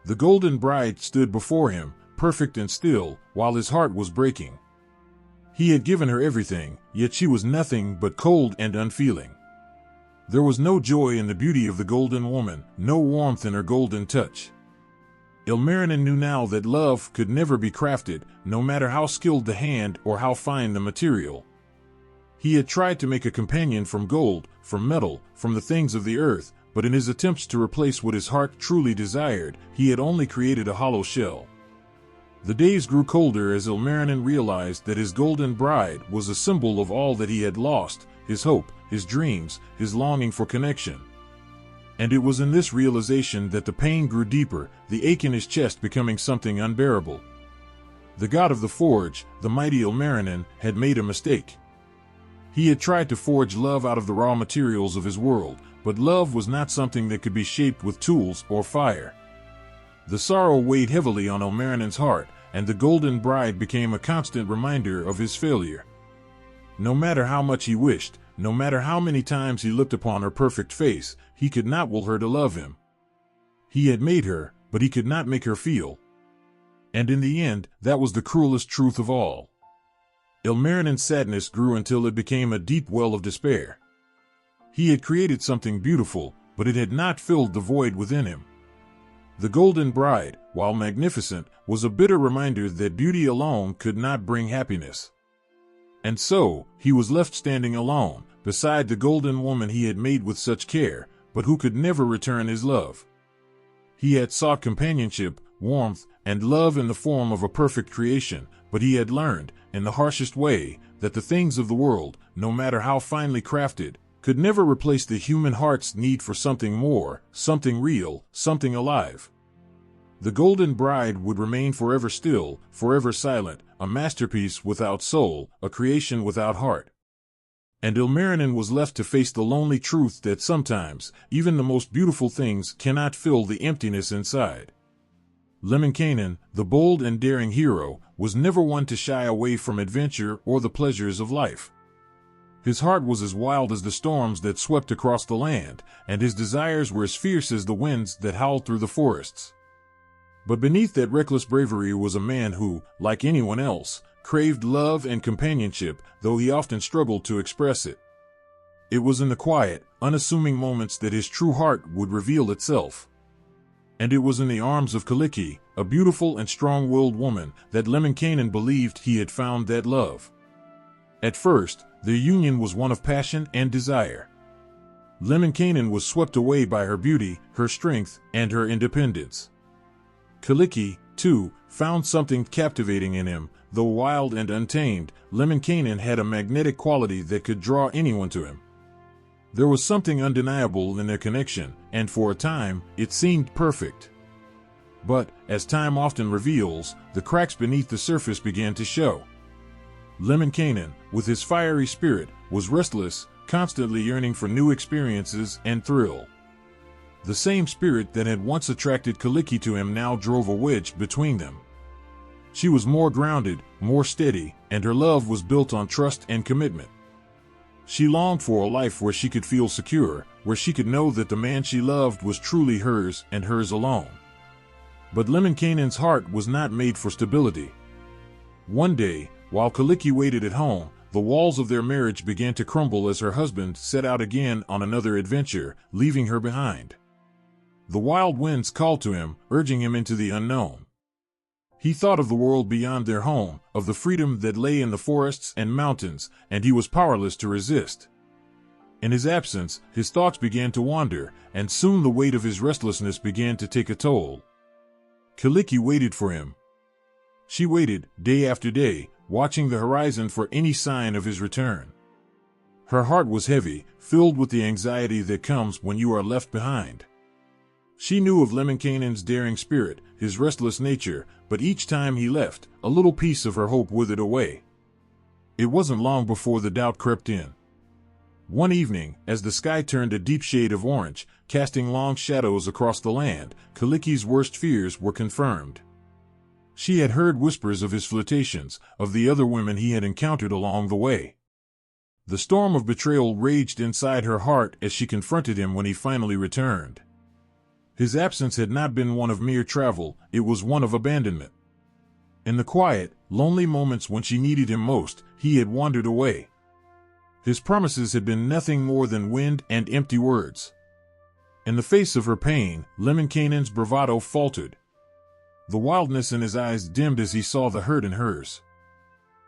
The golden bride stood before him, perfect and still, while his heart was breaking. He had given her everything, yet she was nothing but cold and unfeeling. There was no joy in the beauty of the golden woman, no warmth in her golden touch. Ilmarinen knew now that love could never be crafted, no matter how skilled the hand or how fine the material. He had tried to make a companion from gold, from metal, from the things of the earth, but in his attempts to replace what his heart truly desired, he had only created a hollow shell. The days grew colder as Ilmarinen realized that his golden bride was a symbol of all that he had lost, his hope, his dreams, his longing for connection. And it was in this realization that the pain grew deeper, the ache in his chest becoming something unbearable. The god of the forge, the mighty Ilmarinen, had made a mistake. He had tried to forge love out of the raw materials of his world, but love was not something that could be shaped with tools or fire. The sorrow weighed heavily on Ilmarinen's heart, and the golden bride became a constant reminder of his failure. No matter how much he wished, no matter how many times he looked upon her perfect face, he could not will her to love him. He had made her, but he could not make her feel. And in the end, that was the cruelest truth of all. Ilmarinen's sadness grew until it became a deep well of despair. He had created something beautiful, but it had not filled the void within him. The golden bride, while magnificent, was a bitter reminder that beauty alone could not bring happiness. And so, he was left standing alone, beside the golden woman he had made with such care, but who could never return his love. He had sought companionship, warmth, and love in the form of a perfect creation, but he had learned, in the harshest way, that the things of the world, no matter how finely crafted, could never replace the human heart's need for something more, something real, something alive. The golden bride would remain forever still, forever silent, a masterpiece without soul, a creation without heart. And Ilmarinen was left to face the lonely truth that sometimes, even the most beautiful things cannot fill the emptiness inside. Lemminkainen, the bold and daring hero, was never one to shy away from adventure or the pleasures of life. His heart was as wild as the storms that swept across the land, and his desires were as fierce as the winds that howled through the forests. But beneath that reckless bravery was a man who, like anyone else, craved love and companionship, though he often struggled to express it. It was in the quiet, unassuming moments that his true heart would reveal itself. And it was in the arms of Kyllikki, a beautiful and strong-willed woman, that Lemminkainen believed he had found that love. At first, their union was one of passion and desire. Lemminkainen was swept away by her beauty, her strength, and her independence. Kyllikki, too, found something captivating in him. Though wild and untamed, Lemminkainen had a magnetic quality that could draw anyone to him. There was something undeniable in their connection, and for a time, it seemed perfect. But, as time often reveals, the cracks beneath the surface began to show. Lemminkainen, with his fiery spirit, was restless, constantly yearning for new experiences and thrill. The same spirit that had once attracted Kyllikki to him now drove a wedge between them. She was more grounded, more steady, and her love was built on trust and commitment. She longed for a life where she could feel secure, where she could know that the man she loved was truly hers and hers alone. But Lemminkainen's heart was not made for stability. One day, while Kyllikki waited at home, the walls of their marriage began to crumble as her husband set out again on another adventure, leaving her behind. The wild winds called to him, urging him into the unknown. He thought of the world beyond their home, of the freedom that lay in the forests and mountains, and he was powerless to resist. In his absence, his thoughts began to wander, and soon the weight of his restlessness began to take a toll. Kyllikki waited for him. She waited, day after day, watching the horizon for any sign of his return. Her heart was heavy, filled with the anxiety that comes when you are left behind. She knew of Lemminkainen's daring spirit, his restless nature, but each time he left, a little piece of her hope withered away. It wasn't long before the doubt crept in. One evening, as the sky turned a deep shade of orange, casting long shadows across the land, Kaliki's worst fears were confirmed. She had heard whispers of his flirtations, of the other women he had encountered along the way. The storm of betrayal raged inside her heart as she confronted him when he finally returned. His absence had not been one of mere travel, it was one of abandonment. In the quiet, lonely moments when she needed him most, he had wandered away. His promises had been nothing more than wind and empty words. In the face of her pain, Lemminkainen's bravado faltered. The wildness in his eyes dimmed as he saw the hurt in hers.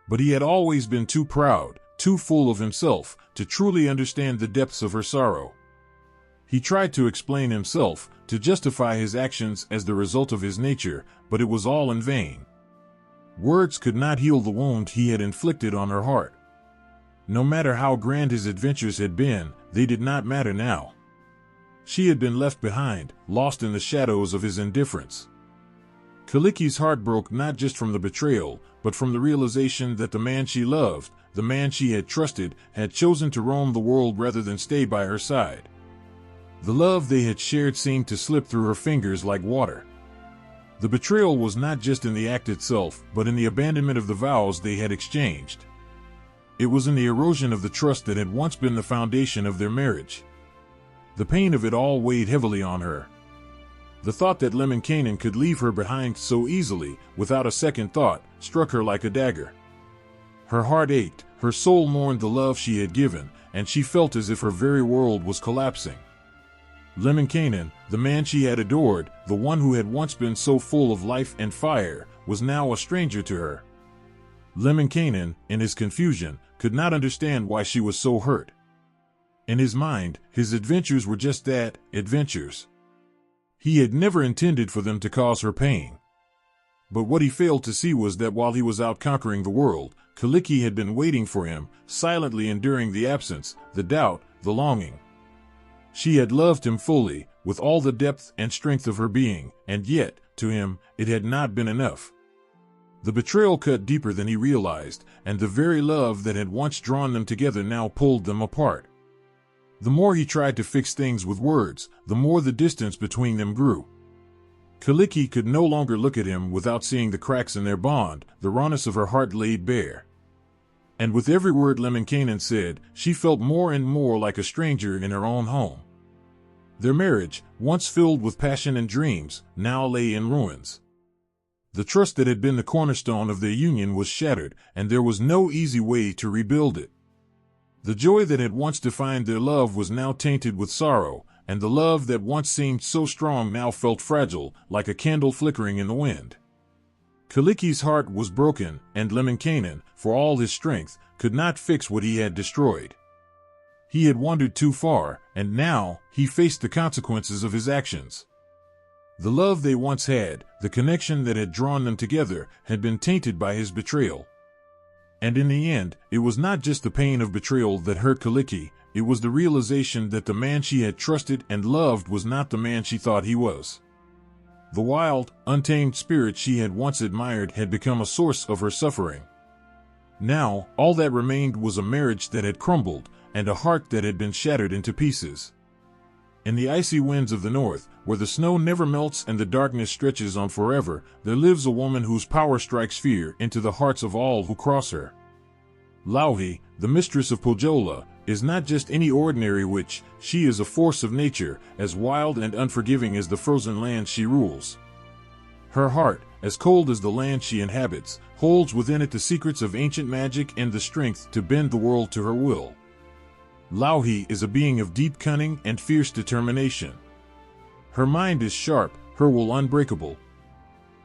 But he had always been too proud, too full of himself, to truly understand the depths of her sorrow. He tried to explain himself, to justify his actions as the result of his nature, but it was all in vain. Words could not heal the wound he had inflicted on her heart. No matter how grand his adventures had been, they did not matter now. She had been left behind, lost in the shadows of his indifference. Kaliki's heart broke not just from the betrayal, but from the realization that the man she loved, the man she had trusted, had chosen to roam the world rather than stay by her side. The love they had shared seemed to slip through her fingers like water. The betrayal was not just in the act itself, but in the abandonment of the vows they had exchanged. It was in the erosion of the trust that had once been the foundation of their marriage. The pain of it all weighed heavily on her. The thought that Lemminkainen could leave her behind so easily, without a second thought, struck her like a dagger. Her heart ached, her soul mourned the love she had given, and she felt as if her very world was collapsing. Lemminkainen, the man she had adored, the one who had once been so full of life and fire, was now a stranger to her. Lemminkainen, in his confusion, could not understand why she was so hurt. In his mind, his adventures were just that, adventures. He had never intended for them to cause her pain. But what he failed to see was that while he was out conquering the world, Kaliki had been waiting for him, silently enduring the absence, the doubt, the longing. She had loved him fully, with all the depth and strength of her being, and yet, to him, it had not been enough. The betrayal cut deeper than he realized, and the very love that had once drawn them together now pulled them apart. The more he tried to fix things with words, the more the distance between them grew. Kaliki could no longer look at him without seeing the cracks in their bond, the rawness of her heart laid bare. And with every word Lemminkainen said, she felt more and more like a stranger in her own home. Their marriage, once filled with passion and dreams, now lay in ruins. The trust that had been the cornerstone of their union was shattered, and there was no easy way to rebuild it. The joy that had once defined their love was now tainted with sorrow, and the love that once seemed so strong now felt fragile, like a candle flickering in the wind. Kaliki's heart was broken, and Lemminkainen, for all his strength, could not fix what he had destroyed. He had wandered too far, and now he faced the consequences of his actions. The love they once had, the connection that had drawn them together, had been tainted by his betrayal. And in the end, it was not just the pain of betrayal that hurt Kaliki, it was the realization that the man she had trusted and loved was not the man she thought he was. The wild, untamed spirit she had once admired had become a source of her suffering. Now, all that remained was a marriage that had crumbled, and a heart that had been shattered into pieces. In the icy winds of the north, where the snow never melts and the darkness stretches on forever, there lives a woman whose power strikes fear into the hearts of all who cross her. Louhi, the mistress of Pohjola, is not just any ordinary witch, she is a force of nature, as wild and unforgiving as the frozen land she rules. Her heart, as cold as the land she inhabits, holds within it the secrets of ancient magic and the strength to bend the world to her will. Louhi is a being of deep cunning and fierce determination. Her mind is sharp, her will unbreakable.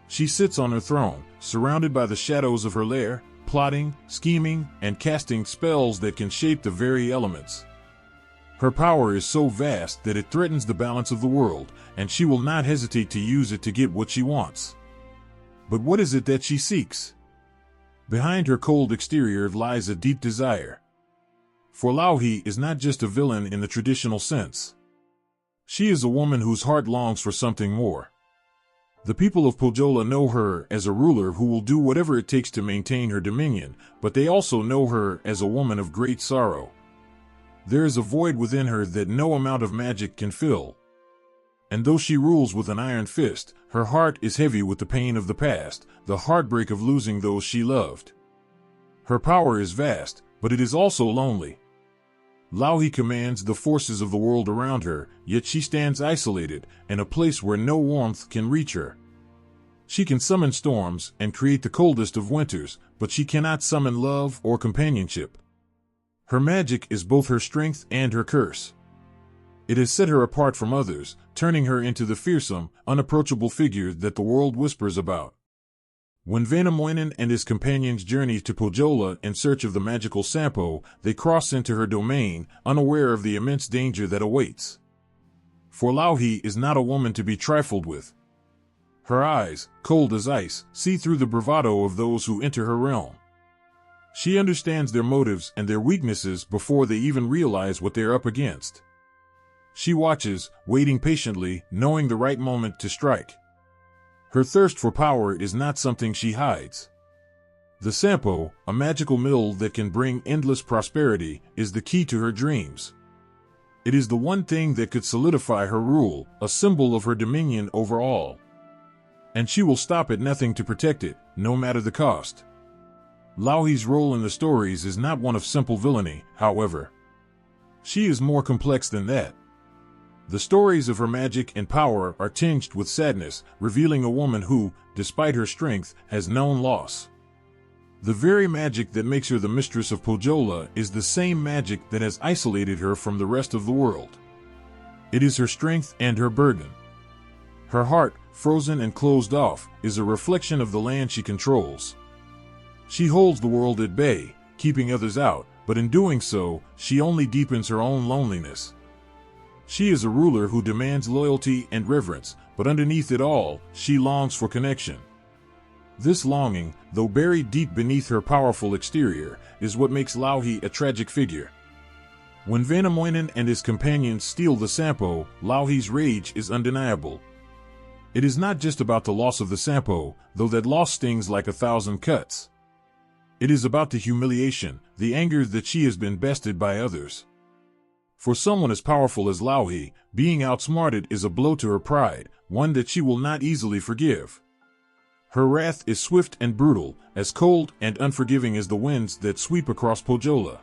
She sits on her throne, surrounded by the shadows of her lair, plotting, scheming, and casting spells that can shape the very elements. Her power is so vast that it threatens the balance of the world, and she will not hesitate to use it to get what she wants. But what is it that she seeks? Behind her cold exterior lies a deep desire. For Louhi is not just a villain in the traditional sense. She is a woman whose heart longs for something more. The people of Pohjola know her as a ruler who will do whatever it takes to maintain her dominion, but they also know her as a woman of great sorrow. There is a void within her that no amount of magic can fill. And though she rules with an iron fist, her heart is heavy with the pain of the past, the heartbreak of losing those she loved. Her power is vast, but it is also lonely. Lauhi commands the forces of the world around her, yet she stands isolated, in a place where no warmth can reach her. She can summon storms and create the coldest of winters, but she cannot summon love or companionship. Her magic is both her strength and her curse. It has set her apart from others, turning her into the fearsome, unapproachable figure that the world whispers about. When Väinämöinen and his companions journey to Pohjola in search of the magical Sampo, they cross into her domain, unaware of the immense danger that awaits. For Lauhi is not a woman to be trifled with. Her eyes, cold as ice, see through the bravado of those who enter her realm. She understands their motives and their weaknesses before they even realize what they're up against. She watches, waiting patiently, knowing the right moment to strike. Her thirst for power is not something she hides. The Sampo, a magical mill that can bring endless prosperity, is the key to her dreams. It is the one thing that could solidify her rule, a symbol of her dominion over all. And she will stop at nothing to protect it, no matter the cost. Lauhi's role in the stories is not one of simple villainy, however. She is more complex than that. The stories of her magic and power are tinged with sadness, revealing a woman who, despite her strength, has known loss. The very magic that makes her the mistress of Pohjola is the same magic that has isolated her from the rest of the world. It is her strength and her burden. Her heart, frozen and closed off, is a reflection of the land she controls. She holds the world at bay, keeping others out, but in doing so, she only deepens her own loneliness. She is a ruler who demands loyalty and reverence, but underneath it all, she longs for connection. This longing, though buried deep beneath her powerful exterior, is what makes Lauhi a tragic figure. When Väinämöinen and his companions steal the Sampo, Lauhi's rage is undeniable. It is not just about the loss of the Sampo, though that loss stings like 1,000 cuts. It is about the humiliation, the anger that she has been bested by others. For someone as powerful as Lauhi, being outsmarted is a blow to her pride, one that she will not easily forgive. Her wrath is swift and brutal, as cold and unforgiving as the winds that sweep across Pohjola.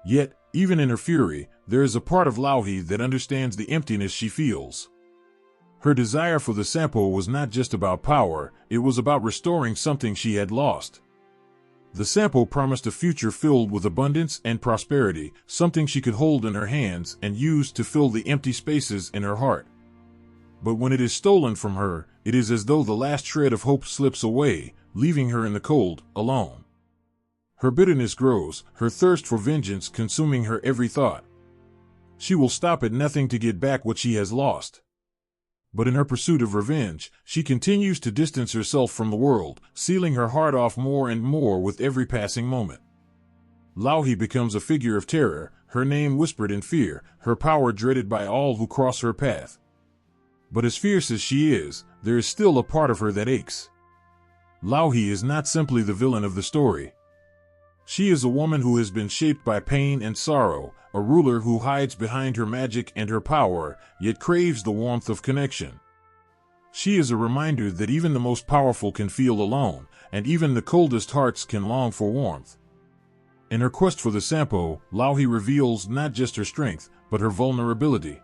Yet, even in her fury, there is a part of Lauhi that understands the emptiness she feels. Her desire for the Sampo was not just about power, it was about restoring something she had lost. The Sampo promised a future filled with abundance and prosperity, something she could hold in her hands and use to fill the empty spaces in her heart. But when it is stolen from her, it is as though the last shred of hope slips away, leaving her in the cold, alone. Her bitterness grows, her thirst for vengeance consuming her every thought. She will stop at nothing to get back what she has lost. But in her pursuit of revenge, she continues to distance herself from the world, sealing her heart off more and more with every passing moment. Lauhi becomes a figure of terror, her name whispered in fear, her power dreaded by all who cross her path. But as fierce as she is, there is still a part of her that aches. Lauhi is not simply the villain of the story. She is a woman who has been shaped by pain and sorrow, a ruler who hides behind her magic and her power, yet craves the warmth of connection. She is a reminder that even the most powerful can feel alone, and even the coldest hearts can long for warmth. In her quest for the Sampo, Lauhi reveals not just her strength, but her vulnerability.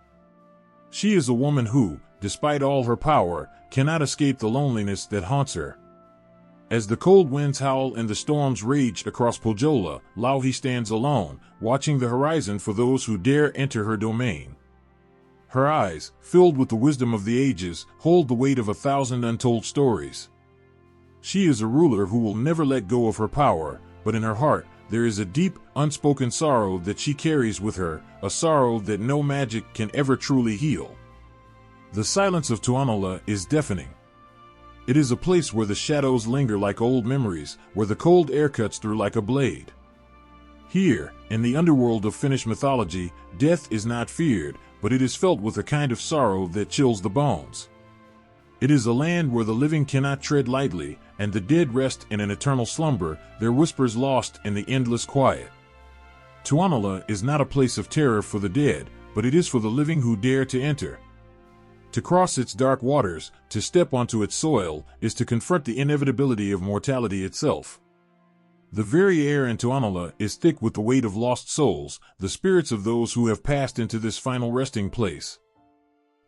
She is a woman who, despite all her power, cannot escape the loneliness that haunts her. As the cold winds howl and the storms rage across Pohjola, Lauhi stands alone, watching the horizon for those who dare enter her domain. Her eyes, filled with the wisdom of the ages, hold the weight of 1,000 untold stories. She is a ruler who will never let go of her power, but in her heart, there is a deep, unspoken sorrow that she carries with her, a sorrow that no magic can ever truly heal. The silence of Tuonela is deafening. It is a place where the shadows linger like old memories, where the cold air cuts through like a blade. Here, in the underworld of Finnish mythology, death is not feared, but it is felt with a kind of sorrow that chills the bones. It is a land where the living cannot tread lightly, and the dead rest in an eternal slumber, their whispers lost in the endless quiet. Tuonela is not a place of terror for the dead, but it is for the living who dare to enter. To cross its dark waters, to step onto its soil, is to confront the inevitability of mortality itself. The very air in Tuonela is thick with the weight of lost souls, the spirits of those who have passed into this final resting place.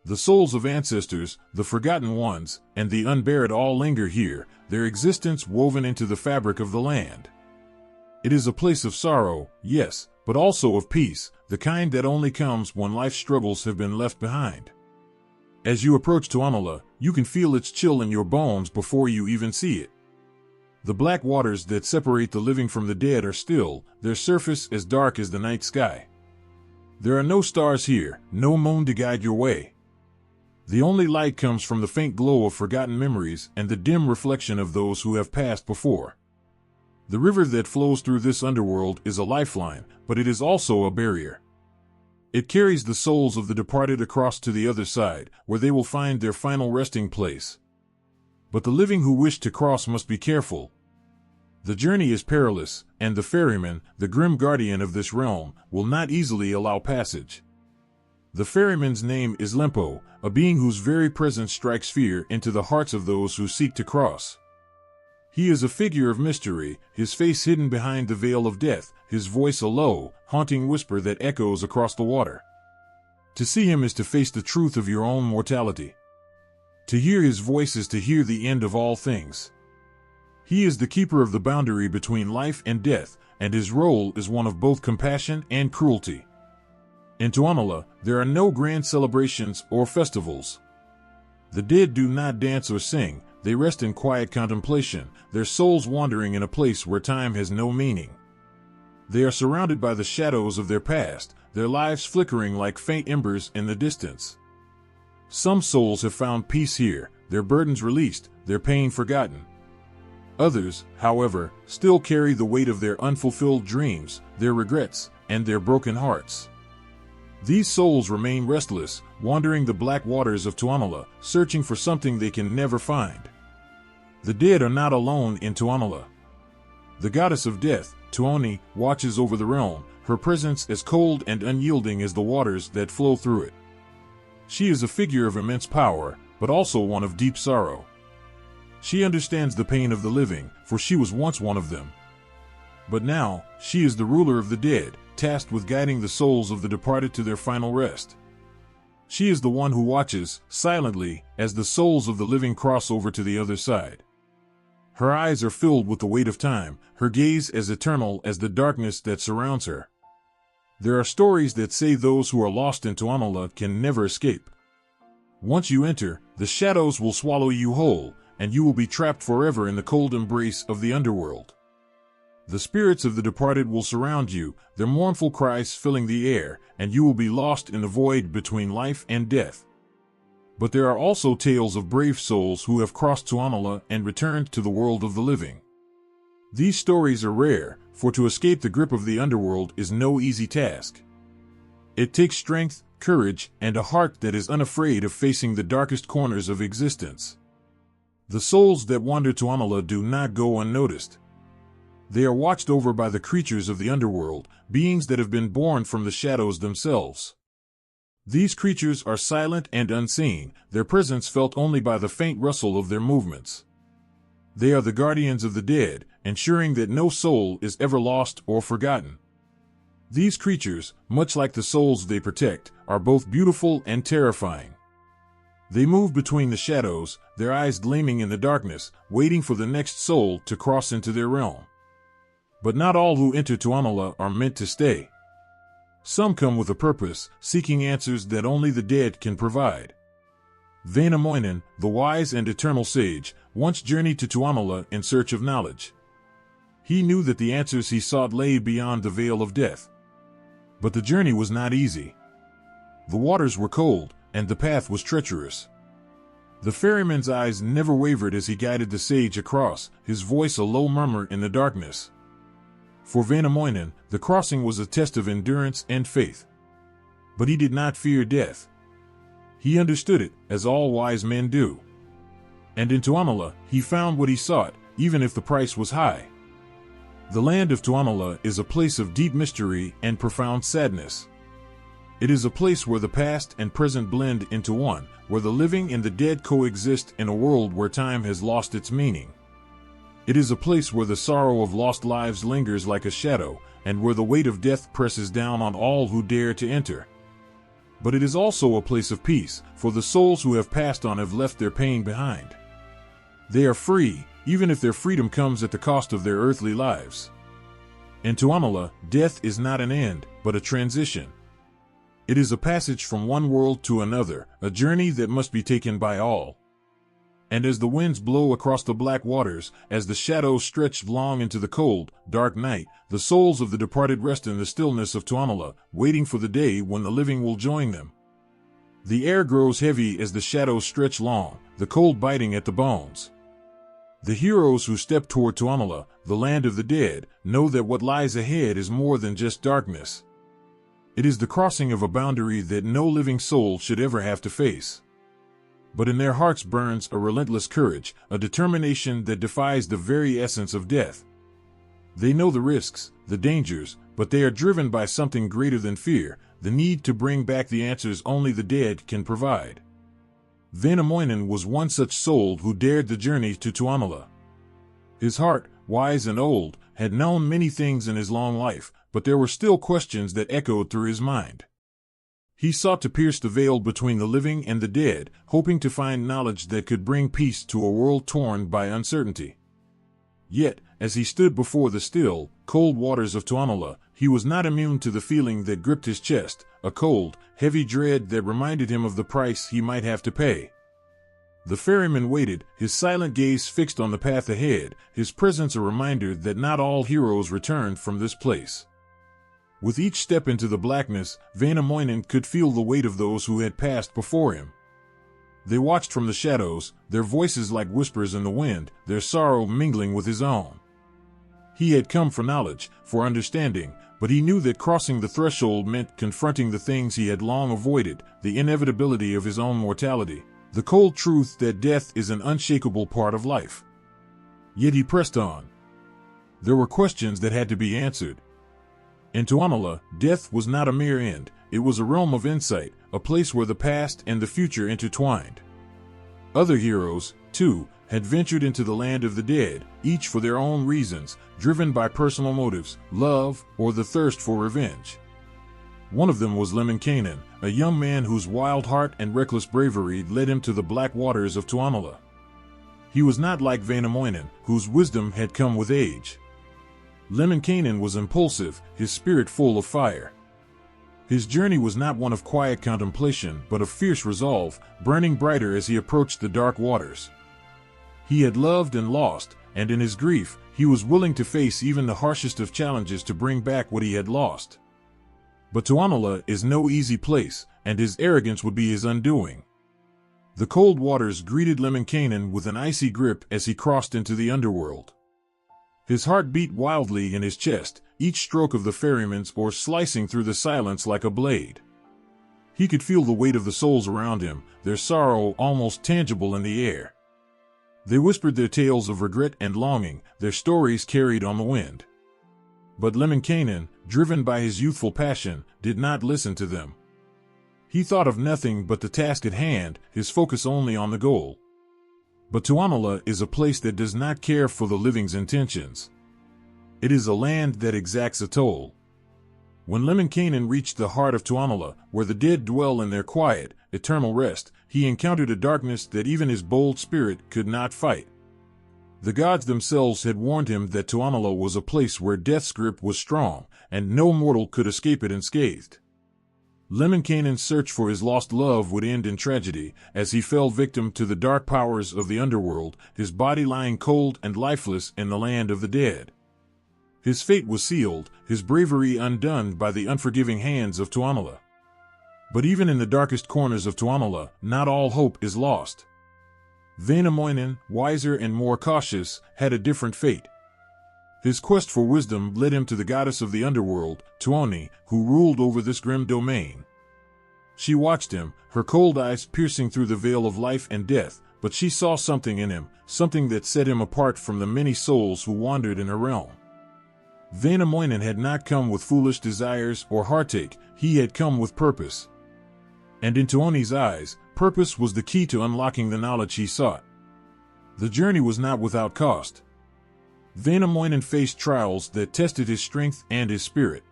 The souls of ancestors, the forgotten ones, and the unburied all linger here, their existence woven into the fabric of the land. It is a place of sorrow, yes, but also of peace, the kind that only comes when life's struggles have been left behind. As you approach Tuonela, you can feel its chill in your bones before you even see it. The black waters that separate the living from the dead are still, their surface as dark as the night sky. There are no stars here, no moon to guide your way. The only light comes from the faint glow of forgotten memories and the dim reflection of those who have passed before. The river that flows through this underworld is a lifeline, but it is also a barrier. It carries the souls of the departed across to the other side, where they will find their final resting place. But the living who wish to cross must be careful. The journey is perilous, and the ferryman, the grim guardian of this realm, will not easily allow passage. The ferryman's name is Lempo, a being whose very presence strikes fear into the hearts of those who seek to cross. He is a figure of mystery, his face hidden behind the veil of death, his voice a low, haunting whisper that echoes across the water. To see him is to face the truth of your own mortality. To hear his voice is to hear the end of all things. He is the keeper of the boundary between life and death, and his role is one of both compassion and cruelty. In Tuonela, there are no grand celebrations or festivals. The dead do not dance or sing, they rest in quiet contemplation, their souls wandering in a place where time has no meaning. They are surrounded by the shadows of their past, their lives flickering like faint embers in the distance. Some souls have found peace here, their burdens released, their pain forgotten. Others, however, still carry the weight of their unfulfilled dreams, their regrets, and their broken hearts. These souls remain restless, wandering the black waters of Tuonela, searching for something they can never find. The dead are not alone in Tuonela. The goddess of death, Tuoni, watches over the realm, her presence as cold and unyielding as the waters that flow through it. She is a figure of immense power, but also one of deep sorrow. She understands the pain of the living, for she was once one of them. But now, she is the ruler of the dead, tasked with guiding the souls of the departed to their final rest. She is the one who watches, silently, as the souls of the living cross over to the other side. Her eyes are filled with the weight of time, her gaze as eternal as the darkness that surrounds her. There are stories that say those who are lost in Tuonela can never escape. Once you enter, the shadows will swallow you whole, and you will be trapped forever in the cold embrace of the underworld. The spirits of the departed will surround you, their mournful cries filling the air, and you will be lost in the void between life and death. But there are also tales of brave souls who have crossed Tuonela and returned to the world of the living. These stories are rare, for to escape the grip of the underworld is no easy task. It takes strength, courage, and a heart that is unafraid of facing the darkest corners of existence. The souls that wander Tuonela do not go unnoticed. They are watched over by the creatures of the underworld, beings that have been born from the shadows themselves. These creatures are silent and unseen, their presence felt only by the faint rustle of their movements. They are the guardians of the dead, ensuring that no soul is ever lost or forgotten. These creatures, much like the souls they protect, are both beautiful and terrifying. They move between the shadows, their eyes gleaming in the darkness, waiting for the next soul to cross into their realm. But not all who enter Tuonela are meant to stay. Some come with a purpose, seeking answers that only the dead can provide. Väinämöinen, the wise and eternal sage, once journeyed to Tuonela in search of knowledge. He knew that the answers he sought lay beyond the veil of death. But the journey was not easy. The waters were cold, and the path was treacherous. The ferryman's eyes never wavered as he guided the sage across, his voice a low murmur in the darkness. For Väinämöinen, the crossing was a test of endurance and faith. But he did not fear death. He understood it, as all wise men do. And in Tuonela, he found what he sought, even if the price was high. The land of Tuonela is a place of deep mystery and profound sadness. It is a place where the past and present blend into one, where the living and the dead coexist in a world where time has lost its meaning. It is a place where the sorrow of lost lives lingers like a shadow, and where the weight of death presses down on all who dare to enter. But it is also a place of peace, for the souls who have passed on have left their pain behind. They are free, even if their freedom comes at the cost of their earthly lives. In Tuonela, death is not an end, but a transition. It is a passage from one world to another, a journey that must be taken by all. And as the winds blow across the black waters, as the shadows stretch long into the cold, dark night, the souls of the departed rest in the stillness of Tuonela, waiting for the day when the living will join them. The air grows heavy as the shadows stretch long, the cold biting at the bones. The heroes who step toward Tuonela, the land of the dead, know that what lies ahead is more than just darkness. It is the crossing of a boundary that no living soul should ever have to face. But in their hearts burns a relentless courage, a determination that defies the very essence of death. They know the risks, the dangers, but they are driven by something greater than fear, the need to bring back the answers only the dead can provide. Väinämöinen was one such soul who dared the journey to Tuonela. His heart, wise and old, had known many things in his long life, but there were still questions that echoed through his mind. He sought to pierce the veil between the living and the dead, hoping to find knowledge that could bring peace to a world torn by uncertainty. Yet, as he stood before the still, cold waters of Tuonela, he was not immune to the feeling that gripped his chest, a cold, heavy dread that reminded him of the price he might have to pay. The ferryman waited, his silent gaze fixed on the path ahead, his presence a reminder that not all heroes returned from this place. With each step into the blackness, Väinämöinen could feel the weight of those who had passed before him. They watched from the shadows, their voices like whispers in the wind, their sorrow mingling with his own. He had come for knowledge, for understanding, but he knew that crossing the threshold meant confronting the things he had long avoided, the inevitability of his own mortality, the cold truth that death is an unshakable part of life. Yet he pressed on. There were questions that had to be answered. In Tuonela, death was not a mere end, it was a realm of insight, a place where the past and the future intertwined. Other heroes, too, had ventured into the land of the dead, each for their own reasons, driven by personal motives, love, or the thirst for revenge. One of them was Lemminkainen, a young man whose wild heart and reckless bravery led him to the black waters of Tuonela. He was not like Väinämöinen, whose wisdom had come with age. Lemminkainen was impulsive, his spirit full of fire. His journey was not one of quiet contemplation, but of fierce resolve, burning brighter as he approached the dark waters. He had loved and lost, and in his grief, he was willing to face even the harshest of challenges to bring back what he had lost. But Tuonela is no easy place, and his arrogance would be his undoing. The cold waters greeted Lemminkainen with an icy grip as he crossed into the underworld. His heart beat wildly in his chest, each stroke of the ferryman's oar slicing through the silence like a blade. He could feel the weight of the souls around him, their sorrow almost tangible in the air. They whispered their tales of regret and longing, their stories carried on the wind. But Lemminkainen, driven by his youthful passion, did not listen to them. He thought of nothing but the task at hand, his focus only on the goal. But Tuonela is a place that does not care for the living's intentions. It is a land that exacts a toll. When Lemminkainen reached the heart of Tuonela, where the dead dwell in their quiet, eternal rest, he encountered a darkness that even his bold spirit could not fight. The gods themselves had warned him that Tuonela was a place where death's grip was strong, and no mortal could escape it unscathed. Lemminkainen's search for his lost love would end in tragedy, as he fell victim to the dark powers of the underworld, his body lying cold and lifeless in the land of the dead. His fate was sealed, his bravery undone by the unforgiving hands of Tuonela. But even in the darkest corners of Tuonela, not all hope is lost. Väinämöinen, wiser and more cautious, had a different fate. His quest for wisdom led him to the goddess of the underworld, Tuoni, who ruled over this grim domain. She watched him, her cold eyes piercing through the veil of life and death, but she saw something in him, something that set him apart from the many souls who wandered in her realm. Väinämöinen had not come with foolish desires or heartache, he had come with purpose. And in Tuoni's eyes, purpose was the key to unlocking the knowledge he sought. The journey was not without cost. Väinämöinen faced trials that tested his strength and his spirit.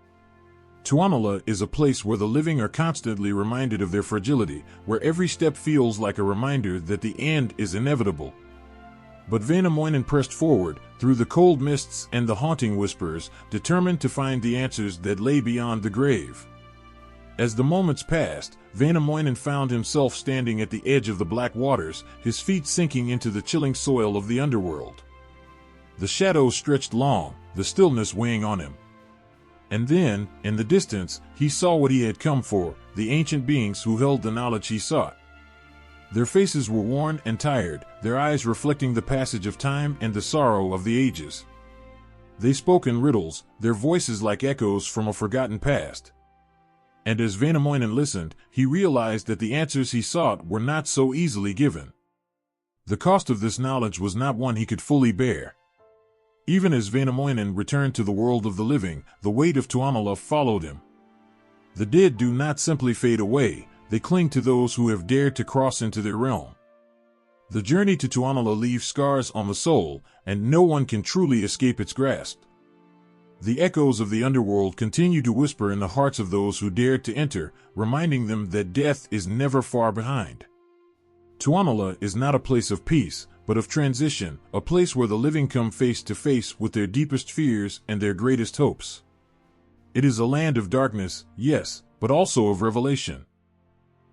Tuonela is a place where the living are constantly reminded of their fragility, where every step feels like a reminder that the end is inevitable. But Väinämöinen pressed forward, through the cold mists and the haunting whispers, determined to find the answers that lay beyond the grave. As the moments passed, Väinämöinen found himself standing at the edge of the black waters, his feet sinking into the chilling soil of the underworld. The shadows stretched long, the stillness weighing on him. And then, in the distance, he saw what he had come for, the ancient beings who held the knowledge he sought. Their faces were worn and tired, their eyes reflecting the passage of time and the sorrow of the ages. They spoke in riddles, their voices like echoes from a forgotten past. And as Väinämöinen listened, he realized that the answers he sought were not so easily given. The cost of this knowledge was not one he could fully bear. Even as Väinämöinen returned to the world of the living, the weight of Tuonela followed him. The dead do not simply fade away, they cling to those who have dared to cross into their realm. The journey to Tuonela leaves scars on the soul, and no one can truly escape its grasp. The echoes of the underworld continue to whisper in the hearts of those who dared to enter, reminding them that death is never far behind. Tuonela is not a place of peace, but of transition, a place where the living come face to face with their deepest fears and their greatest hopes. It is a land of darkness, yes, but also of revelation.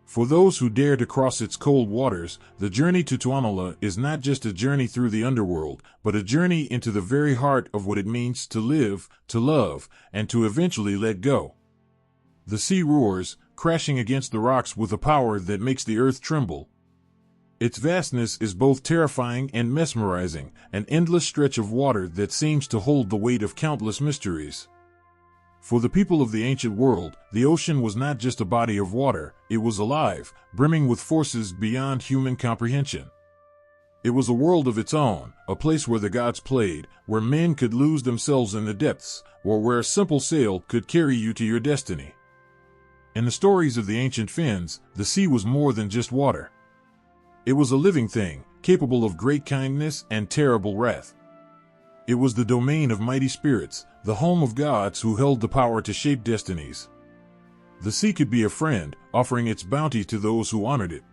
For those who dare to cross its cold waters, the journey to Tuonela is not just a journey through the underworld, but a journey into the very heart of what it means to live, to love, and to eventually let go. The sea roars, crashing against the rocks with a power that makes the earth tremble. Its vastness is both terrifying and mesmerizing, an endless stretch of water that seems to hold the weight of countless mysteries. For the people of the ancient world, the ocean was not just a body of water, it was alive, brimming with forces beyond human comprehension. It was a world of its own, a place where the gods played, where men could lose themselves in the depths, or where a simple sail could carry you to your destiny. In the stories of the ancient Finns, the sea was more than just water. It was a living thing, capable of great kindness and terrible wrath. It was the domain of mighty spirits, the home of gods who held the power to shape destinies. The sea could be a friend, offering its bounty to those who honored it.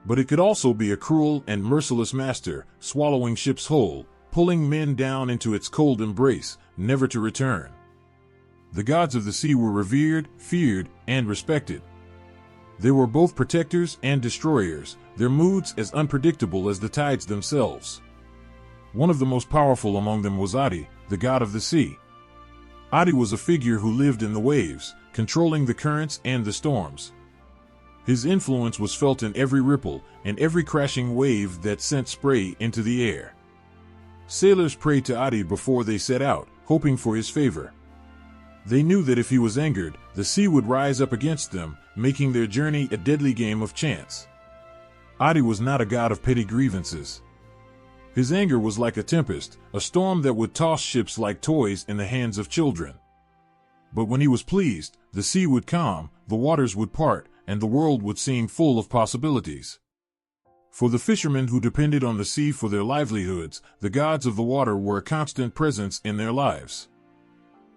But it could also be a cruel and merciless master, swallowing ships whole, pulling men down into its cold embrace, never to return. The gods of the sea were revered, feared, and respected. They were both protectors and destroyers, their moods as unpredictable as the tides themselves. One of the most powerful among them was Adi, the god of the sea. Adi was a figure who lived in the waves, controlling the currents and the storms. His influence was felt in every ripple, and every crashing wave that sent spray into the air. Sailors prayed to Adi before they set out, hoping for his favor. They knew that if he was angered, the sea would rise up against them, making their journey a deadly game of chance. Adi was not a god of petty grievances. His anger was like a tempest, a storm that would toss ships like toys in the hands of children. But when he was pleased, the sea would calm, the waters would part, and the world would seem full of possibilities. For the fishermen who depended on the sea for their livelihoods, the gods of the water were a constant presence in their lives.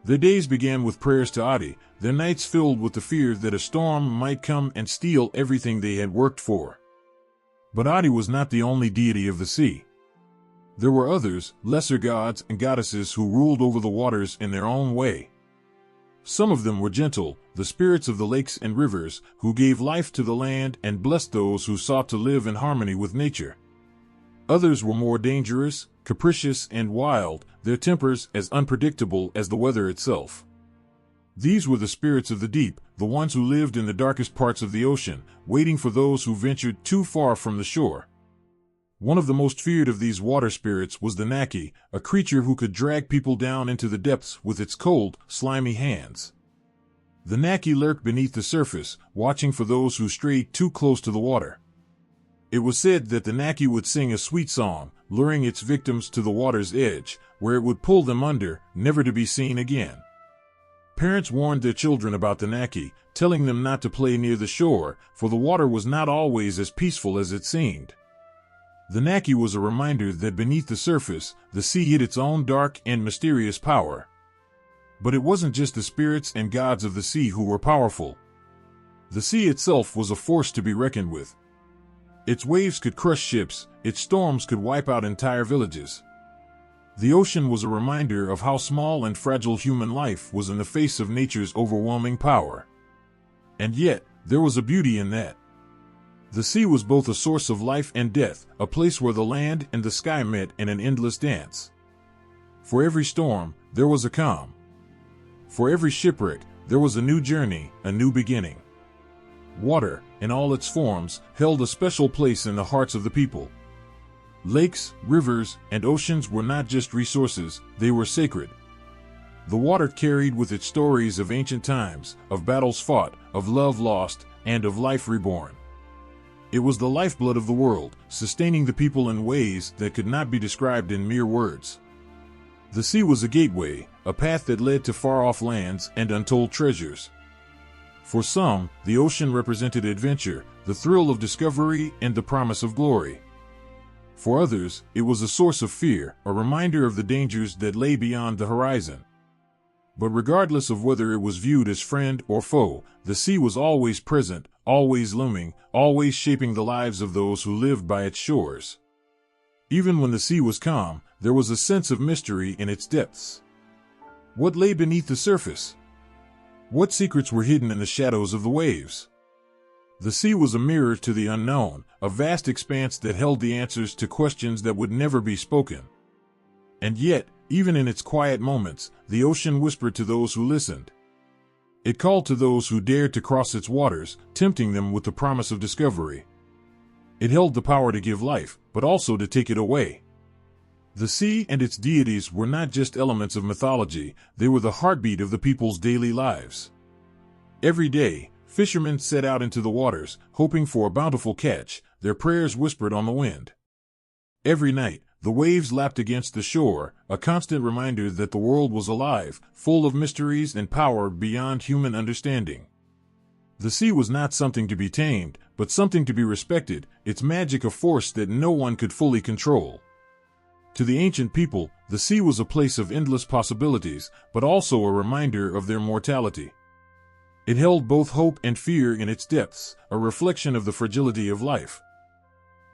Their days began with prayers to Adi, their nights filled with the fear that a storm might come and steal everything they had worked for. But Adi was not the only deity of the sea. There were others, lesser gods and goddesses who ruled over the waters in their own way. Some of them were gentle, the spirits of the lakes and rivers, who gave life to the land and blessed those who sought to live in harmony with nature. Others were more dangerous, capricious, and wild, their tempers as unpredictable as the weather itself. These were the spirits of the deep, the ones who lived in the darkest parts of the ocean, waiting for those who ventured too far from the shore. One of the most feared of these water spirits was the Naki, a creature who could drag people down into the depths with its cold, slimy hands. The Naki lurked beneath the surface, watching for those who strayed too close to the water. It was said that the Naki would sing a sweet song, luring its victims to the water's edge, where it would pull them under, never to be seen again. Parents warned their children about the Naki, telling them not to play near the shore, for the water was not always as peaceful as it seemed. The Naki was a reminder that beneath the surface, the sea hid its own dark and mysterious power. But it wasn't just the spirits and gods of the sea who were powerful. The sea itself was a force to be reckoned with. Its waves could crush ships, its storms could wipe out entire villages. The ocean was a reminder of how small and fragile human life was in the face of nature's overwhelming power. And yet, there was a beauty in that. The sea was both a source of life and death, a place where the land and the sky met in an endless dance. For every storm, there was a calm. For every shipwreck, there was a new journey, a new beginning. Water, in all its forms, held a special place in the hearts of the people. Lakes, rivers, and oceans were not just resources, they were sacred. The water carried with it stories of ancient times, of battles fought, of love lost, and of life reborn. It was the lifeblood of the world, sustaining the people in ways that could not be described in mere words. The sea was a gateway, a path that led to far-off lands and untold treasures. For some, the ocean represented adventure, the thrill of discovery, and the promise of glory. For others, it was a source of fear, a reminder of the dangers that lay beyond the horizon. But regardless of whether it was viewed as friend or foe, the sea was always present, always looming, always shaping the lives of those who lived by its shores. Even when the sea was calm, there was a sense of mystery in its depths. What lay beneath the surface? What secrets were hidden in the shadows of the waves? The sea was a mirror to the unknown, a vast expanse that held the answers to questions that would never be spoken. And yet, even in its quiet moments, the ocean whispered to those who listened. It called to those who dared to cross its waters, tempting them with the promise of discovery. It held the power to give life, but also to take it away. The sea and its deities were not just elements of mythology, they were the heartbeat of the people's daily lives. Every day, fishermen set out into the waters, hoping for a bountiful catch, their prayers whispered on the wind. Every night, the waves lapped against the shore, a constant reminder that the world was alive, full of mysteries and power beyond human understanding. The sea was not something to be tamed, but something to be respected, its magic a force that no one could fully control. To the ancient people, the sea was a place of endless possibilities, but also a reminder of their mortality. It held both hope and fear in its depths, a reflection of the fragility of life.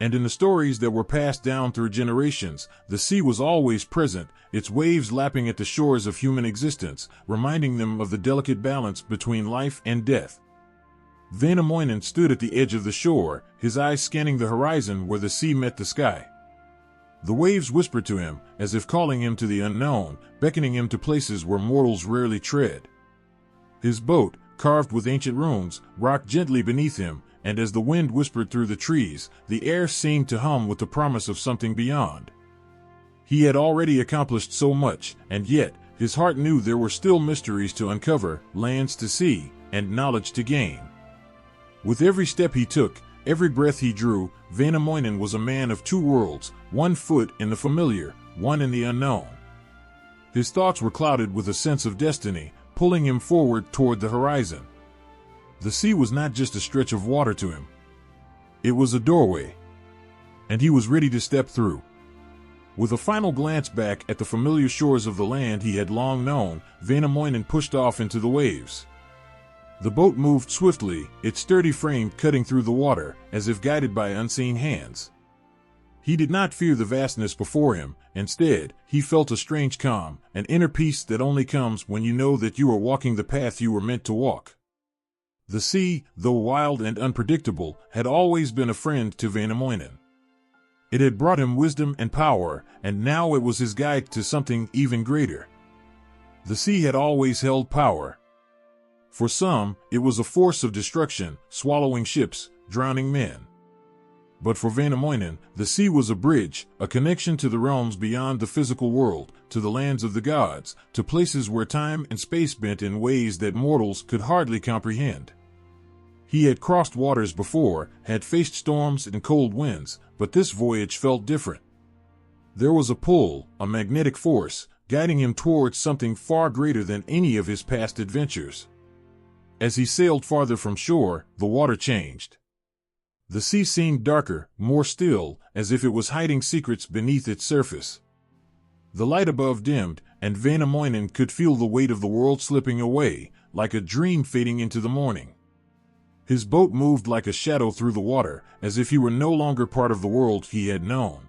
And in the stories that were passed down through generations, the sea was always present, its waves lapping at the shores of human existence, reminding them of the delicate balance between life and death. Väinämöinen stood at the edge of the shore, his eyes scanning the horizon where the sea met the sky. The waves whispered to him, as if calling him to the unknown, beckoning him to places where mortals rarely tread. His boat, carved with ancient runes, rocked gently beneath him, and as the wind whispered through the trees, the air seemed to hum with the promise of something beyond. He had already accomplished so much, and yet, his heart knew there were still mysteries to uncover, lands to see, and knowledge to gain. With every step he took, every breath he drew, Väinämöinen was a man of two worlds, one foot in the familiar, one in the unknown. His thoughts were clouded with a sense of destiny, pulling him forward toward the horizon. The sea was not just a stretch of water to him. It was a doorway. And he was ready to step through. With a final glance back at the familiar shores of the land he had long known, Väinämöinen pushed off into the waves. The boat moved swiftly, its sturdy frame cutting through the water, as if guided by unseen hands. He did not fear the vastness before him. Instead, he felt a strange calm, an inner peace that only comes when you know that you are walking the path you were meant to walk. The sea, though wild and unpredictable, had always been a friend to Väinämöinen. It had brought him wisdom and power, and now it was his guide to something even greater. The sea had always held power. For some, it was a force of destruction, swallowing ships, drowning men. But for Väinämöinen, the sea was a bridge, a connection to the realms beyond the physical world, to the lands of the gods, to places where time and space bent in ways that mortals could hardly comprehend. He had crossed waters before, had faced storms and cold winds, but this voyage felt different. There was a pull, a magnetic force, guiding him towards something far greater than any of his past adventures. As he sailed farther from shore, the water changed. The sea seemed darker, more still, as if it was hiding secrets beneath its surface. The light above dimmed, and Väinämöinen could feel the weight of the world slipping away, like a dream fading into the morning. His boat moved like a shadow through the water, as if he were no longer part of the world he had known.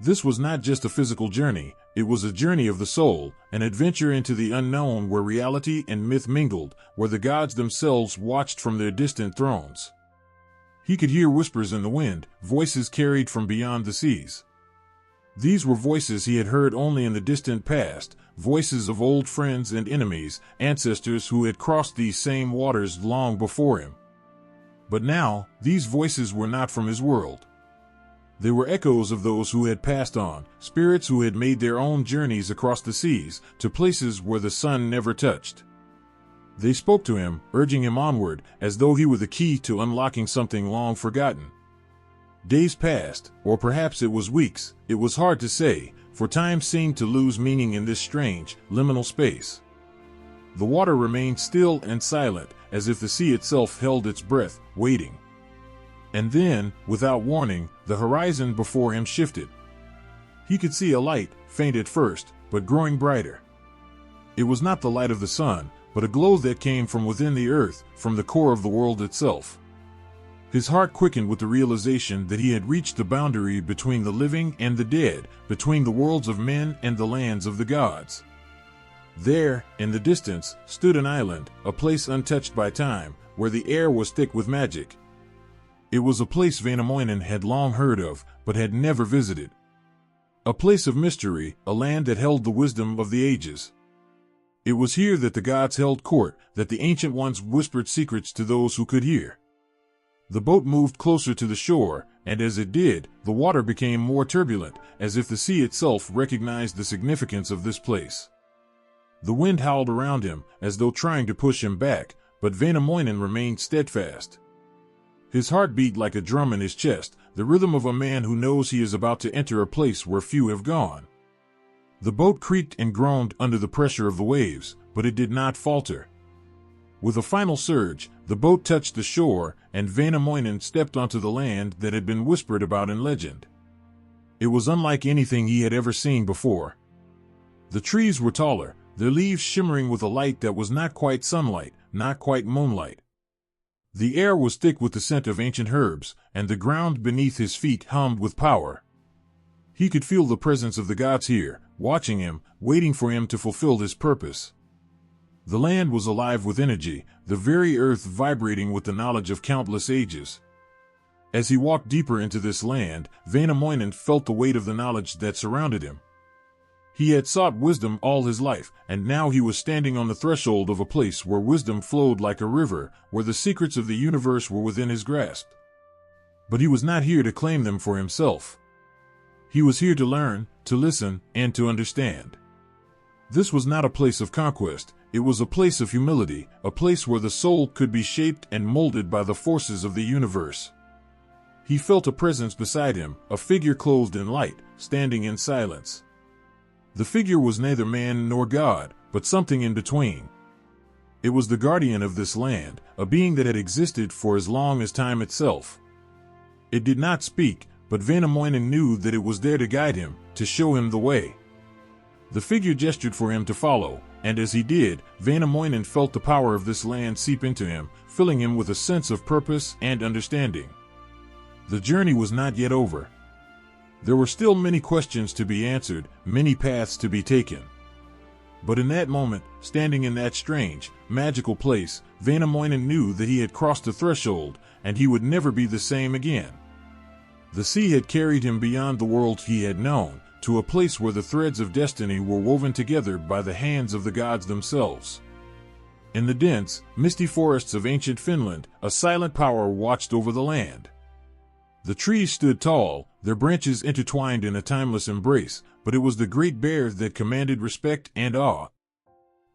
This was not just a physical journey, it was a journey of the soul, an adventure into the unknown where reality and myth mingled, where the gods themselves watched from their distant thrones. He could hear whispers in the wind, voices carried from beyond the seas. These were voices he had heard only in the distant past, voices of old friends and enemies, ancestors who had crossed these same waters long before him. But now, these voices were not from his world. They were echoes of those who had passed on, spirits who had made their own journeys across the seas, to places where the sun never touched. They spoke to him, urging him onward, as though he were the key to unlocking something long forgotten. Days passed, or perhaps it was weeks, it was hard to say, for time seemed to lose meaning in this strange, liminal space. The water remained still and silent, as if the sea itself held its breath, waiting. And then, without warning, the horizon before him shifted. He could see a light, faint at first, but growing brighter. It was not the light of the sun, but a glow that came from within the earth, from the core of the world itself. His heart quickened with the realization that he had reached the boundary between the living and the dead, between the worlds of men and the lands of the gods. There, in the distance, stood an island, a place untouched by time, where the air was thick with magic. It was a place Väinämöinen had long heard of, but had never visited. A place of mystery, a land that held the wisdom of the ages. It was here that the gods held court, that the ancient ones whispered secrets to those who could hear. The boat moved closer to the shore, and as it did, the water became more turbulent, as if the sea itself recognized the significance of this place. The wind howled around him, as though trying to push him back, but Väinämöinen remained steadfast. His heart beat like a drum in his chest, the rhythm of a man who knows he is about to enter a place where few have gone. The boat creaked and groaned under the pressure of the waves, but it did not falter. With a final surge, the boat touched the shore, and Väinämöinen stepped onto the land that had been whispered about in legend. It was unlike anything he had ever seen before. The trees were taller, their leaves shimmering with a light that was not quite sunlight, not quite moonlight. The air was thick with the scent of ancient herbs, and the ground beneath his feet hummed with power. He could feel the presence of the gods here, watching him, waiting for him to fulfill his purpose. The land was alive with energy, the very earth vibrating with the knowledge of countless ages. As he walked deeper into this land, Väinämöinen felt the weight of the knowledge that surrounded him. He had sought wisdom all his life, and now he was standing on the threshold of a place where wisdom flowed like a river, where the secrets of the universe were within his grasp. But he was not here to claim them for himself. He was here to learn, to listen, and to understand. This was not a place of conquest. It was a place of humility, a place where the soul could be shaped and molded by the forces of the universe. He felt a presence beside him, a figure clothed in light, standing in silence. The figure was neither man nor god, but something in between. It was the guardian of this land, a being that had existed for as long as time itself. It did not speak, but Väinämöinen knew that it was there to guide him, to show him the way. The figure gestured for him to follow, and as he did, Väinämöinen felt the power of this land seep into him, filling him with a sense of purpose and understanding. The journey was not yet over. There were still many questions to be answered, many paths to be taken. But in that moment, standing in that strange, magical place, Väinämöinen knew that he had crossed the threshold, and he would never be the same again. The sea had carried him beyond the world he had known, to a place where the threads of destiny were woven together by the hands of the gods themselves. In the dense, misty forests of ancient Finland, a silent power watched over the land. The trees stood tall, their branches intertwined in a timeless embrace, but it was the Great Bear that commanded respect and awe.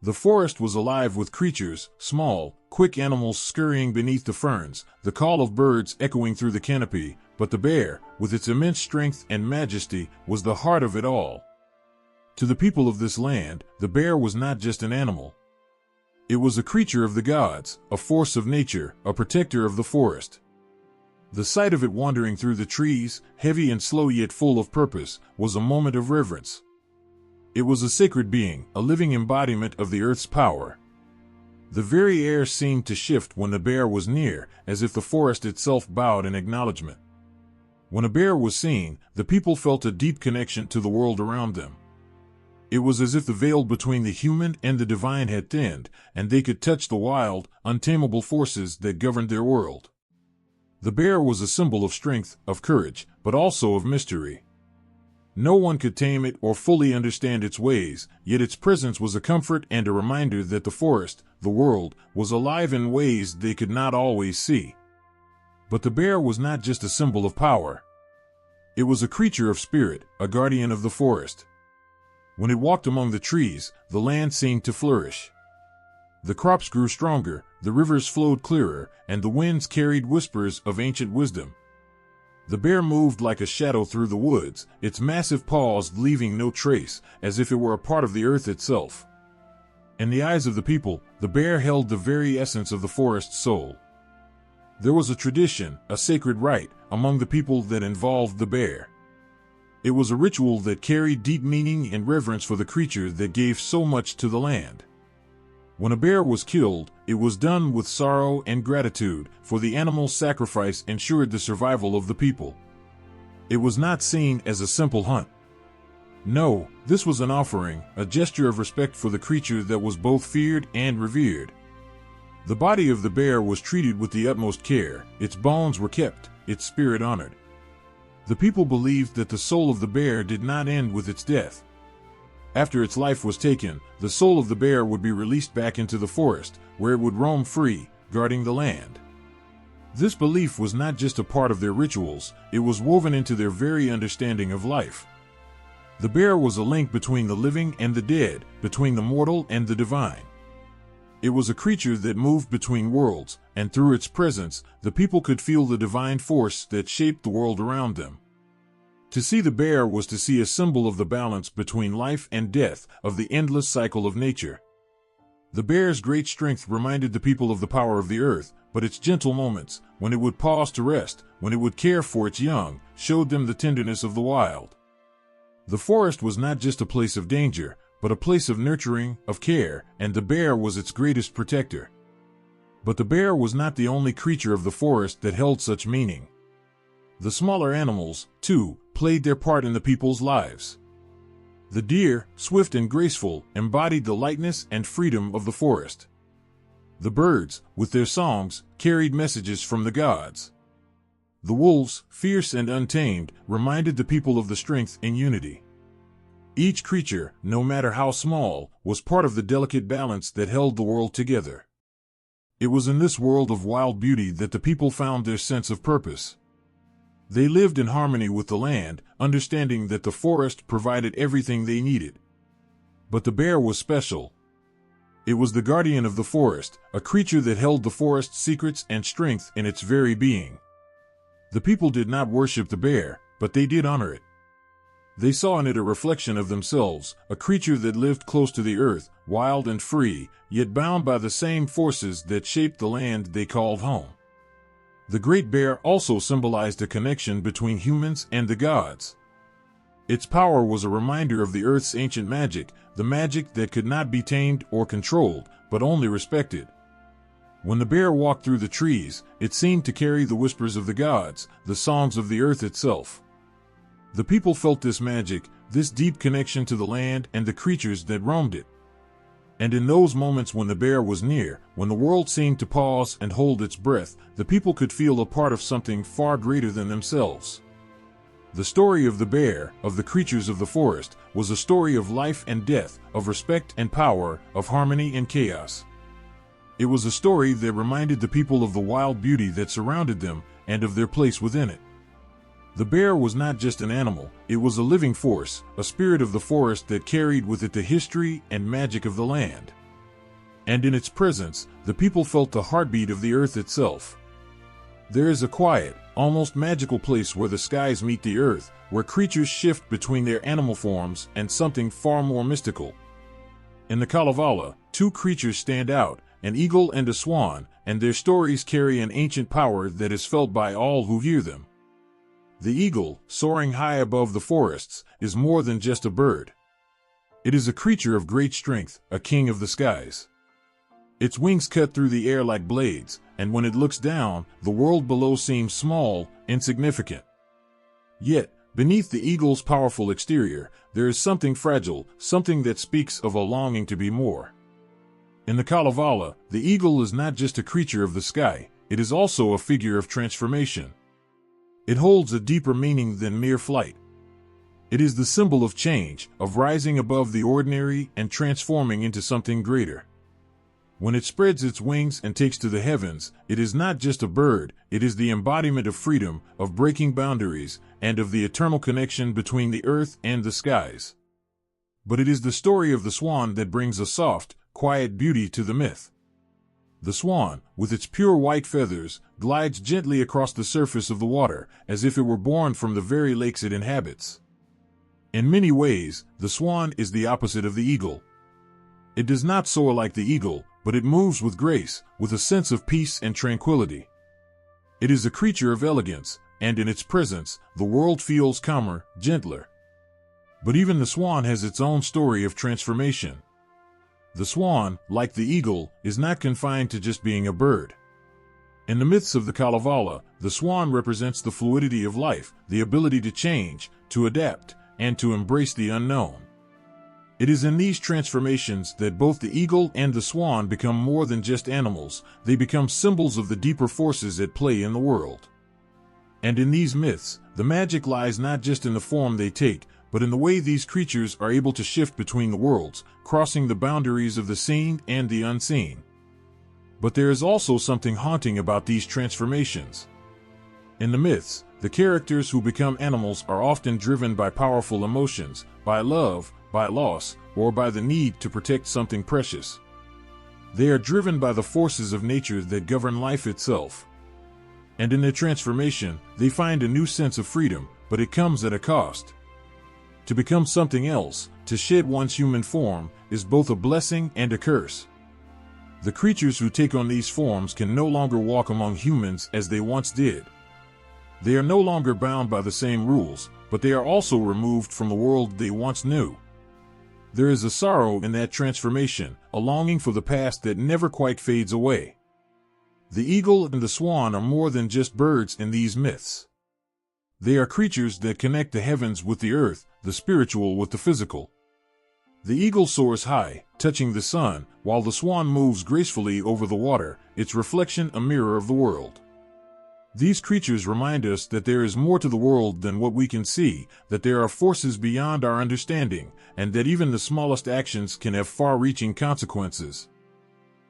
The forest was alive with creatures, small, quick animals scurrying beneath the ferns, the call of birds echoing through the canopy, but the bear, with its immense strength and majesty, was the heart of it all. To the people of this land, the bear was not just an animal. It was a creature of the gods, a force of nature, a protector of the forest. The sight of it wandering through the trees, heavy and slow yet full of purpose, was a moment of reverence. It was a sacred being, a living embodiment of the earth's power. The very air seemed to shift when the bear was near, as if the forest itself bowed in acknowledgement. When a bear was seen, the people felt a deep connection to the world around them. It was as if the veil between the human and the divine had thinned, and they could touch the wild, untamable forces that governed their world. The bear was a symbol of strength, of courage, but also of mystery. No one could tame it or fully understand its ways, yet its presence was a comfort and a reminder that the forest, the world, was alive in ways they could not always see. But the bear was not just a symbol of power. It was a creature of spirit, a guardian of the forest. When it walked among the trees, the land seemed to flourish. The crops grew stronger, the rivers flowed clearer, and the winds carried whispers of ancient wisdom. The bear moved like a shadow through the woods, its massive paws leaving no trace, as if it were a part of the earth itself. In the eyes of the people, the bear held the very essence of the forest's soul. There was a tradition, a sacred rite, among the people that involved the bear. It was a ritual that carried deep meaning and reverence for the creature that gave so much to the land. When a bear was killed, it was done with sorrow and gratitude, for the animal's sacrifice ensured the survival of the people. It was not seen as a simple hunt. No, this was an offering, a gesture of respect for the creature that was both feared and revered. The body of the bear was treated with the utmost care, its bones were kept, its spirit honored. The people believed that the soul of the bear did not end with its death. After its life was taken, the soul of the bear would be released back into the forest, where it would roam free, guarding the land. This belief was not just a part of their rituals, it was woven into their very understanding of life. The bear was a link between the living and the dead, between the mortal and the divine. It was a creature that moved between worlds, and through its presence, the people could feel the divine force that shaped the world around them. To see the bear was to see a symbol of the balance between life and death, of the endless cycle of nature. The bear's great strength reminded the people of the power of the earth, but its gentle moments, when it would pause to rest, when it would care for its young, showed them the tenderness of the wild. The forest was not just a place of danger, but a place of nurturing, of care, and the bear was its greatest protector. But the bear was not the only creature of the forest that held such meaning. The smaller animals, too, played their part in the people's lives. The deer, swift and graceful, embodied the lightness and freedom of the forest. The birds, with their songs, carried messages from the gods. The wolves, fierce and untamed, reminded the people of the strength and unity. Each creature, no matter how small, was part of the delicate balance that held the world together. It was in this world of wild beauty that the people found their sense of purpose. They lived in harmony with the land, understanding that the forest provided everything they needed. But the bear was special. It was the guardian of the forest, a creature that held the forest's secrets and strength in its very being. The people did not worship the bear, but they did honor it. They saw in it a reflection of themselves, a creature that lived close to the earth, wild and free, yet bound by the same forces that shaped the land they called home. The great bear also symbolized a connection between humans and the gods. Its power was a reminder of the earth's ancient magic, the magic that could not be tamed or controlled, but only respected. When the bear walked through the trees, it seemed to carry the whispers of the gods, the songs of the earth itself. The people felt this magic, this deep connection to the land and the creatures that roamed it. And in those moments when the bear was near, when the world seemed to pause and hold its breath, the people could feel a part of something far greater than themselves. The story of the bear, of the creatures of the forest, was a story of life and death, of respect and power, of harmony and chaos. It was a story that reminded the people of the wild beauty that surrounded them, and of their place within it. The bear was not just an animal, it was a living force, a spirit of the forest that carried with it the history and magic of the land. and in its presence, the people felt the heartbeat of the earth itself. There is a quiet, almost magical place where the skies meet the earth, where creatures shift between their animal forms and something far more mystical. In the Kalevala, two creatures stand out, an eagle and a swan, and their stories carry an ancient power that is felt by all who hear them. The eagle, soaring high above the forests, is more than just a bird. It is a creature of great strength, a king of the skies. Its wings cut through the air like blades, and when it looks down, the world below seems small, insignificant. Yet, beneath the eagle's powerful exterior, there is something fragile, something that speaks of a longing to be more. In the Kalevala, the eagle is not just a creature of the sky, it is also a figure of transformation. It holds a deeper meaning than mere flight. It is the symbol of change, of rising above the ordinary and transforming into something greater. When it spreads its wings and takes to the heavens, it is not just a bird, it is the embodiment of freedom, of breaking boundaries, and of the eternal connection between the earth and the skies. But it is the story of the swan that brings a soft, quiet beauty to the myth. The swan, with its pure white feathers, glides gently across the surface of the water, as if it were born from the very lakes it inhabits. In many ways, the swan is the opposite of the eagle. It does not soar like the eagle, but it moves with grace, with a sense of peace and tranquility. It is a creature of elegance, and in its presence, the world feels calmer, gentler. But even the swan has its own story of transformation. The swan, like the eagle, is not confined to just being a bird. In the myths of the Kalevala, the swan represents the fluidity of life, the ability to change, to adapt, and to embrace the unknown. It is in these transformations that both the eagle and the swan become more than just animals, they become symbols of the deeper forces at play in the world. And in these myths, the magic lies not just in the form they take, but in the way these creatures are able to shift between the worlds, crossing the boundaries of the seen and the unseen. But there is also something haunting about these transformations. In the myths, the characters who become animals are often driven by powerful emotions, by love, by loss, or by the need to protect something precious. They are driven by the forces of nature that govern life itself. And in their transformation, they find a new sense of freedom, but it comes at a cost. To become something else, to shed one's human form, is both a blessing and a curse. The creatures who take on these forms can no longer walk among humans as they once did. They are no longer bound by the same rules, but they are also removed from the world they once knew. There is a sorrow in that transformation, a longing for the past that never quite fades away. The eagle and the swan are more than just birds in these myths. They are creatures that connect the heavens with the earth, the spiritual with the physical. The eagle soars high, touching the sun, while the swan moves gracefully over the water, its reflection a mirror of the world. These creatures remind us that there is more to the world than what we can see, that there are forces beyond our understanding, and that even the smallest actions can have far-reaching consequences.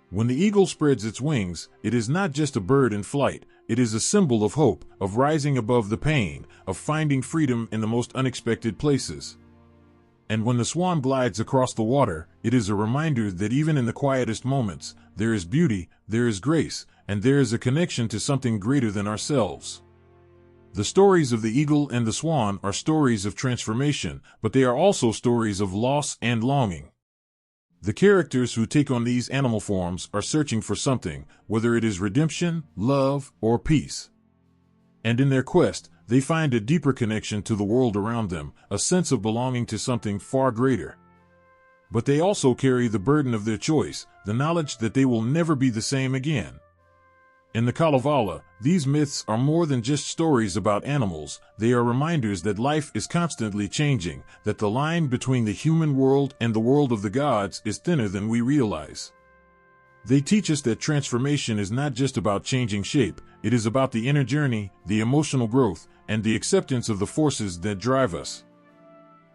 When the eagle spreads its wings, it is not just a bird in flight, it is a symbol of hope, of rising above the pain, of finding freedom in the most unexpected places. And when the swan glides across the water, it is a reminder that even in the quietest moments, there is beauty, there is grace, and there is a connection to something greater than ourselves. The stories of the eagle and the swan are stories of transformation, but they are also stories of loss and longing. The characters who take on these animal forms are searching for something, whether it is redemption, love, or peace. And in their quest, they find a deeper connection to the world around them, a sense of belonging to something far greater. But they also carry the burden of their choice, the knowledge that they will never be the same again. In the Kalevala, these myths are more than just stories about animals, they are reminders that life is constantly changing, that the line between the human world and the world of the gods is thinner than we realize. They teach us that transformation is not just about changing shape, it is about the inner journey, the emotional growth, and the acceptance of the forces that drive us.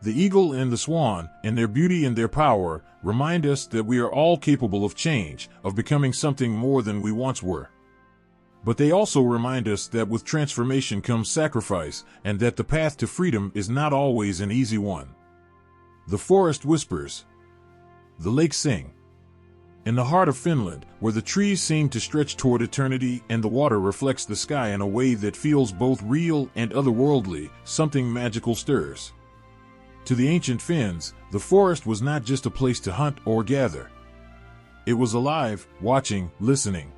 The eagle and the swan, in their beauty and their power, remind us that we are all capable of change, of becoming something more than we once were. But they also remind us that with transformation comes sacrifice, and that the path to freedom is not always an easy one. The forest whispers. The lakes sing. In the heart of Finland, where the trees seem to stretch toward eternity and the water reflects the sky in a way that feels both real and otherworldly, something magical stirs. To the ancient Finns, the forest was not just a place to hunt or gather. It was alive, watching, listening.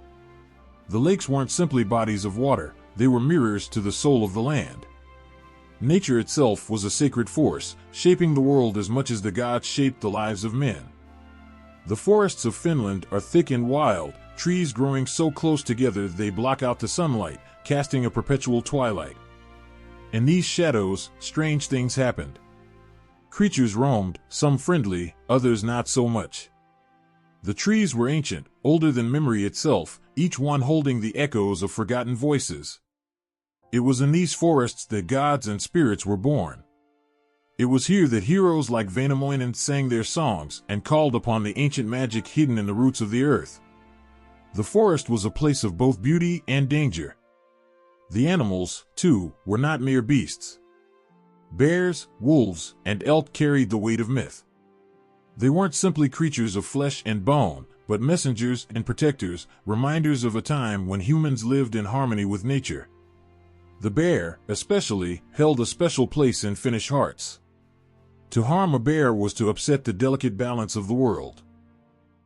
The lakes weren't simply bodies of water, they were mirrors to the soul of the land. Nature itself was a sacred force, shaping the world as much as the gods shaped the lives of men. The forests of Finland are thick and wild, trees growing so close together they block out the sunlight, casting a perpetual twilight. In these shadows, strange things happened. Creatures roamed, some friendly, others not so much. The trees were ancient, older than memory itself, each one holding the echoes of forgotten voices. It was in these forests that gods and spirits were born. It was here that heroes like Väinämöinen sang their songs and called upon the ancient magic hidden in the roots of the earth. The forest was a place of both beauty and danger. The animals, too, were not mere beasts. Bears, wolves, and elk carried the weight of myth. They weren't simply creatures of flesh and bone, but messengers and protectors, reminders of a time when humans lived in harmony with nature. The bear, especially, held a special place in Finnish hearts. To harm a bear was to upset the delicate balance of the world.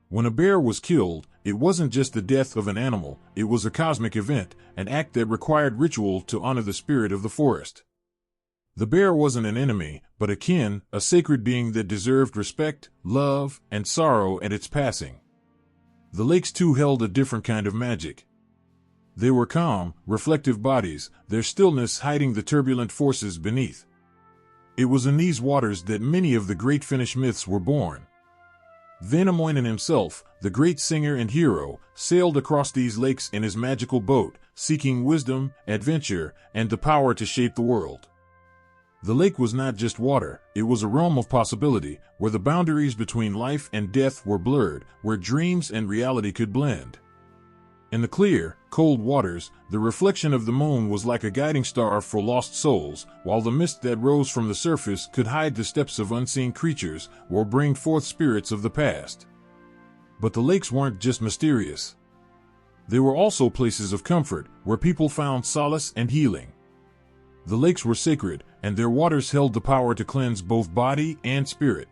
When a bear was killed, it wasn't just the death of an animal, it was a cosmic event, an act that required ritual to honor the spirit of the forest. The bear wasn't an enemy, but a kin, a sacred being that deserved respect, love, and sorrow at its passing. The lakes too held a different kind of magic. They were calm, reflective bodies, their stillness hiding the turbulent forces beneath. It was in these waters that many of the great Finnish myths were born. Väinämöinen himself, the great singer and hero, sailed across these lakes in his magical boat, seeking wisdom, adventure, and the power to shape the world. The lake was not just water, it was a realm of possibility, where the boundaries between life and death were blurred, where dreams and reality could blend. In the clear, cold waters, the reflection of the moon was like a guiding star for lost souls, while the mist that rose from the surface could hide the steps of unseen creatures or bring forth spirits of the past. But the lakes weren't just mysterious. They were also places of comfort, where people found solace and healing. The lakes were sacred, and their waters held the power to cleanse both body and spirit.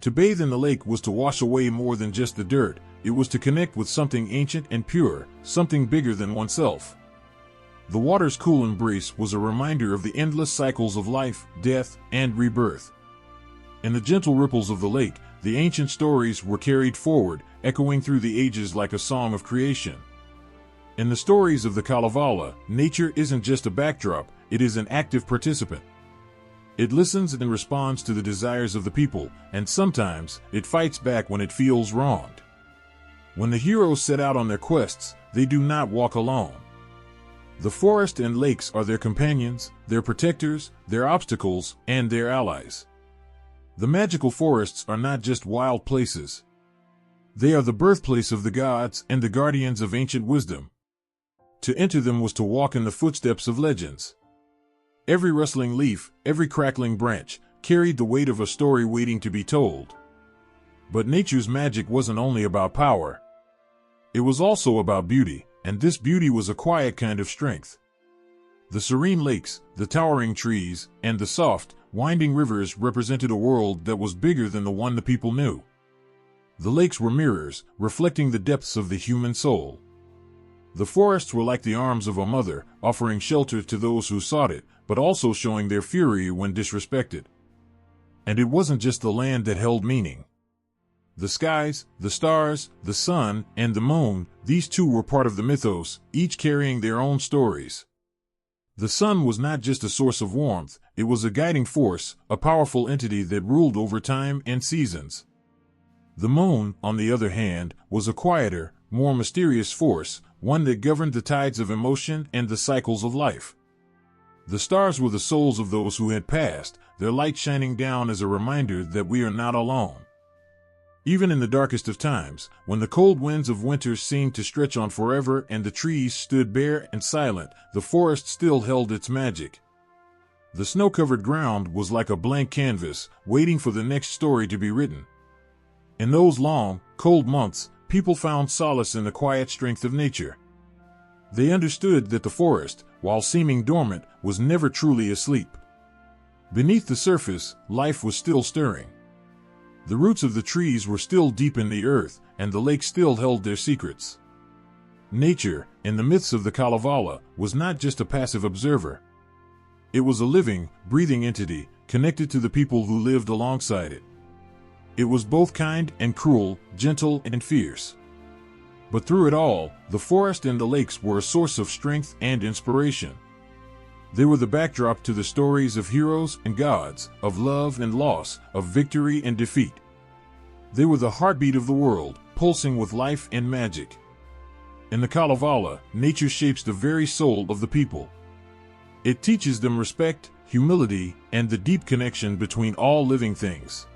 To bathe in the lake was to wash away more than just the dirt. It was to connect with something ancient and pure, something bigger than oneself. The water's cool embrace was a reminder of the endless cycles of life, death, and rebirth. In the gentle ripples of the lake, the ancient stories were carried forward, echoing through the ages like a song of creation. In the stories of the Kalevala, nature isn't just a backdrop, it is an active participant. It listens and responds to the desires of the people, and sometimes it fights back when it feels wronged. When the heroes set out on their quests, they do not walk alone. The forest and lakes are their companions, their protectors, their obstacles, and their allies. The magical forests are not just wild places. They are the birthplace of the gods and the guardians of ancient wisdom. To enter them was to walk in the footsteps of legends. Every rustling leaf, every crackling branch, carried the weight of a story waiting to be told. But nature's magic wasn't only about power. It was also about beauty, and this beauty was a quiet kind of strength. The serene lakes, the towering trees, and the soft, winding rivers represented a world that was bigger than the one the people knew. The lakes were mirrors, reflecting the depths of the human soul. The forests were like the arms of a mother, offering shelter to those who sought it, but also showing their fury when disrespected. And it wasn't just the land that held meaning. The skies, the stars, the sun, and the moon, these too were part of the mythos, each carrying their own stories. The sun was not just a source of warmth, it was a guiding force, a powerful entity that ruled over time and seasons. The moon, on the other hand, was a quieter, more mysterious force, one that governed the tides of emotion and the cycles of life. The stars were the souls of those who had passed, their light shining down as a reminder that we are not alone. Even in the darkest of times, when the cold winds of winter seemed to stretch on forever and the trees stood bare and silent, the forest still held its magic. The snow-covered ground was like a blank canvas, waiting for the next story to be written. In those long, cold months, people found solace in the quiet strength of nature. They understood that the forest, while seeming dormant, was never truly asleep. Beneath the surface, life was still stirring. The roots of the trees were still deep in the earth, and the lake still held their secrets. Nature, in the myths of the Kalevala, was not just a passive observer. It was a living, breathing entity, connected to the people who lived alongside it. It was both kind and cruel, gentle and fierce. But through it all, the forest and the lakes were a source of strength and inspiration. They were the backdrop to the stories of heroes and gods, of love and loss, of victory and defeat. They were the heartbeat of the world, pulsing with life and magic. In the Kalevala, nature shapes the very soul of the people. It teaches them respect, humility, and the deep connection between all living things.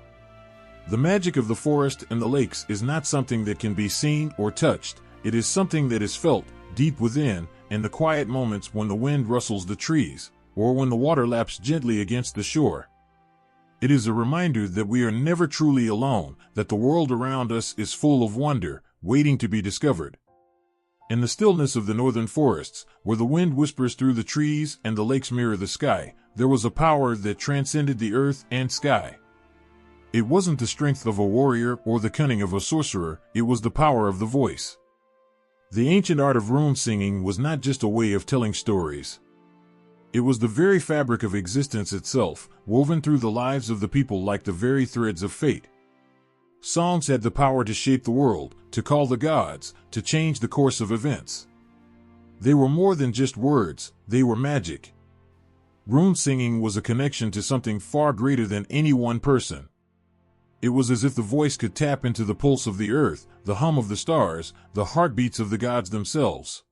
The magic of the forest and the lakes is not something that can be seen or touched. It is something that is felt deep within, in the quiet moments when the wind rustles the trees, or when the water laps gently against the shore. It is a reminder that we are never truly alone, that the world around us is full of wonder, waiting to be discovered. In the stillness of the northern forests, where the wind whispers through the trees and the lakes mirror the sky, there was a power that transcended the earth and sky. It wasn't the strength of a warrior or the cunning of a sorcerer, it was the power of the voice. The ancient art of rune singing was not just a way of telling stories. It was the very fabric of existence itself, woven through the lives of the people like the very threads of fate. Songs had the power to shape the world, to call the gods, to change the course of events. They were more than just words, they were magic. Rune singing was a connection to something far greater than any one person. It was as if the voice could tap into the pulse of the earth, the hum of the stars, the heartbeats of the gods themselves.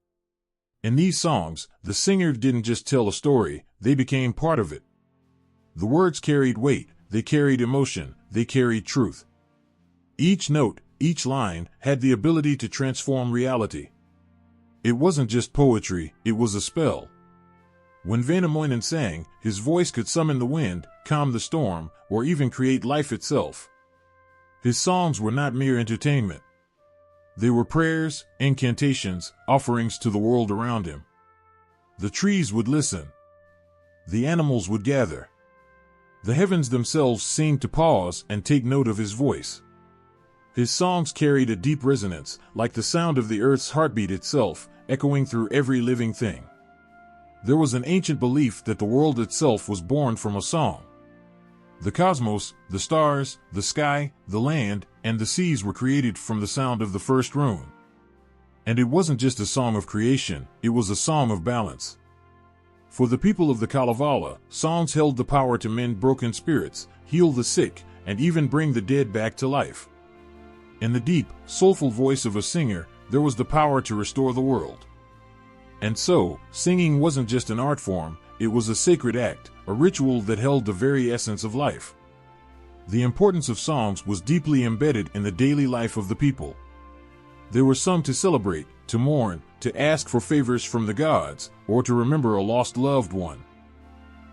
In these songs, the singer didn't just tell a story, they became part of it. The words carried weight, they carried emotion, they carried truth. Each note, each line, had the ability to transform reality. It wasn't just poetry, it was a spell. When Väinämöinen sang, his voice could summon the wind, calm the storm, or even create life itself. His songs were not mere entertainment. They were prayers, incantations, offerings to the world around him. The trees would listen. The animals would gather. The heavens themselves seemed to pause and take note of his voice. His songs carried a deep resonance, like the sound of the earth's heartbeat itself, echoing through every living thing. There was an ancient belief that the world itself was born from a song. The cosmos, the stars, the sky, the land, and the seas were created from the sound of the first rune. And it wasn't just a song of creation, it was a song of balance. For the people of the Kalevala, songs held the power to mend broken spirits, heal the sick, and even bring the dead back to life. In the deep, soulful voice of a singer, there was the power to restore the world. And so, singing wasn't just an art form, it was a sacred act, a ritual that held the very essence of life. The importance of songs was deeply embedded in the daily life of the people. They were sung to celebrate, to mourn, to ask for favors from the gods, or to remember a lost loved one.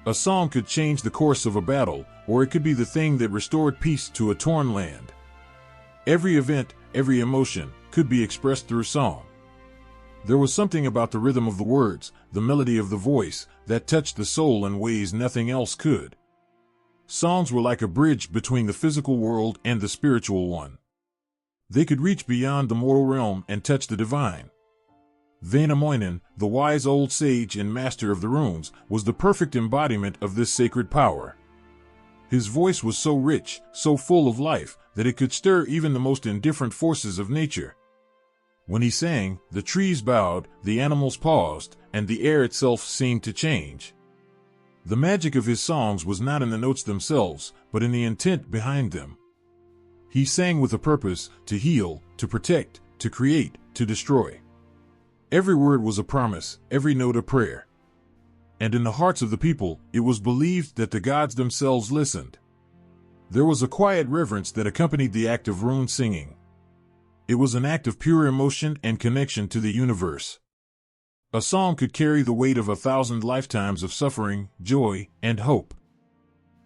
A song could change the course of a battle, or it could be the thing that restored peace to a torn land. Every event, every emotion, could be expressed through song. There was something about the rhythm of the words, the melody of the voice, that touched the soul in ways nothing else could. Songs were like a bridge between the physical world and the spiritual one. They could reach beyond the mortal realm and touch the divine. Väinämöinen, the wise old sage and master of the runes, was the perfect embodiment of this sacred power. His voice was so rich, so full of life, that it could stir even the most indifferent forces of nature. When he sang, the trees bowed, the animals paused, and the air itself seemed to change. The magic of his songs was not in the notes themselves, but in the intent behind them. He sang with a purpose, to heal, to protect, to create, to destroy. Every word was a promise, every note a prayer. And in the hearts of the people, it was believed that the gods themselves listened. There was a quiet reverence that accompanied the act of rune singing. It was an act of pure emotion and connection to the universe. A song could carry the weight of 1,000 lifetimes of suffering, joy, and hope.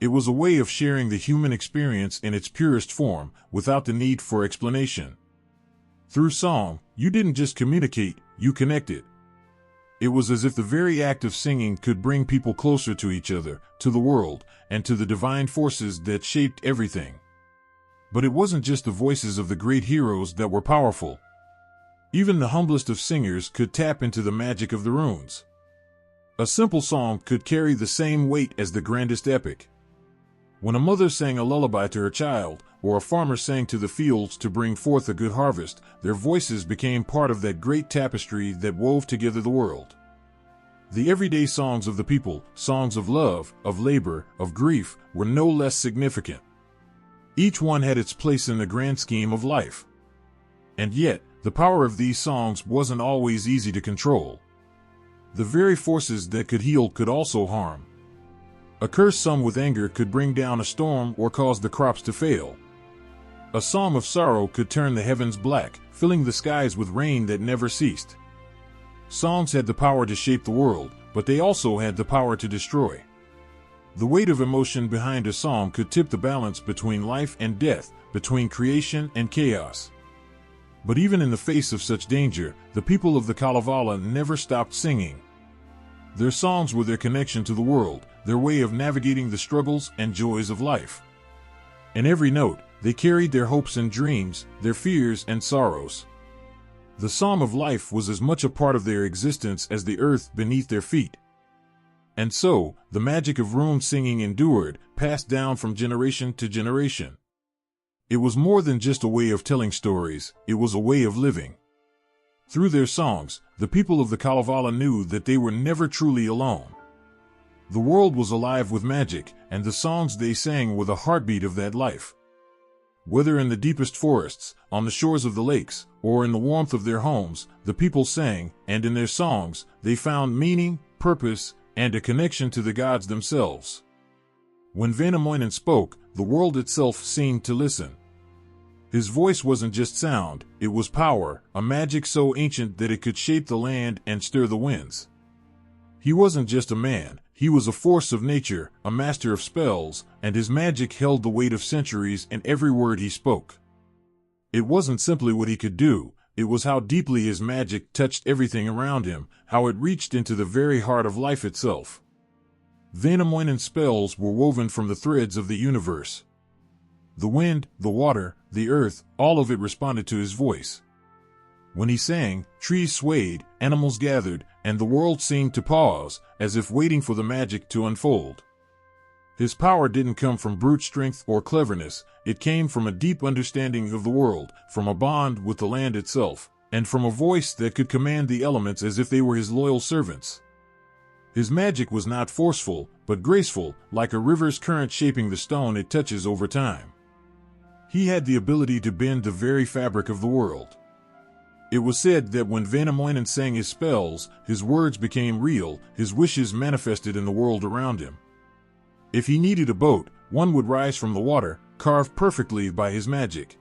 It was a way of sharing the human experience in its purest form, without the need for explanation. Through song, you didn't just communicate, you connected. It was as if the very act of singing could bring people closer to each other, to the world, and to the divine forces that shaped everything. But it wasn't just the voices of the great heroes that were powerful. Even the humblest of singers could tap into the magic of the runes. A simple song could carry the same weight as the grandest epic. When a mother sang a lullaby to her child, or a farmer sang to the fields to bring forth a good harvest, their voices became part of that great tapestry that wove together the world. The everyday songs of the people, songs of love, of labor, of grief, were no less significant. Each one had its place in the grand scheme of life. And yet, the power of these songs wasn't always easy to control. The very forces that could heal could also harm. A curse sung with anger could bring down a storm or cause the crops to fail. A song of sorrow could turn the heavens black, filling the skies with rain that never ceased. Songs had the power to shape the world, but they also had the power to destroy. The weight of emotion behind a song could tip the balance between life and death, between creation and chaos. But even in the face of such danger, the people of the Kalevala never stopped singing. Their songs were their connection to the world, their way of navigating the struggles and joys of life. In every note, they carried their hopes and dreams, their fears and sorrows. The song of life was as much a part of their existence as the earth beneath their feet. And so, the magic of rune singing endured, passed down from generation to generation. It was more than just a way of telling stories, it was a way of living. Through their songs, the people of the Kalevala knew that they were never truly alone. The world was alive with magic, and the songs they sang were the heartbeat of that life. Whether in the deepest forests, on the shores of the lakes, or in the warmth of their homes, the people sang, and in their songs, they found meaning, purpose, and a connection to the gods themselves. When Väinämöinen spoke, the world itself seemed to listen. His voice wasn't just sound, it was power, a magic so ancient that it could shape the land and stir the winds. He wasn't just a man, he was a force of nature, a master of spells, and his magic held the weight of centuries in every word he spoke. It wasn't simply what he could do, it was how deeply his magic touched everything around him, how it reached into the very heart of life itself. Väinämöinen's spells were woven from the threads of the universe. The wind, the water, the earth, all of it responded to his voice. When he sang, trees swayed, animals gathered, and the world seemed to pause, as if waiting for the magic to unfold. His power didn't come from brute strength or cleverness, it came from a deep understanding of the world, from a bond with the land itself, and from a voice that could command the elements as if they were his loyal servants. His magic was not forceful, but graceful, like a river's current shaping the stone it touches over time. He had the ability to bend the very fabric of the world. It was said that when Väinämöinen sang his spells, his words became real, his wishes manifested in the world around him. If he needed a boat, one would rise from the water, carved perfectly by his magic.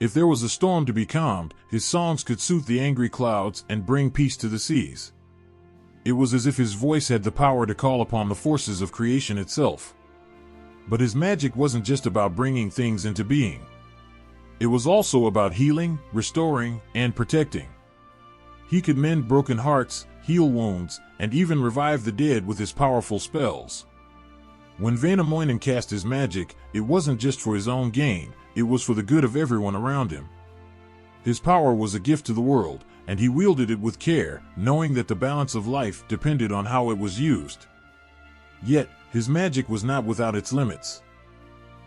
If there was a storm to be calmed, his songs could soothe the angry clouds and bring peace to the seas. It was as if his voice had the power to call upon the forces of creation itself. But his magic wasn't just about bringing things into being. It was also about healing, restoring, and protecting. He could mend broken hearts, heal wounds, and even revive the dead with his powerful spells. When Väinämöinen cast his magic, it wasn't just for his own gain, it was for the good of everyone around him. His power was a gift to the world, and he wielded it with care, knowing that the balance of life depended on how it was used. Yet, his magic was not without its limits.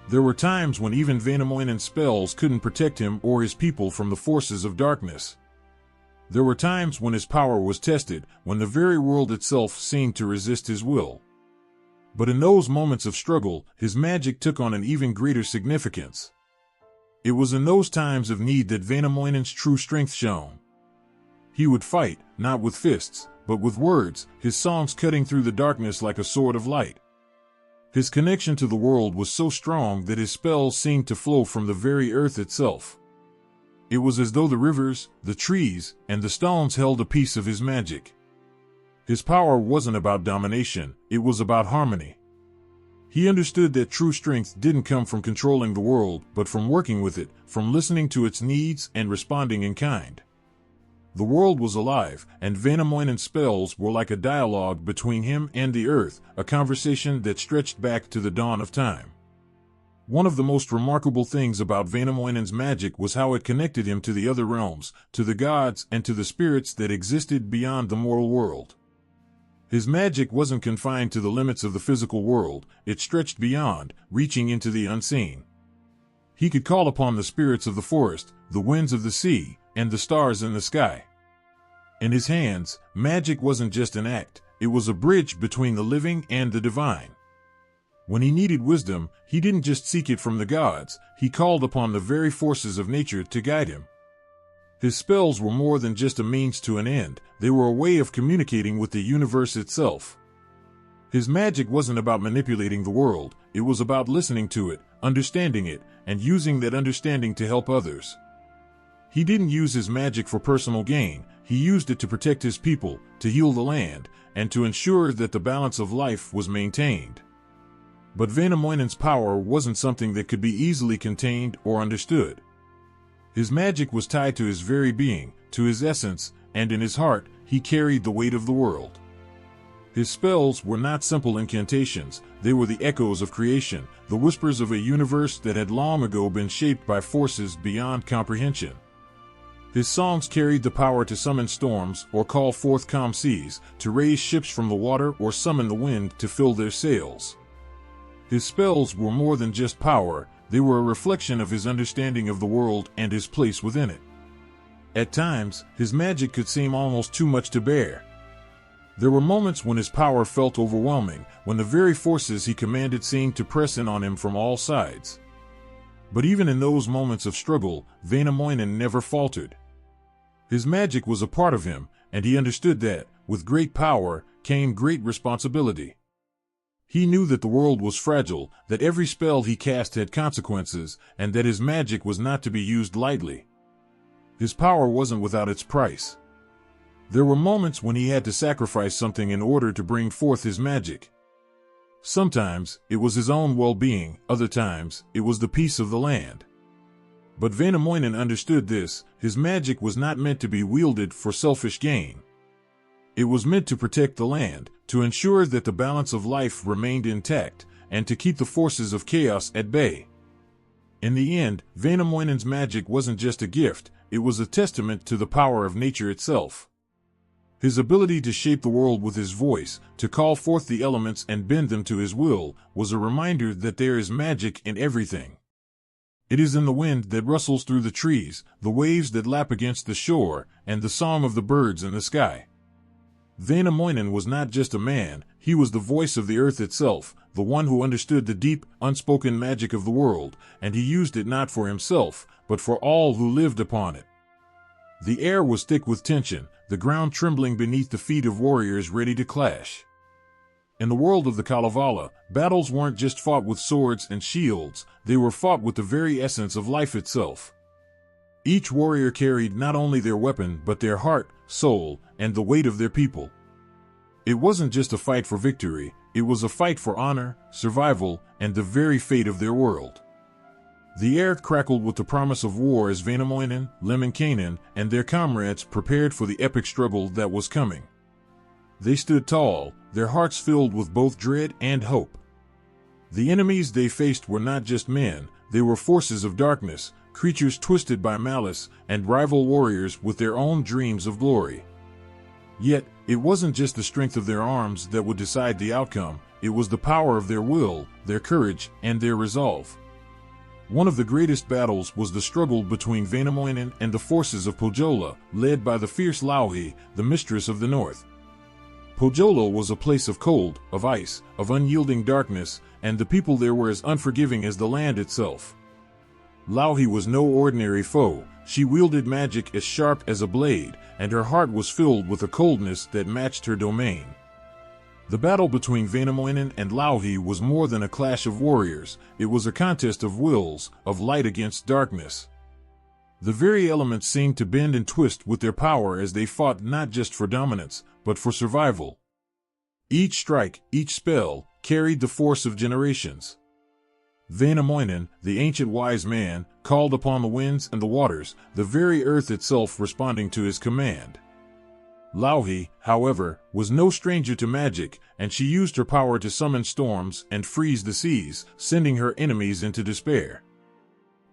There were times when even Väinämöinen's spells couldn't protect him or his people from the forces of darkness. There were times when his power was tested, when the very world itself seemed to resist his will. But in those moments of struggle, his magic took on an even greater significance. It was in those times of need that Väinämöinen's true strength shone. He would fight, not with fists, but with words, his songs cutting through the darkness like a sword of light. His connection to the world was so strong that his spells seemed to flow from the very earth itself. It was as though the rivers, the trees, and the stones held a piece of his magic. His power wasn't about domination, it was about harmony. He understood that true strength didn't come from controlling the world, but from working with it, from listening to its needs and responding in kind. The world was alive, and Väinämöinen's spells were like a dialogue between him and the earth, a conversation that stretched back to the dawn of time. One of the most remarkable things about Väinämöinen's magic was how it connected him to the other realms, to the gods, and to the spirits that existed beyond the mortal world. His magic wasn't confined to the limits of the physical world, it stretched beyond, reaching into the unseen. He could call upon the spirits of the forest, the winds of the sea, and the stars in the sky. In his hands, magic wasn't just an act, it was a bridge between the living and the divine. When he needed wisdom, he didn't just seek it from the gods, he called upon the very forces of nature to guide him. His spells were more than just a means to an end, they were a way of communicating with the universe itself. His magic wasn't about manipulating the world, it was about listening to it, understanding it, and using that understanding to help others. He didn't use his magic for personal gain, he used it to protect his people, to heal the land, and to ensure that the balance of life was maintained. But Väinämöinen's power wasn't something that could be easily contained or understood. His magic was tied to his very being, to his essence, and in his heart, he carried the weight of the world. His spells were not simple incantations, they were the echoes of creation, the whispers of a universe that had long ago been shaped by forces beyond comprehension. His songs carried the power to summon storms or call forth calm seas, to raise ships from the water or summon the wind to fill their sails. His spells were more than just power, they were a reflection of his understanding of the world and his place within it. At times, his magic could seem almost too much to bear. There were moments when his power felt overwhelming, when the very forces he commanded seemed to press in on him from all sides. But even in those moments of struggle, Väinämöinen never faltered. His magic was a part of him, and he understood that, with great power, came great responsibility. He knew that the world was fragile, that every spell he cast had consequences, and that his magic was not to be used lightly. His power wasn't without its price. There were moments when he had to sacrifice something in order to bring forth his magic. Sometimes, it was his own well-being, other times, it was the peace of the land. But Väinämöinen understood this, his magic was not meant to be wielded for selfish gain. It was meant to protect the land, to ensure that the balance of life remained intact, and to keep the forces of chaos at bay. In the end, Väinämöinen's magic wasn't just a gift, it was a testament to the power of nature itself. His ability to shape the world with his voice, to call forth the elements and bend them to his will, was a reminder that there is magic in everything. It is in the wind that rustles through the trees, the waves that lap against the shore, and the song of the birds in the sky. Väinämöinen was not just a man, he was the voice of the earth itself, the one who understood the deep, unspoken magic of the world, and he used it not for himself, but for all who lived upon it. The air was thick with tension, the ground trembling beneath the feet of warriors ready to clash. In the world of the Kalevala, battles weren't just fought with swords and shields, they were fought with the very essence of life itself. Each warrior carried not only their weapon but their heart, soul, and the weight of their people. It wasn't just a fight for victory, it was a fight for honor, survival, and the very fate of their world. The air crackled with the promise of war as Väinämöinen, Lemminkainen, and their comrades prepared for the epic struggle that was coming. They stood tall, their hearts filled with both dread and hope. The enemies they faced were not just men, they were forces of darkness, creatures twisted by malice, and rival warriors with their own dreams of glory. Yet, it wasn't just the strength of their arms that would decide the outcome, it was the power of their will, their courage, and their resolve. One of the greatest battles was the struggle between Väinämöinen and the forces of Pohjola, led by the fierce Louhi, the mistress of the north. Pohjola was a place of cold, of ice, of unyielding darkness, and the people there were as unforgiving as the land itself. Louhi was no ordinary foe, she wielded magic as sharp as a blade, and her heart was filled with a coldness that matched her domain. The battle between Väinämöinen and Louhi was more than a clash of warriors, it was a contest of wills, of light against darkness. The very elements seemed to bend and twist with their power as they fought not just for dominance, but for survival. Each strike, each spell, carried the force of generations. Väinämöinen, the ancient wise man, called upon the winds and the waters, the very earth itself responding to his command. Louhi, however, was no stranger to magic, and she used her power to summon storms and freeze the seas, sending her enemies into despair.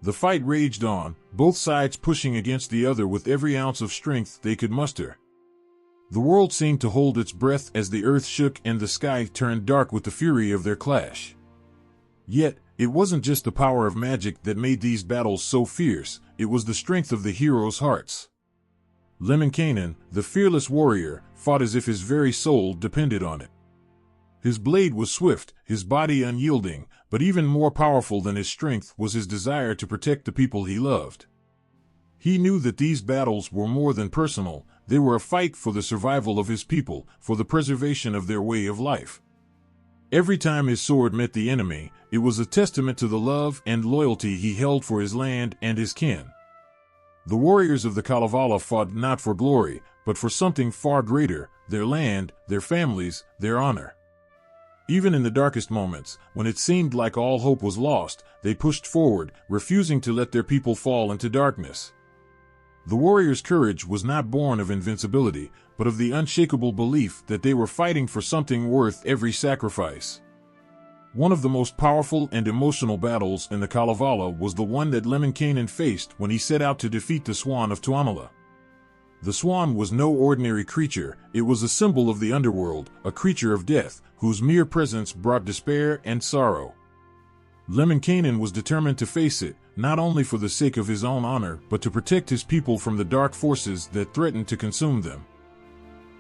The fight raged on, both sides pushing against the other with every ounce of strength they could muster. The world seemed to hold its breath as the earth shook and the sky turned dark with the fury of their clash. Yet, it wasn't just the power of magic that made these battles so fierce, it was the strength of the heroes' hearts. Lemminkainen, the fearless warrior, fought as if his very soul depended on it. His blade was swift, his body unyielding, but even more powerful than his strength was his desire to protect the people he loved. He knew that these battles were more than personal, they were a fight for the survival of his people, for the preservation of their way of life. Every time his sword met the enemy, it was a testament to the love and loyalty he held for his land and his kin. The warriors of the Kalevala fought not for glory, but for something far greater, their land, their families, their honor. Even in the darkest moments, when it seemed like all hope was lost, they pushed forward, refusing to let their people fall into darkness. The warriors' courage was not born of invincibility, but of the unshakable belief that they were fighting for something worth every sacrifice. One of the most powerful and emotional battles in the Kalevala was the one that Lemminkainen faced when he set out to defeat the Swan of Tuonela. The swan was no ordinary creature, it was a symbol of the underworld, a creature of death, whose mere presence brought despair and sorrow. Lemminkainen was determined to face it, not only for the sake of his own honor, but to protect his people from the dark forces that threatened to consume them.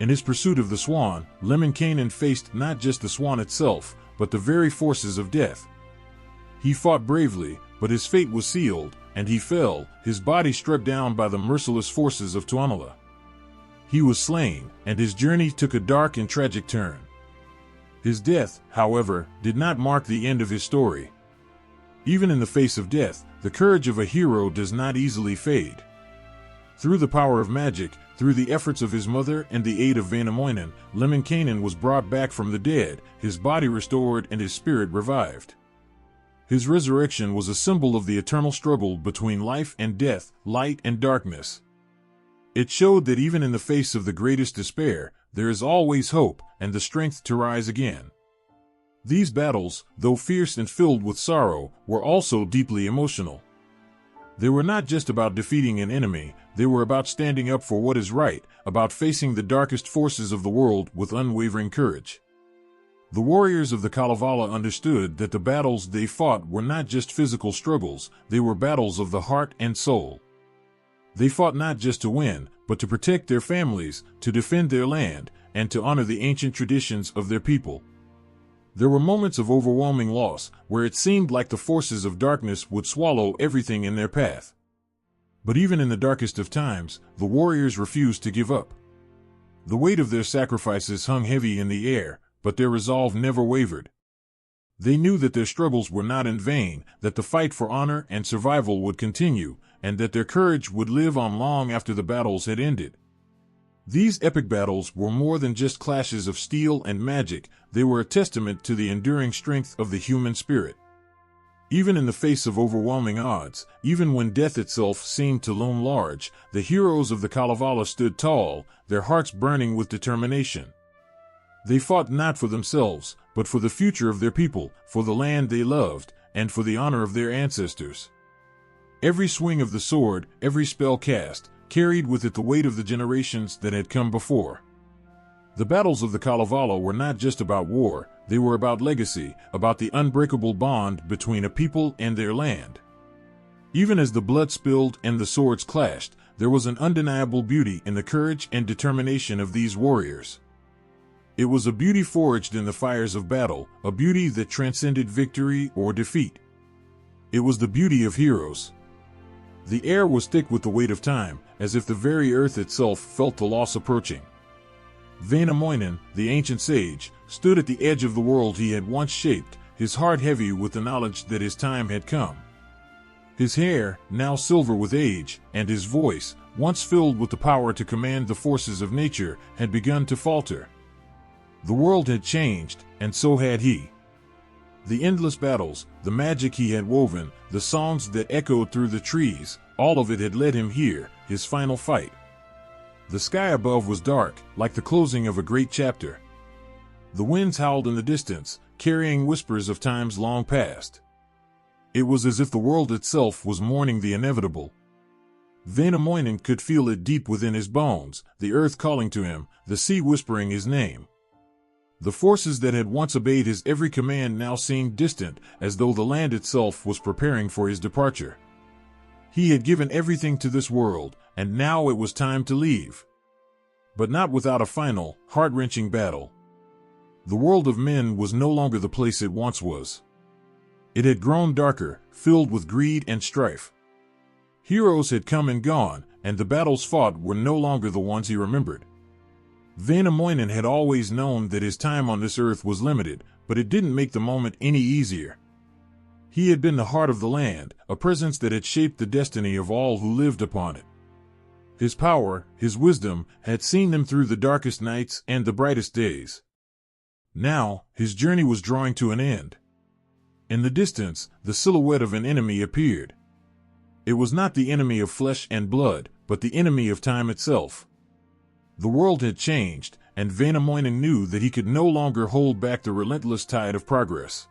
In his pursuit of the swan, Lemminkainen faced not just the swan itself, but the very forces of death. He fought bravely, but his fate was sealed, and he fell, his body struck down by the merciless forces of Tuonela. He was slain, and his journey took a dark and tragic turn. His death, however, did not mark the end of his story. Even in the face of death, the courage of a hero does not easily fade. Through the power of magic, through the efforts of his mother and the aid of Väinämöinen, Lemminkainen was brought back from the dead, his body restored and his spirit revived. His resurrection was a symbol of the eternal struggle between life and death, light and darkness. It showed that even in the face of the greatest despair, there is always hope and the strength to rise again. These battles, though fierce and filled with sorrow, were also deeply emotional. They were not just about defeating an enemy, they were about standing up for what is right, about facing the darkest forces of the world with unwavering courage. The warriors of the Kalevala understood that the battles they fought were not just physical struggles, they were battles of the heart and soul. They fought not just to win, but to protect their families, to defend their land, and to honor the ancient traditions of their people. There were moments of overwhelming loss, where it seemed like the forces of darkness would swallow everything in their path. But even in the darkest of times, the warriors refused to give up. The weight of their sacrifices hung heavy in the air, but their resolve never wavered. They knew that their struggles were not in vain, that the fight for honor and survival would continue, and that their courage would live on long after the battles had ended. These epic battles were more than just clashes of steel and magic, they were a testament to the enduring strength of the human spirit. Even in the face of overwhelming odds, even when death itself seemed to loom large, the heroes of the Kalevala stood tall, their hearts burning with determination. They fought not for themselves, but for the future of their people, for the land they loved, and for the honor of their ancestors. Every swing of the sword, every spell cast, carried with it the weight of the generations that had come before. The battles of the Kalevala were not just about war, they were about legacy, about the unbreakable bond between a people and their land. Even as the blood spilled and the swords clashed, there was an undeniable beauty in the courage and determination of these warriors. It was a beauty forged in the fires of battle, a beauty that transcended victory or defeat. It was the beauty of heroes. The air was thick with the weight of time, as if the very earth itself felt the loss approaching. Väinämöinen, the ancient sage, stood at the edge of the world he had once shaped, his heart heavy with the knowledge that his time had come. His hair, now silver with age, and his voice, once filled with the power to command the forces of nature, had begun to falter. The world had changed, and so had he. The endless battles, the magic he had woven, the songs that echoed through the trees, all of it had led him here, his final fight. The sky above was dark, like the closing of a great chapter. The winds howled in the distance, carrying whispers of times long past. It was as if the world itself was mourning the inevitable. Väinämöinen could feel it deep within his bones, the earth calling to him, the sea whispering his name. The forces that had once obeyed his every command now seemed distant, as though the land itself was preparing for his departure. He had given everything to this world, and now it was time to leave. But not without a final, heart-wrenching battle. The world of men was no longer the place it once was. It had grown darker, filled with greed and strife. Heroes had come and gone, and the battles fought were no longer the ones he remembered. Väinämöinen had always known that his time on this earth was limited, but it didn't make the moment any easier. He had been the heart of the land, a presence that had shaped the destiny of all who lived upon it. His power, his wisdom, had seen them through the darkest nights and the brightest days. Now, his journey was drawing to an end. In the distance, the silhouette of an enemy appeared. It was not the enemy of flesh and blood, but the enemy of time itself. The world had changed, and Väinämöinen knew that he could no longer hold back the relentless tide of progress.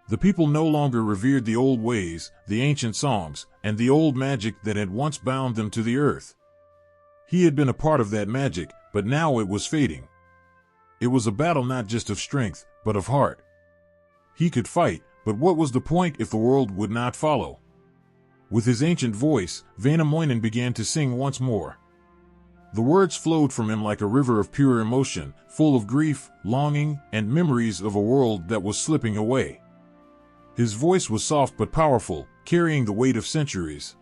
The people no longer revered the old ways, the ancient songs, and the old magic that had once bound them to the earth. He had been a part of that magic, but now it was fading. It was a battle not just of strength, but of heart. He could fight, but what was the point if the world would not follow? With his ancient voice, Väinämöinen began to sing once more. The words flowed from him like a river of pure emotion, full of grief, longing, and memories of a world that was slipping away. His voice was soft but powerful, carrying the weight of centuries.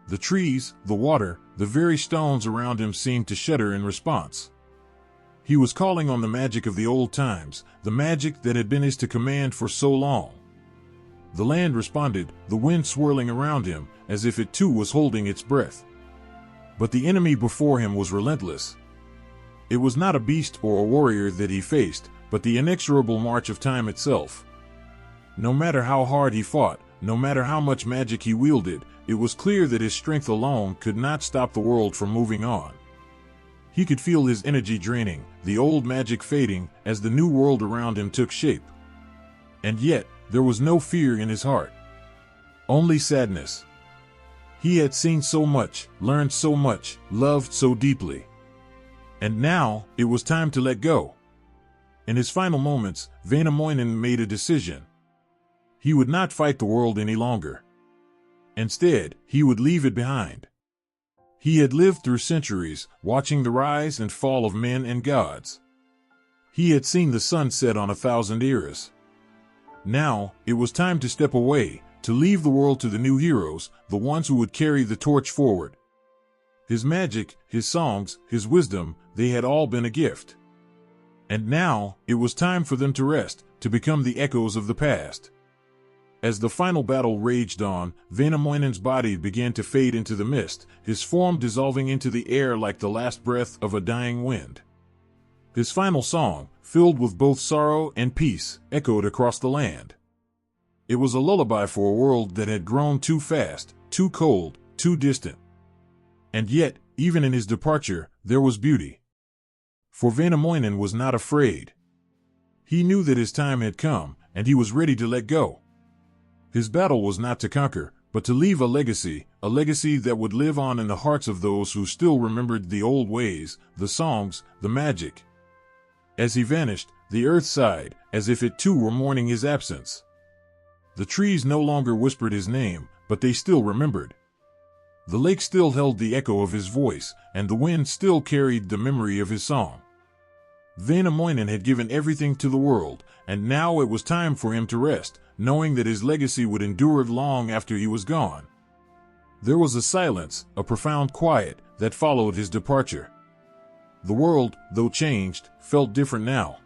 The trees, the water, the very stones around him seemed to shudder in response. He was calling on the magic of the old times, the magic that had been his to command for so long. The land responded, the wind swirling around him, as if it too was holding its breath. But the enemy before him was relentless. It was not a beast or a warrior that he faced, but the inexorable march of time itself. No matter how hard he fought, no matter how much magic he wielded, it was clear that his strength alone could not stop the world from moving on. He could feel his energy draining, the old magic fading, as the new world around him took shape. And yet, there was no fear in his heart. Only sadness. He had seen so much, learned so much, loved so deeply. And now, it was time to let go. In his final moments, Väinämöinen made a decision. He would not fight the world any longer. Instead, he would leave it behind. He had lived through centuries, watching the rise and fall of men and gods. He had seen the sun set on 1,000 eras. Now, it was time to step away, to leave the world to the new heroes, the ones who would carry the torch forward. His magic, his songs, his wisdom, they had all been a gift. And now, it was time for them to rest, to become the echoes of the past. As the final battle raged on, Väinämöinen's body began to fade into the mist, his form dissolving into the air like the last breath of a dying wind. His final song, filled with both sorrow and peace, echoed across the land. It was a lullaby for a world that had grown too fast, too cold, too distant. And yet, even in his departure, there was beauty. For Väinämöinen was not afraid. He knew that his time had come, and he was ready to let go. His battle was not to conquer, but to leave a legacy that would live on in the hearts of those who still remembered the old ways, the songs, the magic. As he vanished, the earth sighed, as if it too were mourning his absence. The trees no longer whispered his name, but they still remembered. The lake still held the echo of his voice, and the wind still carried the memory of his song. Väinämöinen had given everything to the world, and now it was time for him to rest, knowing that his legacy would endure long after he was gone. There was a silence, a profound quiet, that followed his departure. The world, though changed, felt different now.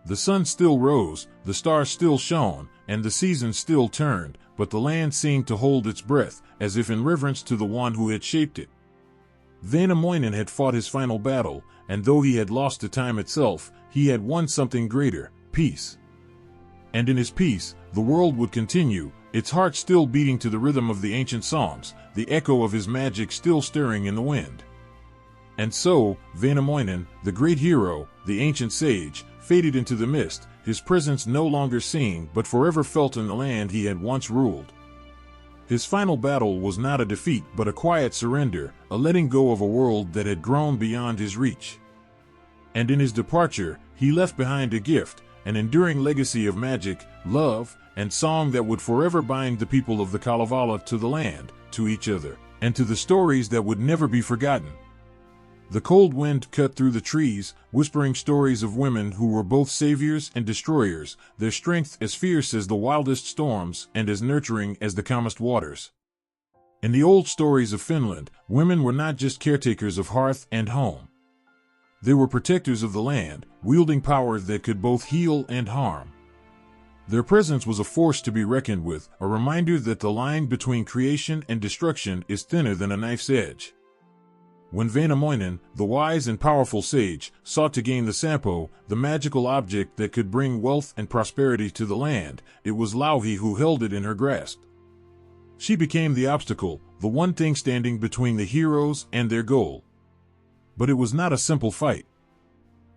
The sun still rose, the stars still shone, and the seasons still turned, but the land seemed to hold its breath, as if in reverence to the one who had shaped it. Väinämöinen had fought his final battle, and though he had lost to time itself, he had won something greater, peace. And in his peace, the world would continue, its heart still beating to the rhythm of the ancient songs, the echo of his magic still stirring in the wind. And so, Väinämöinen, the great hero, the ancient sage, faded into the mist, his presence no longer seen but forever felt in the land he had once ruled. His final battle was not a defeat but a quiet surrender, a letting go of a world that had grown beyond his reach. And in his departure, he left behind a gift, an enduring legacy of magic, love, and song that would forever bind the people of the Kalevala to the land, to each other, and to the stories that would never be forgotten. The cold wind cut through the trees, whispering stories of women who were both saviors and destroyers, their strength as fierce as the wildest storms and as nurturing as the calmest waters. In the old stories of Finland, women were not just caretakers of hearth and home. They were protectors of the land, wielding power that could both heal and harm. Their presence was a force to be reckoned with, a reminder that the line between creation and destruction is thinner than a knife's edge. When Väinämöinen, the wise and powerful sage, sought to gain the Sampo, the magical object that could bring wealth and prosperity to the land, it was Louhi who held it in her grasp. She became the obstacle, the one thing standing between the heroes and their goal. But it was not a simple fight.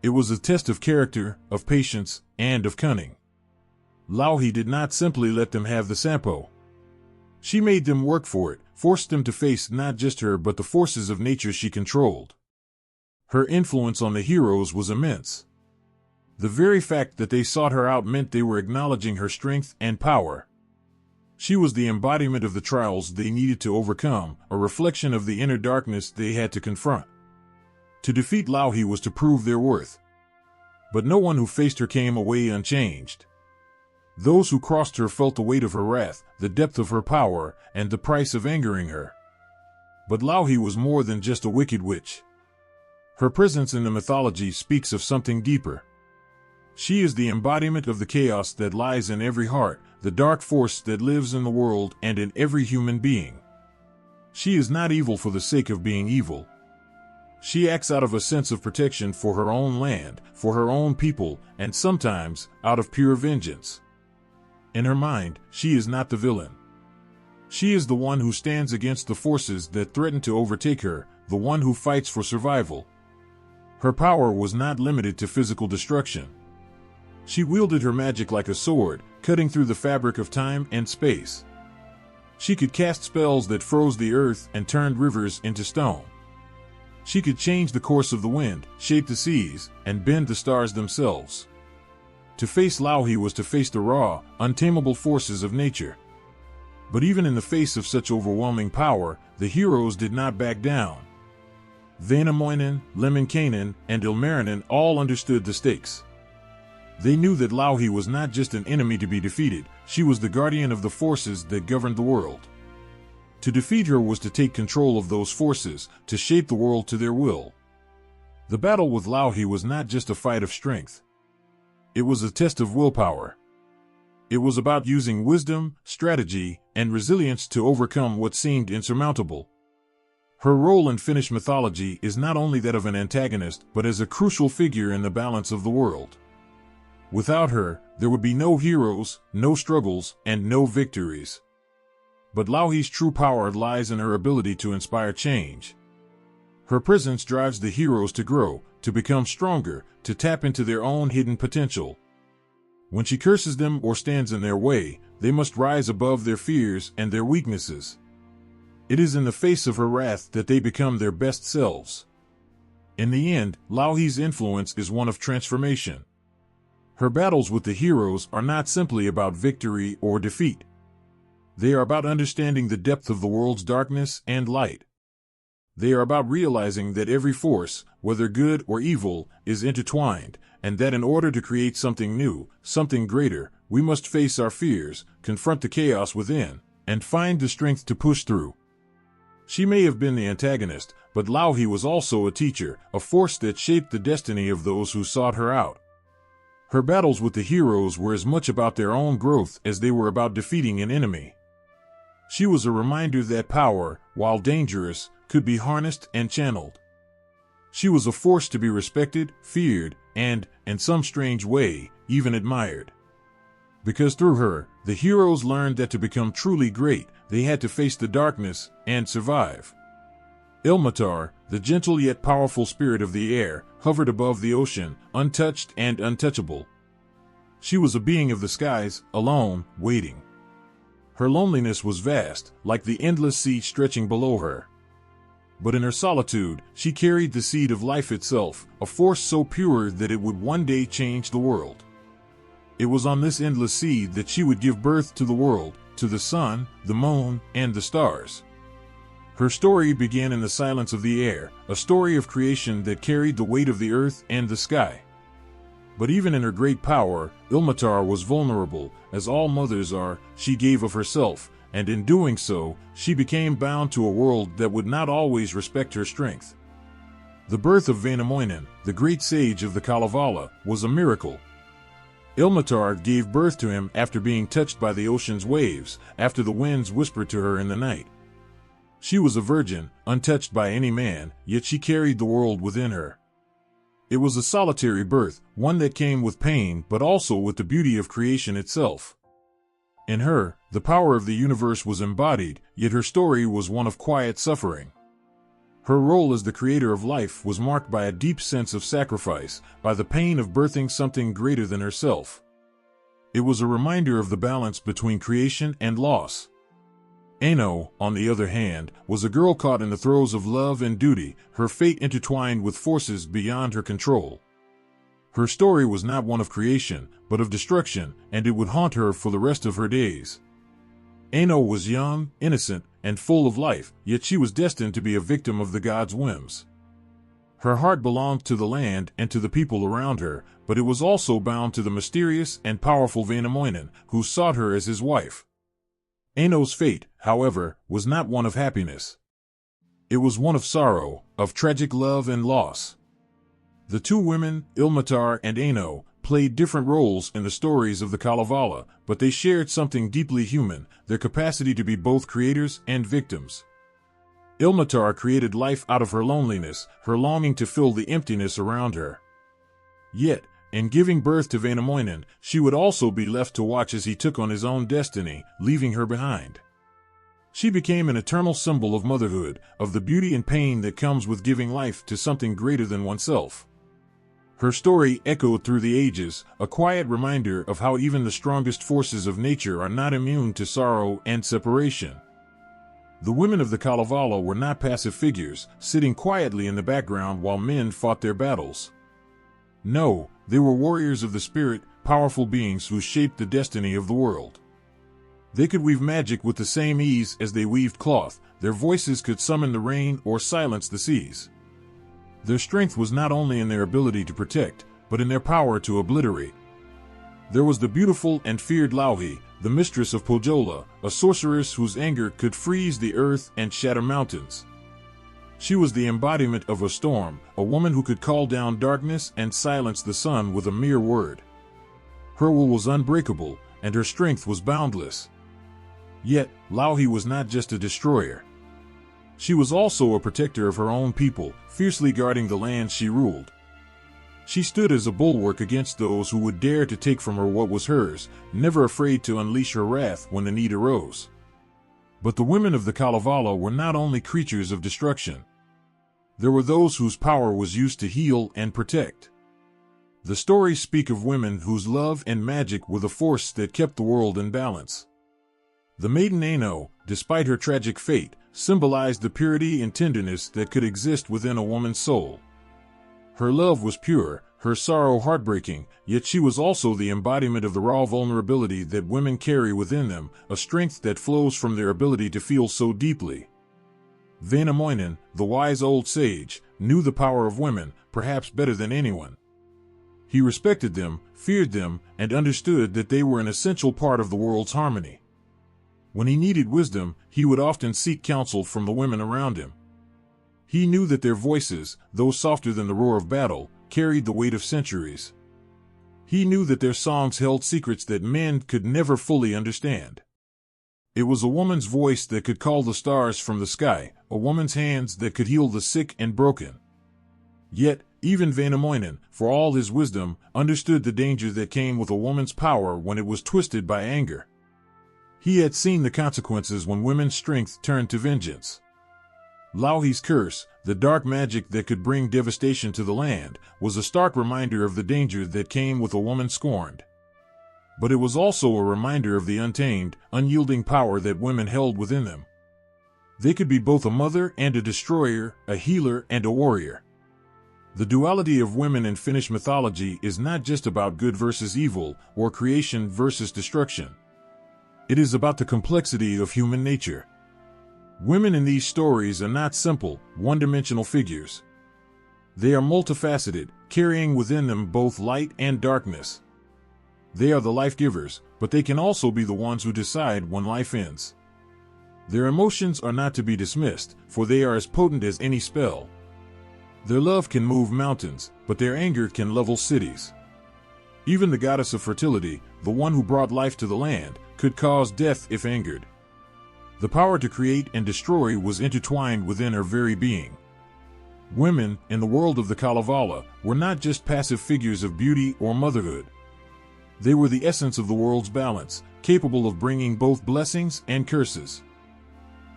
It was a test of character, of patience, and of cunning. Louhi did not simply let them have the Sampo. She made them work for it, forced them to face not just her but the forces of nature she controlled. Her influence on the heroes was immense. The very fact that they sought her out meant they were acknowledging her strength and power. She was the embodiment of the trials they needed to overcome, a reflection of the inner darkness they had to confront. To defeat Louhi was to prove their worth. But no one who faced her came away unchanged. Those who crossed her felt the weight of her wrath, the depth of her power, and the price of angering her. But Louhi was more than just a wicked witch. Her presence in the mythology speaks of something deeper. She is the embodiment of the chaos that lies in every heart, the dark force that lives in the world and in every human being. She is not evil for the sake of being evil. She acts out of a sense of protection for her own land, for her own people, and sometimes out of pure vengeance. In her mind, she is not the villain. She is the one who stands against the forces that threaten to overtake her, the one who fights for survival. Her power was not limited to physical destruction. She wielded her magic like a sword, cutting through the fabric of time and space. She could cast spells that froze the earth and turned rivers into stone. She could change the course of the wind, shape the seas, and bend the stars themselves. To face Louhi was to face the raw, untamable forces of nature. But even in the face of such overwhelming power, the heroes did not back down. Väinämöinen, Lemminkainen, and Ilmarinen all understood the stakes. They knew that Louhi was not just an enemy to be defeated, she was the guardian of the forces that governed the world. To defeat her was to take control of those forces, to shape the world to their will. The battle with Louhi was not just a fight of strength. It was a test of willpower. It was about using wisdom, strategy, and resilience to overcome what seemed insurmountable. Her role in Finnish mythology is not only that of an antagonist, but as a crucial figure in the balance of the world. Without her, there would be no heroes, no struggles, and no victories. But Louhi's true power lies in her ability to inspire change. Her presence drives the heroes to grow, to become stronger, to tap into their own hidden potential. When she curses them or stands in their way, they must rise above their fears and their weaknesses. It is in the face of her wrath that they become their best selves. In the end, Louhi's influence is one of transformation. Her battles with the heroes are not simply about victory or defeat. They are about understanding the depth of the world's darkness and light. They are about realizing that every force, whether good or evil, is intertwined, and that in order to create something new, something greater, we must face our fears, confront the chaos within, and find the strength to push through. She may have been the antagonist, but Louhi was also a teacher, a force that shaped the destiny of those who sought her out. Her battles with the heroes were as much about their own growth as they were about defeating an enemy. She was a reminder that power, while dangerous, could be harnessed and channeled. She was a force to be respected, feared, and, in some strange way, even admired. because through her, the heroes learned that to become truly great, they had to face the darkness and survive. Ilmatar, the gentle yet powerful spirit of the air, hovered above the ocean, untouched and untouchable. She was a being of the skies, alone, waiting. Her loneliness was vast, like the endless sea stretching below her. But in her solitude, she carried the seed of life itself, a force so pure that it would one day change the world. It was on this endless seed that she would give birth to the world, to the sun, the moon, and the stars. Her story began in the silence of the air, a story of creation that carried the weight of the earth and the sky. But even in her great power, Ilmatar was vulnerable. As all mothers are, she gave of herself, and in doing so, she became bound to a world that would not always respect her strength. The birth of Väinämöinen, the great sage of the Kalevala, was a miracle. Ilmatar gave birth to him after being touched by the ocean's waves, after the winds whispered to her in the night. She was a virgin, untouched by any man, yet she carried the world within her. It was a solitary birth, one that came with pain but also with the beauty of creation itself. In her, the power of the universe was embodied, yet her story was one of quiet suffering. Her role as the creator of life was marked by a deep sense of sacrifice, by the pain of birthing something greater than herself. It was a reminder of the balance between creation and loss. Aino, on the other hand, was a girl caught in the throes of love and duty, her fate intertwined with forces beyond her control. Her story was not one of creation, but of destruction, and it would haunt her for the rest of her days. Aino was young, innocent, and full of life, yet she was destined to be a victim of the gods' whims. Her heart belonged to the land and to the people around her, but it was also bound to the mysterious and powerful Väinämöinen, who sought her as his wife. Aino's fate, however, was not one of happiness. It was one of sorrow, of tragic love and loss. The two women, Ilmatar and Aino, played different roles in the stories of the Kalevala, but they shared something deeply human, their capacity to be both creators and victims. Ilmatar created life out of her loneliness, her longing to fill the emptiness around her. Yet, in giving birth to Väinämöinen, she would also be left to watch as he took on his own destiny, leaving her behind. She became an eternal symbol of motherhood, of the beauty and pain that comes with giving life to something greater than oneself. Her story echoed through the ages, a quiet reminder of how even the strongest forces of nature are not immune to sorrow and separation. The women of the Kalevala were not passive figures, sitting quietly in the background while men fought their battles. No, they were warriors of the spirit, powerful beings who shaped the destiny of the world. They could weave magic with the same ease as they weaved cloth, their voices could summon the rain or silence the seas. Their strength was not only in their ability to protect, but in their power to obliterate. There was the beautiful and feared Louhi, the mistress of Pohjola, a sorceress whose anger could freeze the earth and shatter mountains. She was the embodiment of a storm, a woman who could call down darkness and silence the sun with a mere word. Her will was unbreakable, and her strength was boundless. Yet, Louhi was not just a destroyer. She was also a protector of her own people, fiercely guarding the land she ruled. She stood as a bulwark against those who would dare to take from her what was hers, never afraid to unleash her wrath when the need arose. But the women of the Kalevala were not only creatures of destruction. There were those whose power was used to heal and protect. The stories speak of women whose love and magic were the force that kept the world in balance. The maiden Aino, despite her tragic fate, symbolized the purity and tenderness that could exist within a woman's soul. Her love was pure, her sorrow heartbreaking, yet she was also the embodiment of the raw vulnerability that women carry within them, a strength that flows from their ability to feel so deeply. Väinämöinen, the wise old sage, knew the power of women, perhaps better than anyone. He respected them, feared them, and understood that they were an essential part of the world's harmony. When he needed wisdom, he would often seek counsel from the women around him. He knew that their voices, though softer than the roar of battle, carried the weight of centuries. He knew that their songs held secrets that men could never fully understand. It was a woman's voice that could call the stars from the sky, a woman's hands that could heal the sick and broken. Yet, Even Väinämöinen, for all his wisdom, understood the danger that came with a woman's power when it was twisted by anger. He had seen the consequences when women's strength turned to vengeance. Louhi's curse, the dark magic that could bring devastation to the land, was a stark reminder of the danger that came with a woman scorned. But it was also a reminder of the untamed, unyielding power that women held within them. They could be both a mother and a destroyer, a healer and a warrior. The duality of women in Finnish mythology is not just about good versus evil, or creation versus destruction. It is about the complexity of human nature. Women in these stories are not simple, one-dimensional figures. They are multifaceted, carrying within them both light and darkness. They are the life givers, but they can also be the ones who decide when life ends. Their emotions are not to be dismissed, for they are as potent as any spell. Their love can move mountains, but their anger can level cities. Even the goddess of fertility, the one who brought life to the land, could cause death if angered. The power to create and destroy was intertwined within her very being. Women, in the world of the Kalevala, were not just passive figures of beauty or motherhood. They were the essence of the world's balance, capable of bringing both blessings and curses.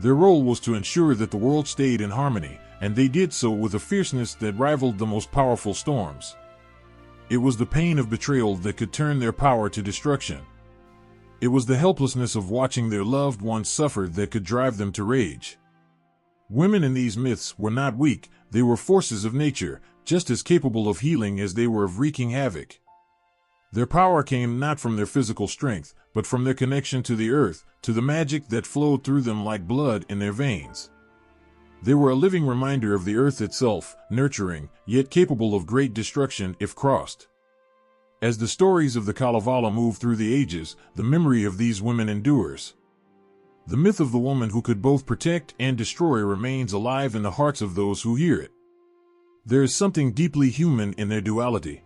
Their role was to ensure that the world stayed in harmony, and they did so with a fierceness that rivaled the most powerful storms. It was the pain of betrayal that could turn their power to destruction. It was the helplessness of watching their loved ones suffer that could drive them to rage. Women in these myths were not weak, they were forces of nature, just as capable of healing as they were of wreaking havoc. Their power came not from their physical strength, but from their connection to the earth, to the magic that flowed through them like blood in their veins. They were a living reminder of the earth itself, nurturing, yet capable of great destruction if crossed. As the stories of the Kalevala move through the ages, the memory of these women endures. The myth of the woman who could both protect and destroy remains alive in the hearts of those who hear it. There is something deeply human in their duality.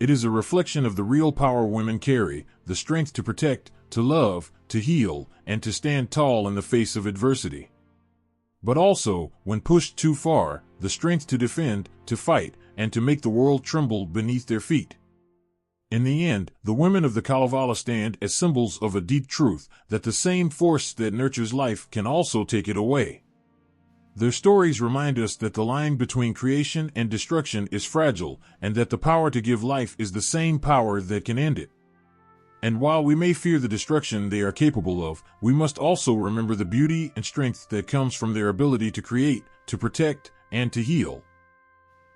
It is a reflection of the real power women carry, the strength to protect, to love, to heal, and to stand tall in the face of adversity. But also, when pushed too far, the strength to defend, to fight, and to make the world tremble beneath their feet. In the end, the women of the Kalevala stand as symbols of a deep truth, that the same force that nurtures life can also take it away. Their stories remind us that the line between creation and destruction is fragile, and that the power to give life is the same power that can end it. And while we may fear the destruction they are capable of, we must also remember the beauty and strength that comes from their ability to create, to protect, and to heal.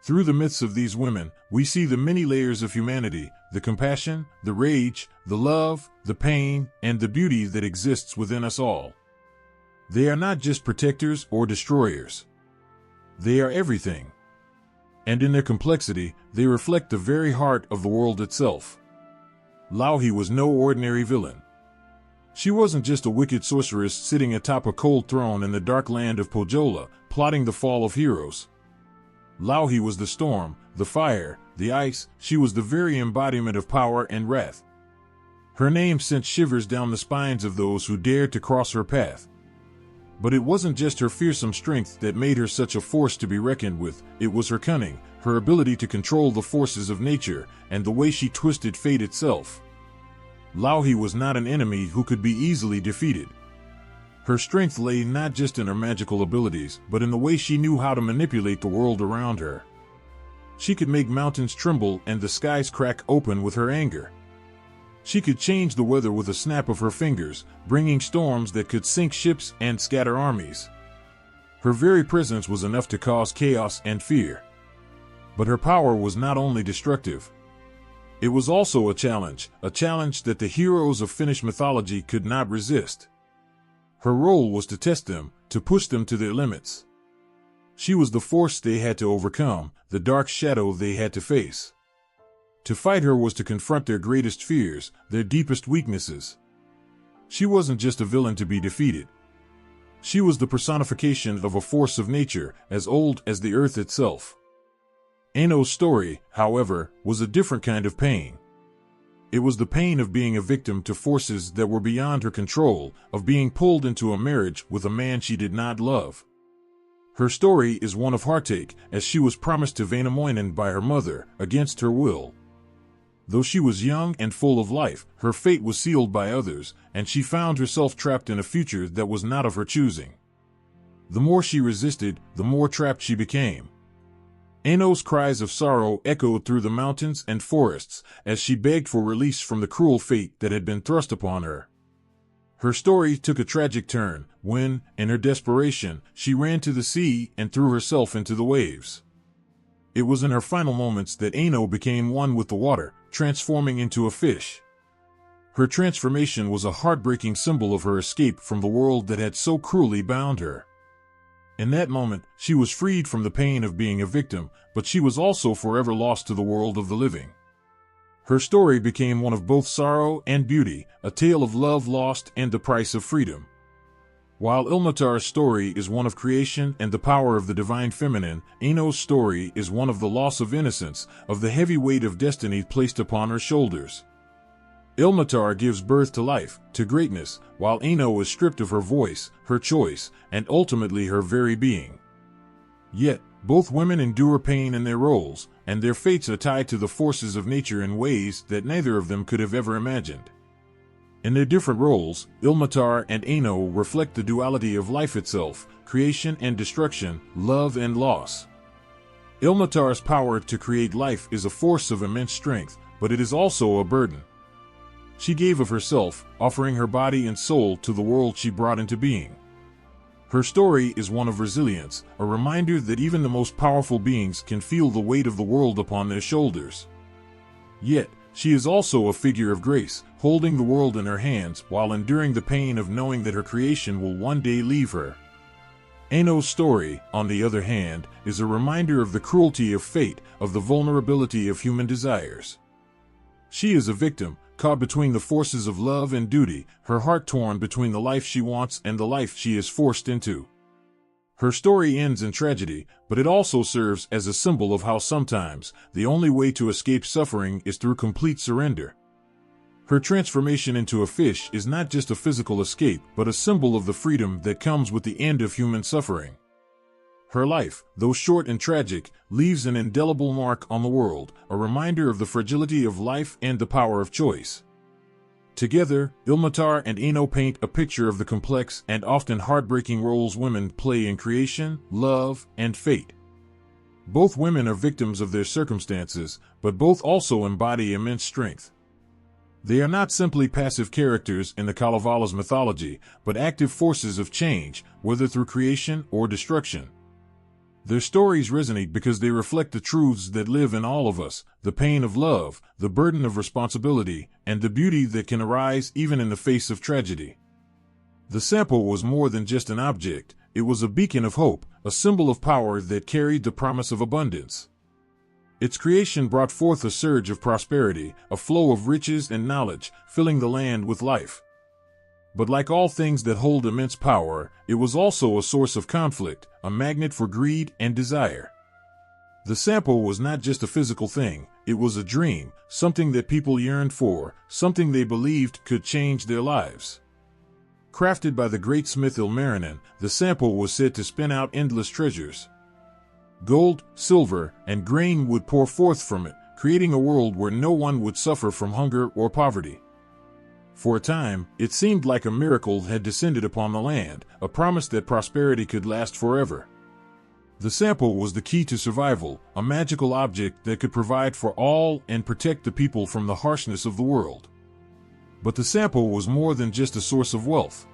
Through the myths of these women, we see the many layers of humanity, the compassion, the rage, the love, the pain, and the beauty that exists within us all. They are not just protectors or destroyers. They are everything. And in their complexity, they reflect the very heart of the world itself. Louhi was no ordinary villain. She wasn't just a wicked sorceress sitting atop a cold throne in the dark land of Pohjola, plotting the fall of heroes. Louhi was the storm, the fire, the ice. She was the very embodiment of power and wrath. Her name sent shivers down the spines of those who dared to cross her path. But it wasn't just her fearsome strength that made her such a force to be reckoned with, it was her cunning, her ability to control the forces of nature, and the way she twisted fate itself. Louhi was not an enemy who could be easily defeated. Her strength lay not just in her magical abilities, but in the way she knew how to manipulate the world around her. She could make mountains tremble and the skies crack open with her anger. She could change the weather with a snap of her fingers, bringing storms that could sink ships and scatter armies. Her very presence was enough to cause chaos and fear. But her power was not only destructive. It was also a challenge that the heroes of Finnish mythology could not resist. Her role was to test them, to push them to their limits. She was the force they had to overcome, the dark shadow they had to face. To fight her was to confront their greatest fears, their deepest weaknesses. She wasn't just a villain to be defeated. She was the personification of a force of nature, as old as the earth itself. Aino's story, however, was a different kind of pain. It was the pain of being a victim to forces that were beyond her control, of being pulled into a marriage with a man she did not love. Her story is one of heartache, as she was promised to Väinämöinen by her mother, against her will. Though she was young and full of life, her fate was sealed by others, and she found herself trapped in a future that was not of her choosing. The more she resisted, the more trapped she became. Aino's cries of sorrow echoed through the mountains and forests as she begged for release from the cruel fate that had been thrust upon her. Her story took a tragic turn when, in her desperation, she ran to the sea and threw herself into the waves. It was in her final moments that Aino became one with the water, transforming into a fish. Her transformation was a heartbreaking symbol of her escape from the world that had so cruelly bound her. In that moment, she was freed from the pain of being a victim, but she was also forever lost to the world of the living. Her story became one of both sorrow and beauty, a tale of love lost and the price of freedom. While Ilmatar's story is one of creation and the power of the divine feminine, Aino's story is one of the loss of innocence, of the heavy weight of destiny placed upon her shoulders. Ilmatar gives birth to life, to greatness, while Aino is stripped of her voice, her choice, and ultimately her very being. Yet, both women endure pain in their roles, and their fates are tied to the forces of nature in ways that neither of them could have ever imagined. In their different roles, Ilmatar and Aino reflect the duality of life itself, creation and destruction, love and loss. Ilmatar's power to create life is a force of immense strength, but it is also a burden. She gave of herself, offering her body and soul to the world she brought into being. Her story is one of resilience, a reminder that even the most powerful beings can feel the weight of the world upon their shoulders. Yet, she is also a figure of grace, holding the world in her hands while enduring the pain of knowing that her creation will one day leave her. Aino's story, on the other hand, is a reminder of the cruelty of fate, of the vulnerability of human desires. She is a victim, caught between the forces of love and duty, her heart torn between the life she wants and the life she is forced into. Her story ends in tragedy, but it also serves as a symbol of how sometimes the only way to escape suffering is through complete surrender. Her transformation into a fish is not just a physical escape, but a symbol of the freedom that comes with the end of human suffering. Her life, though short and tragic, leaves an indelible mark on the world, a reminder of the fragility of life and the power of choice. Together, Ilmatar and Aino paint a picture of the complex and often heartbreaking roles women play in creation, love, and fate. Both women are victims of their circumstances, but both also embody immense strength. They are not simply passive characters in the Kalevala's mythology, but active forces of change, whether through creation or destruction. Their stories resonate because they reflect the truths that live in all of us, the pain of love, the burden of responsibility, and the beauty that can arise even in the face of tragedy. The Sampo was more than just an object, it was a beacon of hope, a symbol of power that carried the promise of abundance. Its creation brought forth a surge of prosperity, a flow of riches and knowledge, filling the land with life. But like all things that hold immense power, it was also a source of conflict, a magnet for greed and desire. The Sampo was not just a physical thing, it was a dream, something that people yearned for, something they believed could change their lives. Crafted by the great smith Väinämöinen, the Sampo was said to spin out endless treasures. Gold, silver, and grain would pour forth from it, creating a world where no one would suffer from hunger or poverty. For a time, it seemed like a miracle had descended upon the land, a promise that prosperity could last forever. The Sampo was the key to survival, a magical object that could provide for all and protect the people from the harshness of the world. But the Sampo was more than just a source of wealth.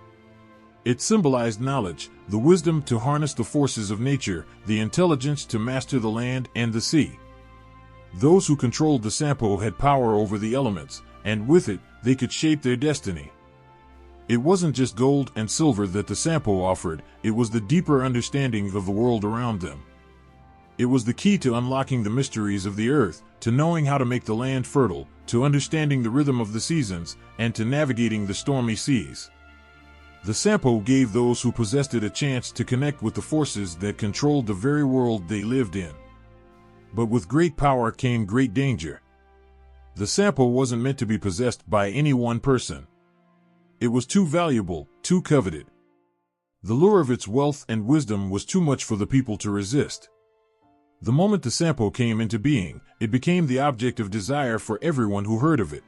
It symbolized knowledge, the wisdom to harness the forces of nature, the intelligence to master the land and the sea. Those who controlled the Sampo had power over the elements, and with it, they could shape their destiny. It wasn't just gold and silver that the Sampo offered, it was the deeper understanding of the world around them. It was the key to unlocking the mysteries of the earth, to knowing how to make the land fertile, to understanding the rhythm of the seasons, and to navigating the stormy seas. The Sampo gave those who possessed it a chance to connect with the forces that controlled the very world they lived in. But with great power came great danger. The Sampo wasn't meant to be possessed by any one person. It was too valuable, too coveted. The lure of its wealth and wisdom was too much for the people to resist. The moment the Sampo came into being, it became the object of desire for everyone who heard of it.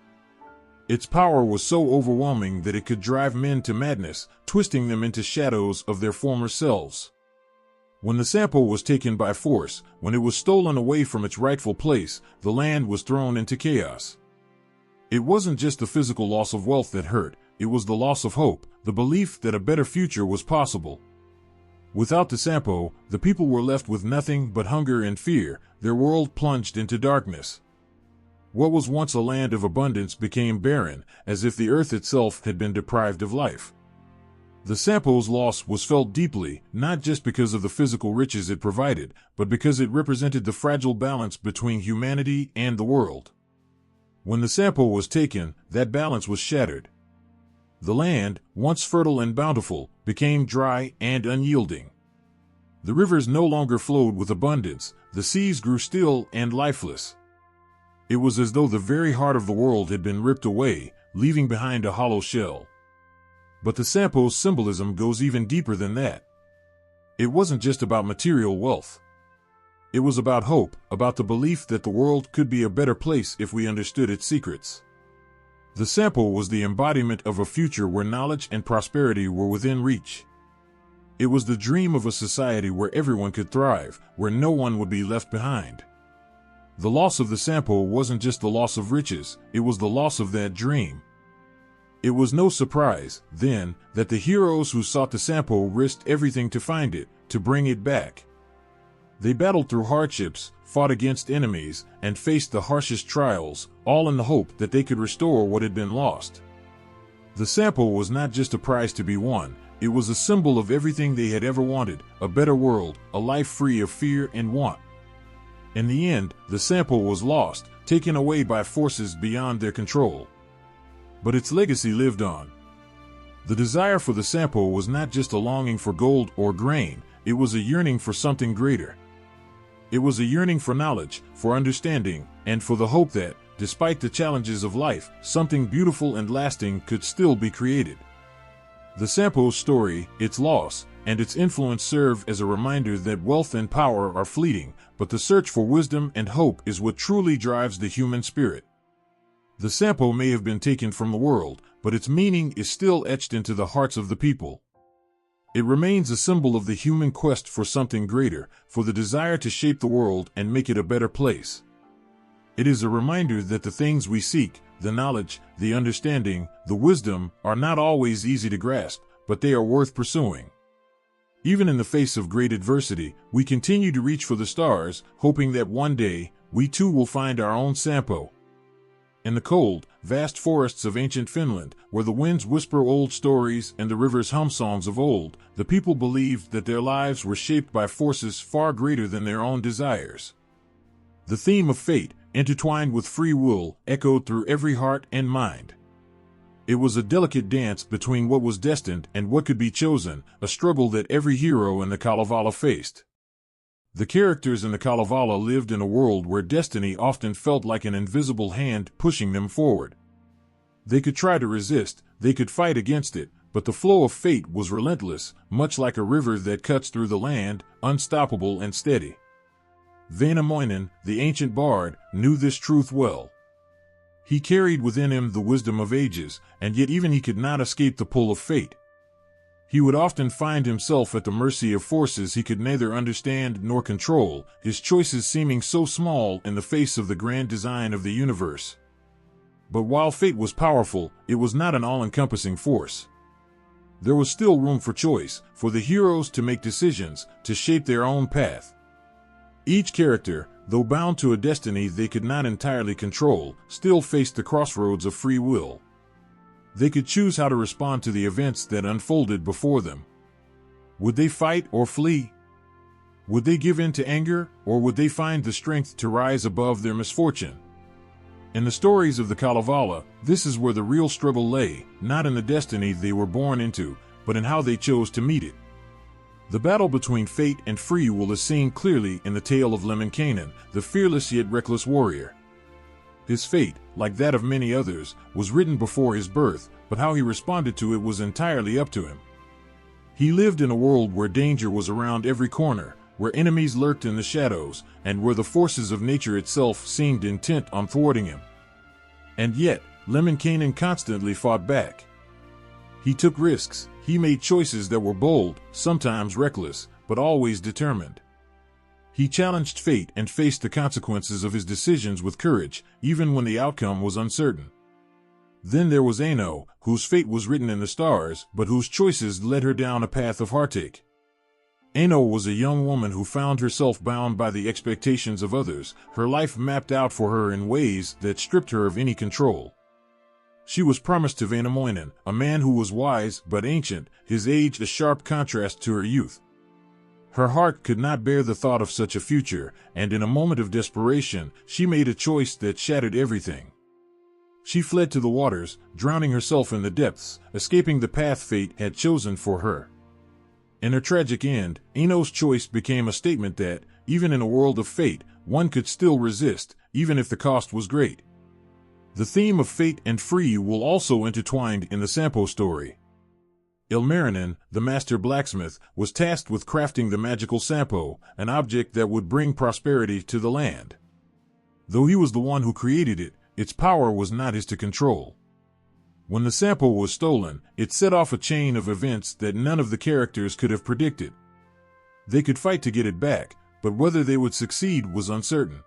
Its power was so overwhelming that it could drive men to madness, twisting them into shadows of their former selves. When the Sampo was taken by force, when it was stolen away from its rightful place, the land was thrown into chaos. It wasn't just the physical loss of wealth that hurt, it was the loss of hope, the belief that a better future was possible. Without the Sampo, the people were left with nothing but hunger and fear, their world plunged into darkness. What was once a land of abundance became barren, as if the earth itself had been deprived of life. The Sampo's loss was felt deeply, not just because of the physical riches it provided, but because it represented the fragile balance between humanity and the world. When the Sampo was taken, that balance was shattered. The land, once fertile and bountiful, became dry and unyielding. The rivers no longer flowed with abundance, the seas grew still and lifeless. It was as though the very heart of the world had been ripped away, leaving behind a hollow shell. But the Sampo's symbolism goes even deeper than that. It wasn't just about material wealth. It was about hope, about the belief that the world could be a better place if we understood its secrets. The Sampo was the embodiment of a future where knowledge and prosperity were within reach. It was the dream of a society where everyone could thrive, where no one would be left behind. The loss of the Sampo wasn't just the loss of riches, it was the loss of that dream. It was no surprise, then, that the heroes who sought the Sampo risked everything to find it, to bring it back. They battled through hardships, fought against enemies, and faced the harshest trials, all in the hope that they could restore what had been lost. The Sampo was not just a prize to be won, it was a symbol of everything they had ever wanted, a better world, a life free of fear and want. In the end, the Sampo was lost, taken away by forces beyond their control. But its legacy lived on. The desire for the Sampo was not just a longing for gold or grain, it was a yearning for something greater. It was a yearning for knowledge, for understanding, and for the hope that, despite the challenges of life, something beautiful and lasting could still be created. The Sampo's story, its loss, and its influence serve as a reminder that wealth and power are fleeting, but the search for wisdom and hope is what truly drives the human spirit. The Sampo may have been taken from the world, but its meaning is still etched into the hearts of the people. It remains a symbol of the human quest for something greater, for the desire to shape the world and make it a better place. It is a reminder that the things we seek, the knowledge, the understanding, the wisdom, are not always easy to grasp, but they are worth pursuing. Even in the face of great adversity, we continue to reach for the stars, hoping that one day, we too will find our own Sampo. In the cold, vast forests of ancient Finland, where the winds whisper old stories and the rivers hum songs of old, the people believed that their lives were shaped by forces far greater than their own desires. The theme of fate, intertwined with free will, echoed through every heart and mind. It was a delicate dance between what was destined and what could be chosen, a struggle that every hero in the Kalevala faced. The characters in the Kalevala lived in a world where destiny often felt like an invisible hand pushing them forward. They could try to resist, they could fight against it, but the flow of fate was relentless, much like a river that cuts through the land, unstoppable and steady. Väinämöinen, the ancient bard, knew this truth well. He carried within him the wisdom of ages, and yet even he could not escape the pull of fate. He would often find himself at the mercy of forces he could neither understand nor control, his choices seeming so small in the face of the grand design of the universe. But while fate was powerful, it was not an all-encompassing force. There was still room for choice, for the heroes to make decisions, to shape their own path. Each character, though bound to a destiny they could not entirely control, still faced the crossroads of free will. They could choose how to respond to the events that unfolded before them. Would they fight or flee? Would they give in to anger, or would they find the strength to rise above their misfortune? In the stories of the Kalevala, this is where the real struggle lay, not in the destiny they were born into, but in how they chose to meet it. The battle between fate and free will is seen clearly in the tale of Lemminkainen, the fearless yet reckless warrior. His fate, like that of many others, was written before his birth, but how he responded to it was entirely up to him. He lived in a world where danger was around every corner, where enemies lurked in the shadows, and where the forces of nature itself seemed intent on thwarting him. And yet, Lemminkainen constantly fought back. He took risks, he made choices that were bold, sometimes reckless, but always determined. He challenged fate and faced the consequences of his decisions with courage, even when the outcome was uncertain. Then there was Aino, whose fate was written in the stars, but whose choices led her down a path of heartache. Aino was a young woman who found herself bound by the expectations of others, her life mapped out for her in ways that stripped her of any control. She was promised to Väinämöinen, a man who was wise but ancient, his age a sharp contrast to her youth. Her heart could not bear the thought of such a future, and in a moment of desperation, she made a choice that shattered everything. She fled to the waters, drowning herself in the depths, escaping the path fate had chosen for her. In her tragic end, Aino's choice became a statement that, even in a world of fate, one could still resist, even if the cost was great. The theme of fate and free will also intertwined in the Sampo story. Ilmarinen, the master blacksmith, was tasked with crafting the magical Sampo, an object that would bring prosperity to the land. Though he was the one who created it, its power was not his to control. When the Sampo was stolen, it set off a chain of events that none of the characters could have predicted. They could fight to get it back, but whether they would succeed was uncertain.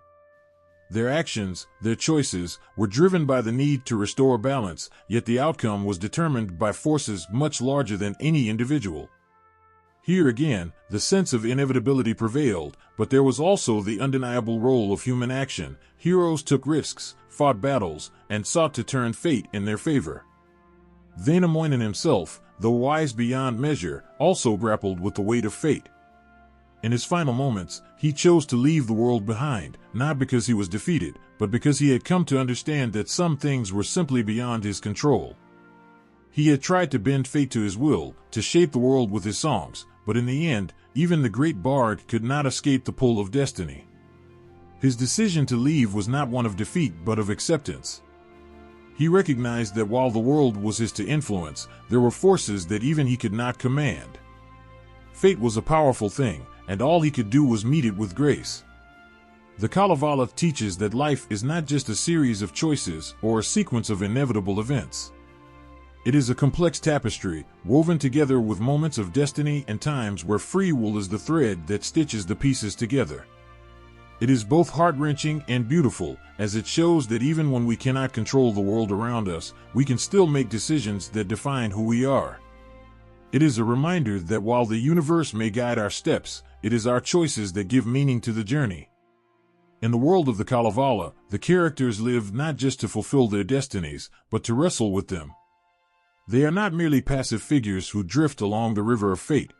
Their actions, their choices, were driven by the need to restore balance, yet the outcome was determined by forces much larger than any individual. Here again, the sense of inevitability prevailed, but there was also the undeniable role of human action. Heroes took risks, fought battles, and sought to turn fate in their favor. Väinämöinen himself, though wise beyond measure, also grappled with the weight of fate. In his final moments, he chose to leave the world behind, not because he was defeated, but because he had come to understand that some things were simply beyond his control. He had tried to bend fate to his will, to shape the world with his songs, but in the end, even the great bard could not escape the pull of destiny. His decision to leave was not one of defeat but of acceptance. He recognized that while the world was his to influence, there were forces that even he could not command. Fate was a powerful thing, and all he could do was meet it with grace. The Kalevala teaches that life is not just a series of choices or a sequence of inevitable events. It is a complex tapestry, woven together with moments of destiny and times where free will is the thread that stitches the pieces together. It is both heart-wrenching and beautiful, as it shows that even when we cannot control the world around us, we can still make decisions that define who we are. It is a reminder that while the universe may guide our steps, it is our choices that give meaning to the journey. In the world of the Kalevala, the characters live not just to fulfill their destinies, but to wrestle with them. They are not merely passive figures who drift along the river of fate.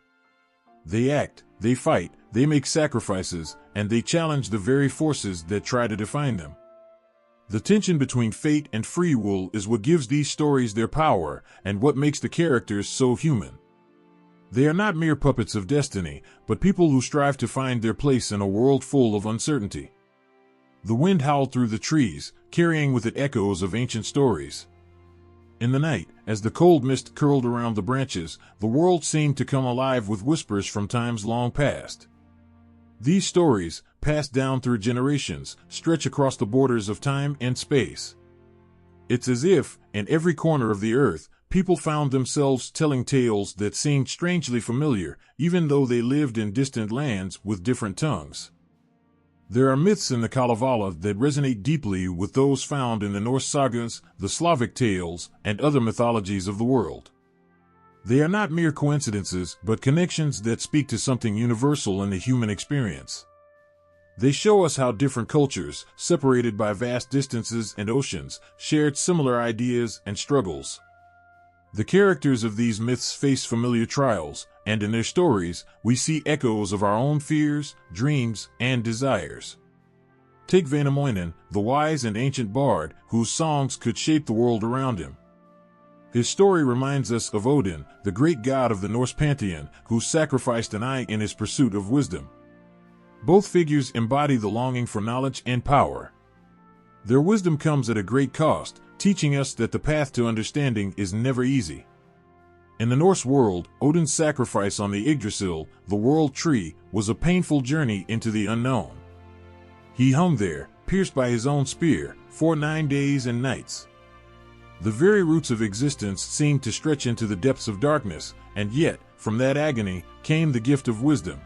They act, they fight, they make sacrifices, and they challenge the very forces that try to define them. The tension between fate and free will is what gives these stories their power and what makes the characters so human. They are not mere puppets of destiny, but people who strive to find their place in a world full of uncertainty. The wind howled through the trees, carrying with it echoes of ancient stories. In the night, as the cold mist curled around the branches, the world seemed to come alive with whispers from times long past. These stories, passed down through generations, stretch across the borders of time and space. It's as if, in every corner of the earth, people found themselves telling tales that seemed strangely familiar, even though they lived in distant lands with different tongues. There are myths in the Kalevala that resonate deeply with those found in the Norse sagas, the Slavic tales, and other mythologies of the world. They are not mere coincidences, but connections that speak to something universal in the human experience. They show us how different cultures, separated by vast distances and oceans, shared similar ideas and struggles. The characters of these myths face familiar trials, and in their stories, we see echoes of our own fears, dreams, and desires. Take Väinämöinen, the wise and ancient bard, whose songs could shape the world around him. His story reminds us of Odin, the great god of the Norse pantheon, who sacrificed an eye in his pursuit of wisdom. Both figures embody the longing for knowledge and power. Their wisdom comes at a great cost, teaching us that the path to understanding is never easy. In the Norse world, Odin's sacrifice on the Yggdrasil, the world tree, was a painful journey into the unknown. He hung there, pierced by his own spear, for 9 days and nights. The very roots of existence seemed to stretch into the depths of darkness, and yet, from that agony, came the gift of wisdom.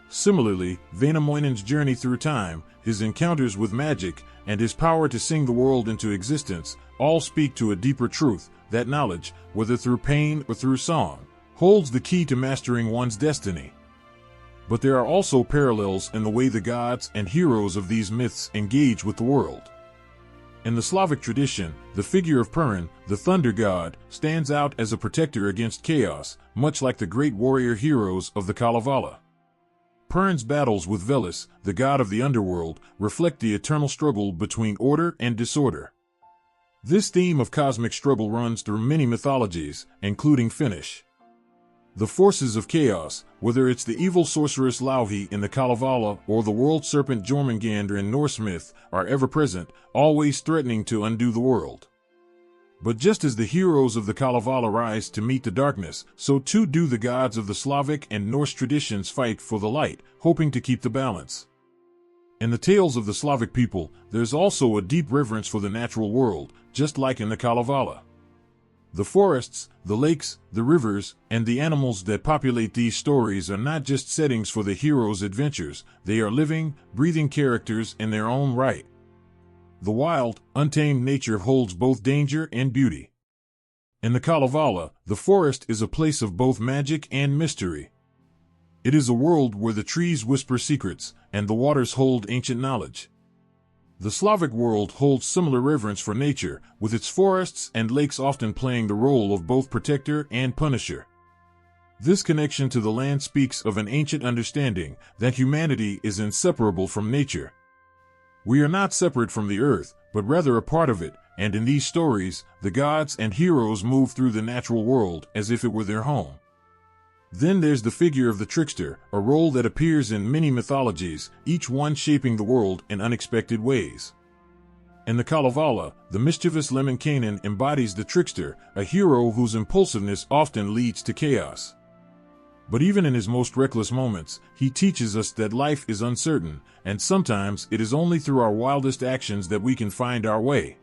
Similarly, Väinämöinen's journey through time, his encounters with magic, and his power to sing the world into existence, all speak to a deeper truth, that knowledge, whether through pain or through song, holds the key to mastering one's destiny. But there are also parallels in the way the gods and heroes of these myths engage with the world. In the Slavic tradition, the figure of Perun, the thunder god, stands out as a protector against chaos, much like the great warrior heroes of the Kalevala. Perun's battles with Veles, the god of the underworld, reflect the eternal struggle between order and disorder. This theme of cosmic struggle runs through many mythologies, including Finnish. The forces of chaos, whether it's the evil sorceress Lauhi in the Kalevala or the world serpent Jormungandr in Norse myth, are ever present, always threatening to undo the world. But just as the heroes of the Kalevala rise to meet the darkness, so too do the gods of the Slavic and Norse traditions fight for the light, hoping to keep the balance. In the tales of the Slavic people, there's also a deep reverence for the natural world, just like in the Kalevala. The forests, the lakes, the rivers, and the animals that populate these stories are not just settings for the heroes' adventures, they are living, breathing characters in their own right. The wild, untamed nature holds both danger and beauty. In the Kalevala, the forest is a place of both magic and mystery. It is a world where the trees whisper secrets, and the waters hold ancient knowledge. The Slavic world holds similar reverence for nature, with its forests and lakes often playing the role of both protector and punisher. This connection to the land speaks of an ancient understanding that humanity is inseparable from nature. We are not separate from the earth, but rather a part of it, and in these stories, the gods and heroes move through the natural world as if it were their home. Then there's the figure of the trickster, a role that appears in many mythologies, each one shaping the world in unexpected ways. In the Kalevala, the mischievous Lemminkainen embodies the trickster, a hero whose impulsiveness often leads to chaos. But even in his most reckless moments, he teaches us that life is uncertain, and sometimes it is only through our wildest actions that we can find our way.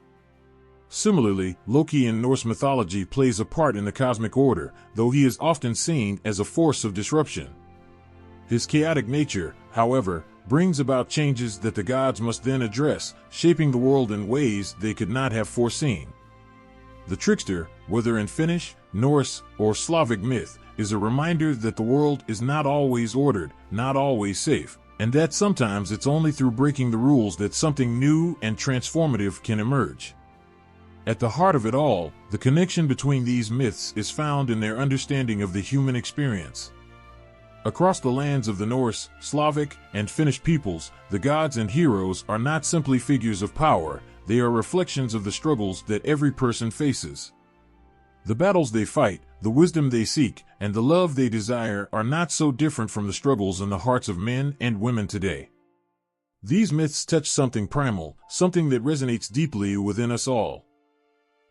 Similarly, Loki in Norse mythology plays a part in the cosmic order, though he is often seen as a force of disruption. His chaotic nature, however, brings about changes that the gods must then address, shaping the world in ways they could not have foreseen. The trickster, whether in Finnish, Norse, or Slavic myth, is a reminder that the world is not always ordered, not always safe, and that sometimes it's only through breaking the rules that something new and transformative can emerge. At the heart of it all, the connection between these myths is found in their understanding of the human experience. Across the lands of the Norse, Slavic, and Finnish peoples, the gods and heroes are not simply figures of power, they are reflections of the struggles that every person faces. The battles they fight, the wisdom they seek, and the love they desire are not so different from the struggles in the hearts of men and women today. These myths touch something primal, something that resonates deeply within us all.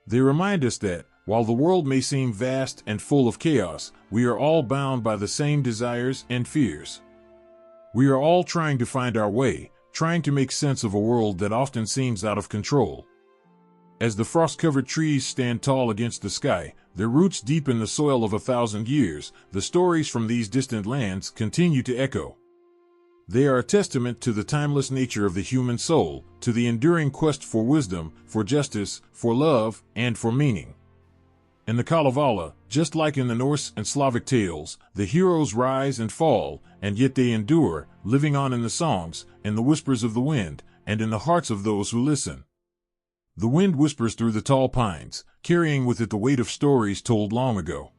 They remind us that, while the world may seem vast and full of chaos, we are all bound by the same desires and fears. We are all trying to find our way, trying to make sense of a world that often seems out of control. As the frost-covered trees stand tall against the sky, their roots deep in the soil of 1,000 years, the stories from these distant lands continue to echo. They are a testament to the timeless nature of the human soul, to the enduring quest for wisdom, for justice, for love, and for meaning. In the Kalevala, just like in the Norse and Slavic tales, the heroes rise and fall, and yet they endure, living on in the songs, in the whispers of the wind, and in the hearts of those who listen. The wind whispers through the tall pines, carrying with it the weight of stories told long ago.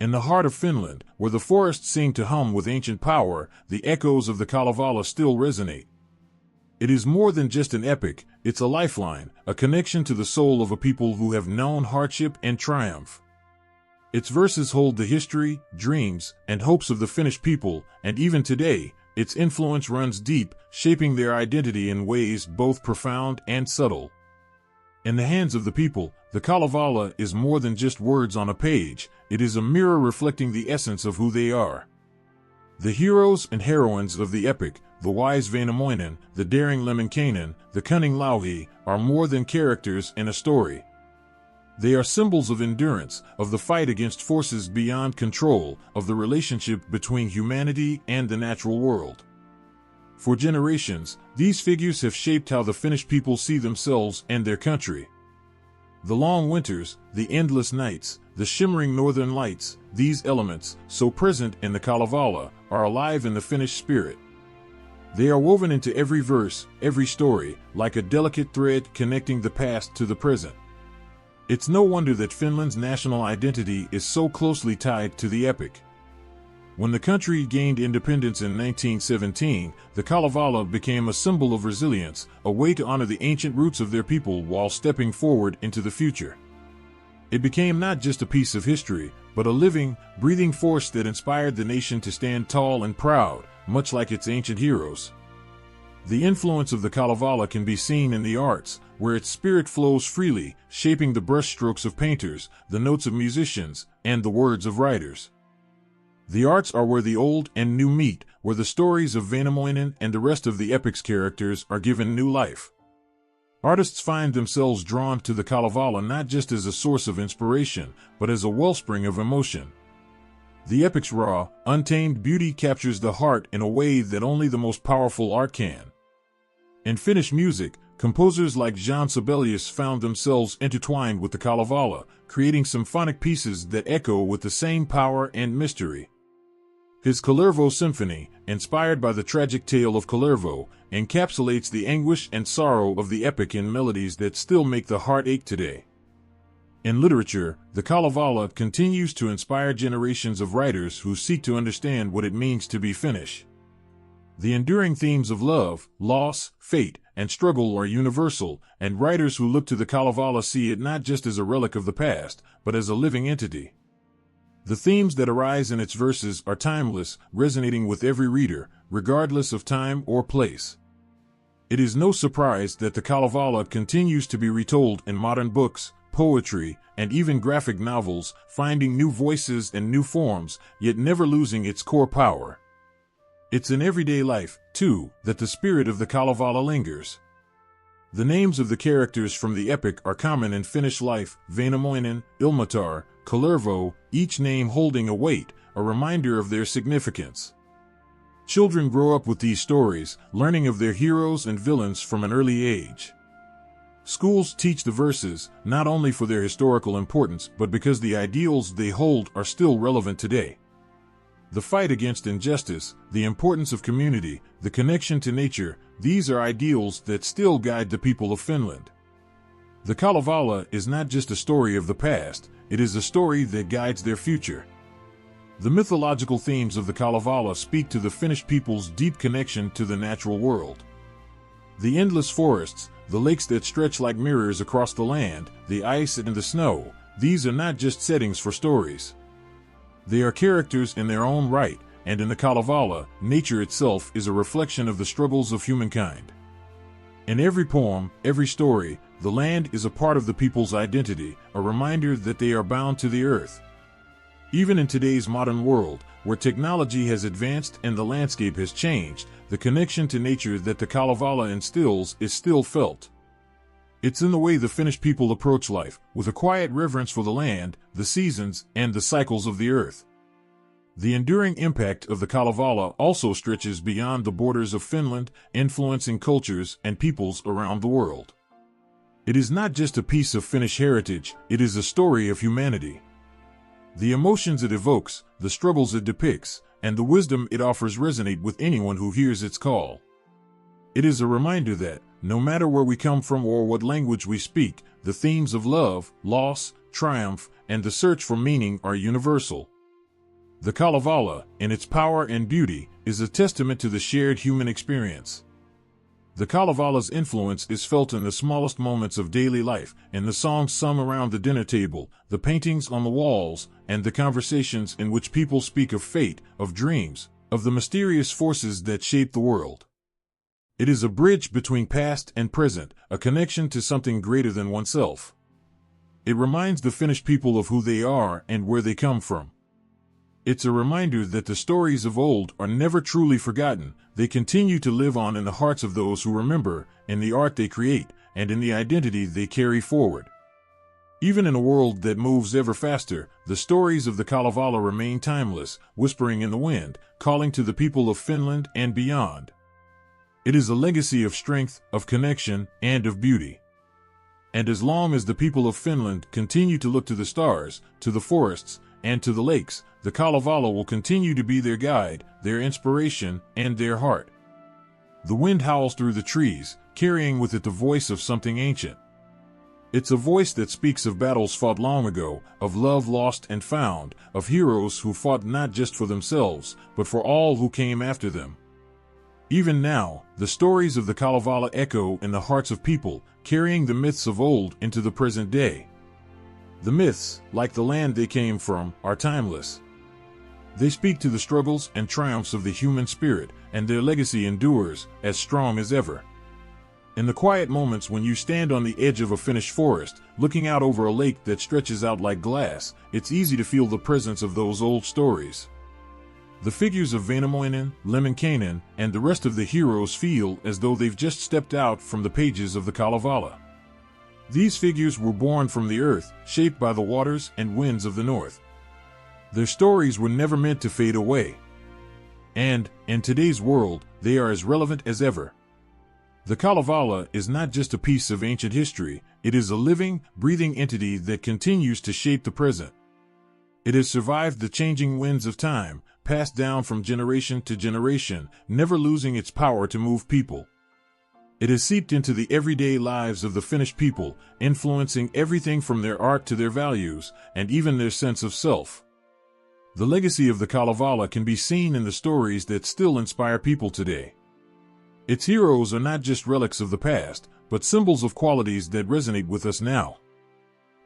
In the heart of Finland, where the forests seem to hum with ancient power, the echoes of the Kalevala still resonate. It is more than just an epic, it's a lifeline, a connection to the soul of a people who have known hardship and triumph. Its verses hold the history, dreams, and hopes of the Finnish people, and even today, its influence runs deep, shaping their identity in ways both profound and subtle. In the hands of the people, the Kalevala is more than just words on a page, it is a mirror reflecting the essence of who they are. The heroes and heroines of the epic, the wise Väinämöinen, the daring Lemminkainen, the cunning Louhi, are more than characters in a story. They are symbols of endurance, of the fight against forces beyond control, of the relationship between humanity and the natural world. For generations, these figures have shaped how the Finnish people see themselves and their country. The long winters, the endless nights, the shimmering northern lights, these elements, so present in the Kalevala, are alive in the Finnish spirit. They are woven into every verse, every story, like a delicate thread connecting the past to the present. It's no wonder that Finland's national identity is so closely tied to the epic. When the country gained independence in 1917, the Kalevala became a symbol of resilience, a way to honor the ancient roots of their people while stepping forward into the future. It became not just a piece of history, but a living, breathing force that inspired the nation to stand tall and proud, much like its ancient heroes. The influence of the Kalevala can be seen in the arts, where its spirit flows freely, shaping the brushstrokes of painters, the notes of musicians, and the words of writers. The arts are where the old and new meet, where the stories of Väinämöinen and the rest of the epic's characters are given new life. Artists find themselves drawn to the Kalevala not just as a source of inspiration, but as a wellspring of emotion. The epic's raw, untamed beauty captures the heart in a way that only the most powerful art can. In Finnish music, composers like Jean Sibelius found themselves intertwined with the Kalevala, creating symphonic pieces that echo with the same power and mystery. His Kalervo Symphony, inspired by the tragic tale of Kalervo, encapsulates the anguish and sorrow of the epic in melodies that still make the heart ache today. In literature, the Kalevala continues to inspire generations of writers who seek to understand what it means to be Finnish. The enduring themes of love, loss, fate, and struggle are universal, and writers who look to the Kalevala see it not just as a relic of the past, but as a living entity. The themes that arise in its verses are timeless, resonating with every reader, regardless of time or place. It is no surprise that the Kalevala continues to be retold in modern books, poetry, and even graphic novels, finding new voices and new forms, yet never losing its core power. It's in everyday life, too, that the spirit of the Kalevala lingers. The names of the characters from the epic are common in Finnish life: Väinämöinen, Ilmatar, Kalervo, each name holding a weight, a reminder of their significance. Children grow up with these stories, learning of their heroes and villains from an early age. Schools teach the verses, not only for their historical importance, but because the ideals they hold are still relevant today. The fight against injustice, the importance of community, the connection to nature, these are ideals that still guide the people of Finland. The Kalevala is not just a story of the past, it is a story that guides their future. The mythological themes of the Kalevala speak to the Finnish people's deep connection to the natural world. The endless forests, the lakes that stretch like mirrors across the land, the ice and the snow, these are not just settings for stories. They are characters in their own right, and in the Kalevala, nature itself is a reflection of the struggles of humankind. In every poem, every story, the land is a part of the people's identity, a reminder that they are bound to the earth. Even in today's modern world, where technology has advanced and the landscape has changed, the connection to nature that the Kalevala instills is still felt. It's in the way the Finnish people approach life, with a quiet reverence for the land, the seasons, and the cycles of the earth. The enduring impact of the Kalevala also stretches beyond the borders of Finland, influencing cultures and peoples around the world. It is not just a piece of Finnish heritage, it is a story of humanity. The emotions it evokes, the struggles it depicts, and the wisdom it offers resonate with anyone who hears its call. It is a reminder that, no matter where we come from or what language we speak, the themes of love, loss, triumph, and the search for meaning are universal. The Kalevala, in its power and beauty, is a testament to the shared human experience. The Kalevala's influence is felt in the smallest moments of daily life, in the songs sung around the dinner table, the paintings on the walls, and the conversations in which people speak of fate, of dreams, of the mysterious forces that shape the world. It is a bridge between past and present, a connection to something greater than oneself. It reminds the Finnish people of who they are and where they come from. It's a reminder that the stories of old are never truly forgotten. They continue to live on in the hearts of those who remember, in the art they create, and in the identity they carry forward. Even in a world that moves ever faster, the stories of the Kalevala remain timeless, whispering in the wind, calling to the people of Finland and beyond. It is a legacy of strength, of connection, and of beauty. And as long as the people of Finland continue to look to the stars, to the forests, and to the lakes, the Kalevala will continue to be their guide, their inspiration, and their heart. The wind howls through the trees, carrying with it the voice of something ancient. It's a voice that speaks of battles fought long ago, of love lost and found, of heroes who fought not just for themselves, but for all who came after them. Even now, the stories of the Kalevala echo in the hearts of people, carrying the myths of old into the present day. The myths, like the land they came from, are timeless. They speak to the struggles and triumphs of the human spirit, and their legacy endures, as strong as ever. In the quiet moments when you stand on the edge of a Finnish forest, looking out over a lake that stretches out like glass, it's easy to feel the presence of those old stories. The figures of Väinämöinen, Lemminkainen, and the rest of the heroes feel as though they've just stepped out from the pages of the Kalevala. These figures were born from the earth, shaped by the waters and winds of the north. Their stories were never meant to fade away. And, in today's world, they are as relevant as ever. The Kalevala is not just a piece of ancient history, it is a living, breathing entity that continues to shape the present. It has survived the changing winds of time, passed down from generation to generation, never losing its power to move people. It has seeped into the everyday lives of the Finnish people, influencing everything from their art to their values, and even their sense of self. The legacy of the Kalevala can be seen in the stories that still inspire people today. Its heroes are not just relics of the past, but symbols of qualities that resonate with us now.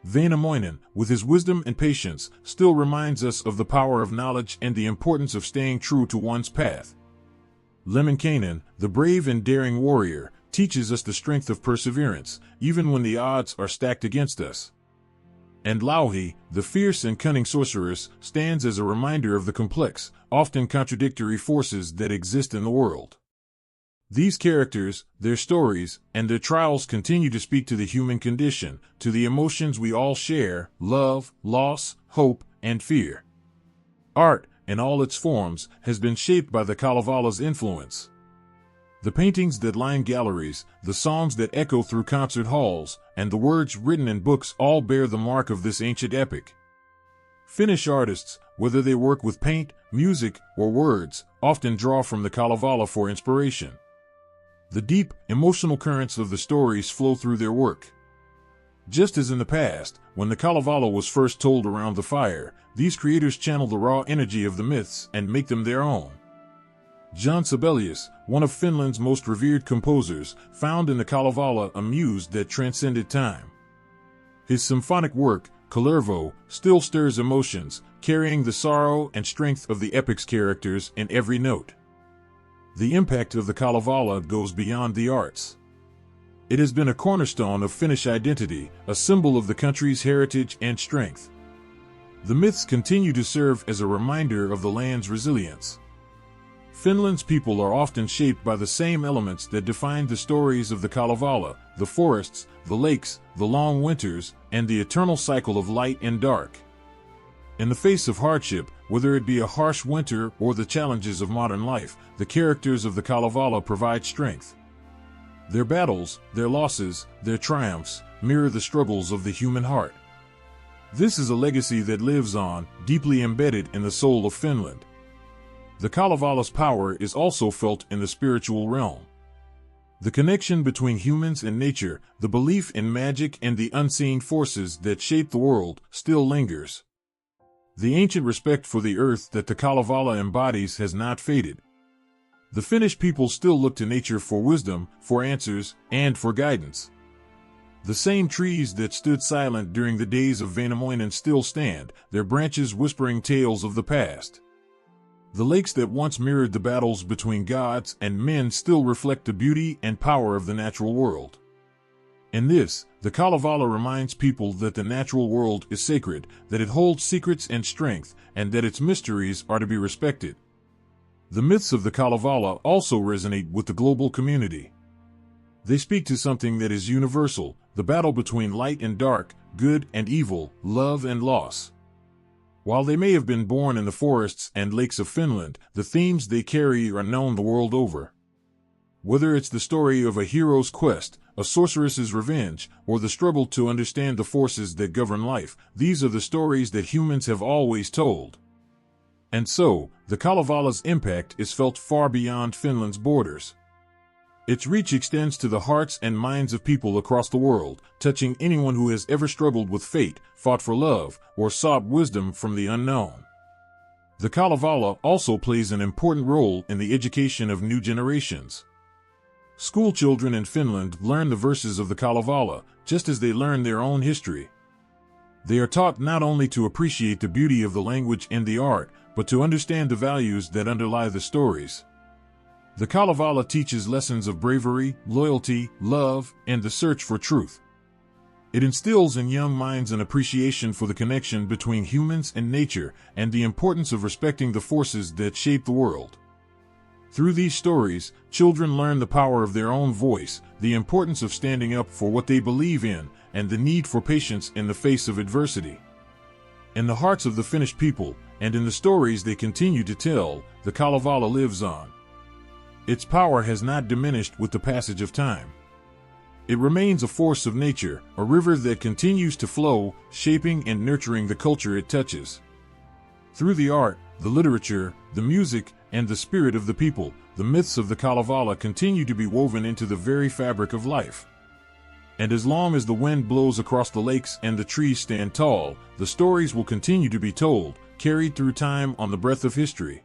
Väinämöinen, with his wisdom and patience, still reminds us of the power of knowledge and the importance of staying true to one's path. Lemminkainen, the brave and daring warrior, teaches us the strength of perseverance, even when the odds are stacked against us. And Louhi, the fierce and cunning sorceress, stands as a reminder of the complex, often contradictory forces that exist in the world. These characters, their stories, and their trials continue to speak to the human condition, to the emotions we all share: love, loss, hope, and fear. Art, in all its forms, has been shaped by the Kalevala's influence. The paintings that line galleries, the songs that echo through concert halls, and the words written in books all bear the mark of this ancient epic. Finnish artists, whether they work with paint, music, or words, often draw from the Kalevala for inspiration. The deep, emotional currents of the stories flow through their work. Just as in the past, when the Kalevala was first told around the fire, these creators channel the raw energy of the myths and make them their own. John Sibelius, one of Finland's most revered composers, found in the Kalevala a muse that transcended time. His symphonic work, Kalevala, still stirs emotions, carrying the sorrow and strength of the epic's characters in every note. The impact of the Kalevala goes beyond the arts. It has been a cornerstone of Finnish identity, a symbol of the country's heritage and strength. The myths continue to serve as a reminder of the land's resilience. Finland's people are often shaped by the same elements that define the stories of the Kalevala: the forests, the lakes, the long winters, and the eternal cycle of light and dark. In the face of hardship, whether it be a harsh winter or the challenges of modern life, the characters of the Kalevala provide strength. Their battles, their losses, their triumphs, mirror the struggles of the human heart. This is a legacy that lives on, deeply embedded in the soul of Finland. The Kalevala's power is also felt in the spiritual realm. The connection between humans and nature, the belief in magic and the unseen forces that shape the world, still lingers. The ancient respect for the earth that the Kalevala embodies has not faded. The Finnish people still look to nature for wisdom, for answers, and for guidance. The same trees that stood silent during the days of Väinämöinen still stand, their branches whispering tales of the past. The lakes that once mirrored the battles between gods and men still reflect the beauty and power of the natural world. In this, the Kalevala reminds people that the natural world is sacred, that it holds secrets and strength, and that its mysteries are to be respected. The myths of the Kalevala also resonate with the global community. They speak to something that is universal, the battle between light and dark, good and evil, love and loss. While they may have been born in the forests and lakes of Finland, the themes they carry are known the world over. Whether it's the story of a hero's quest, a sorceress's revenge, or the struggle to understand the forces that govern life, these are the stories that humans have always told. And so, the Kalevala's impact is felt far beyond Finland's borders. Its reach extends to the hearts and minds of people across the world, touching anyone who has ever struggled with fate, fought for love, or sought wisdom from the unknown. The Kalevala also plays an important role in the education of new generations. School children in Finland learn the verses of the Kalevala, just as they learn their own history. They are taught not only to appreciate the beauty of the language and the art, but to understand the values that underlie the stories. The Kalevala teaches lessons of bravery, loyalty, love, and the search for truth. It instills in young minds an appreciation for the connection between humans and nature and the importance of respecting the forces that shape the world. Through these stories, children learn the power of their own voice, the importance of standing up for what they believe in, and the need for patience in the face of adversity. In the hearts of the Finnish people, and in the stories they continue to tell, the Kalevala lives on. Its power has not diminished with the passage of time. It remains a force of nature, a river that continues to flow, shaping and nurturing the culture it touches. Through the art, the literature, the music, and the spirit of the people, the myths of the Kalevala continue to be woven into the very fabric of life. And as long as the wind blows across the lakes and the trees stand tall, the stories will continue to be told, carried through time on the breath of history.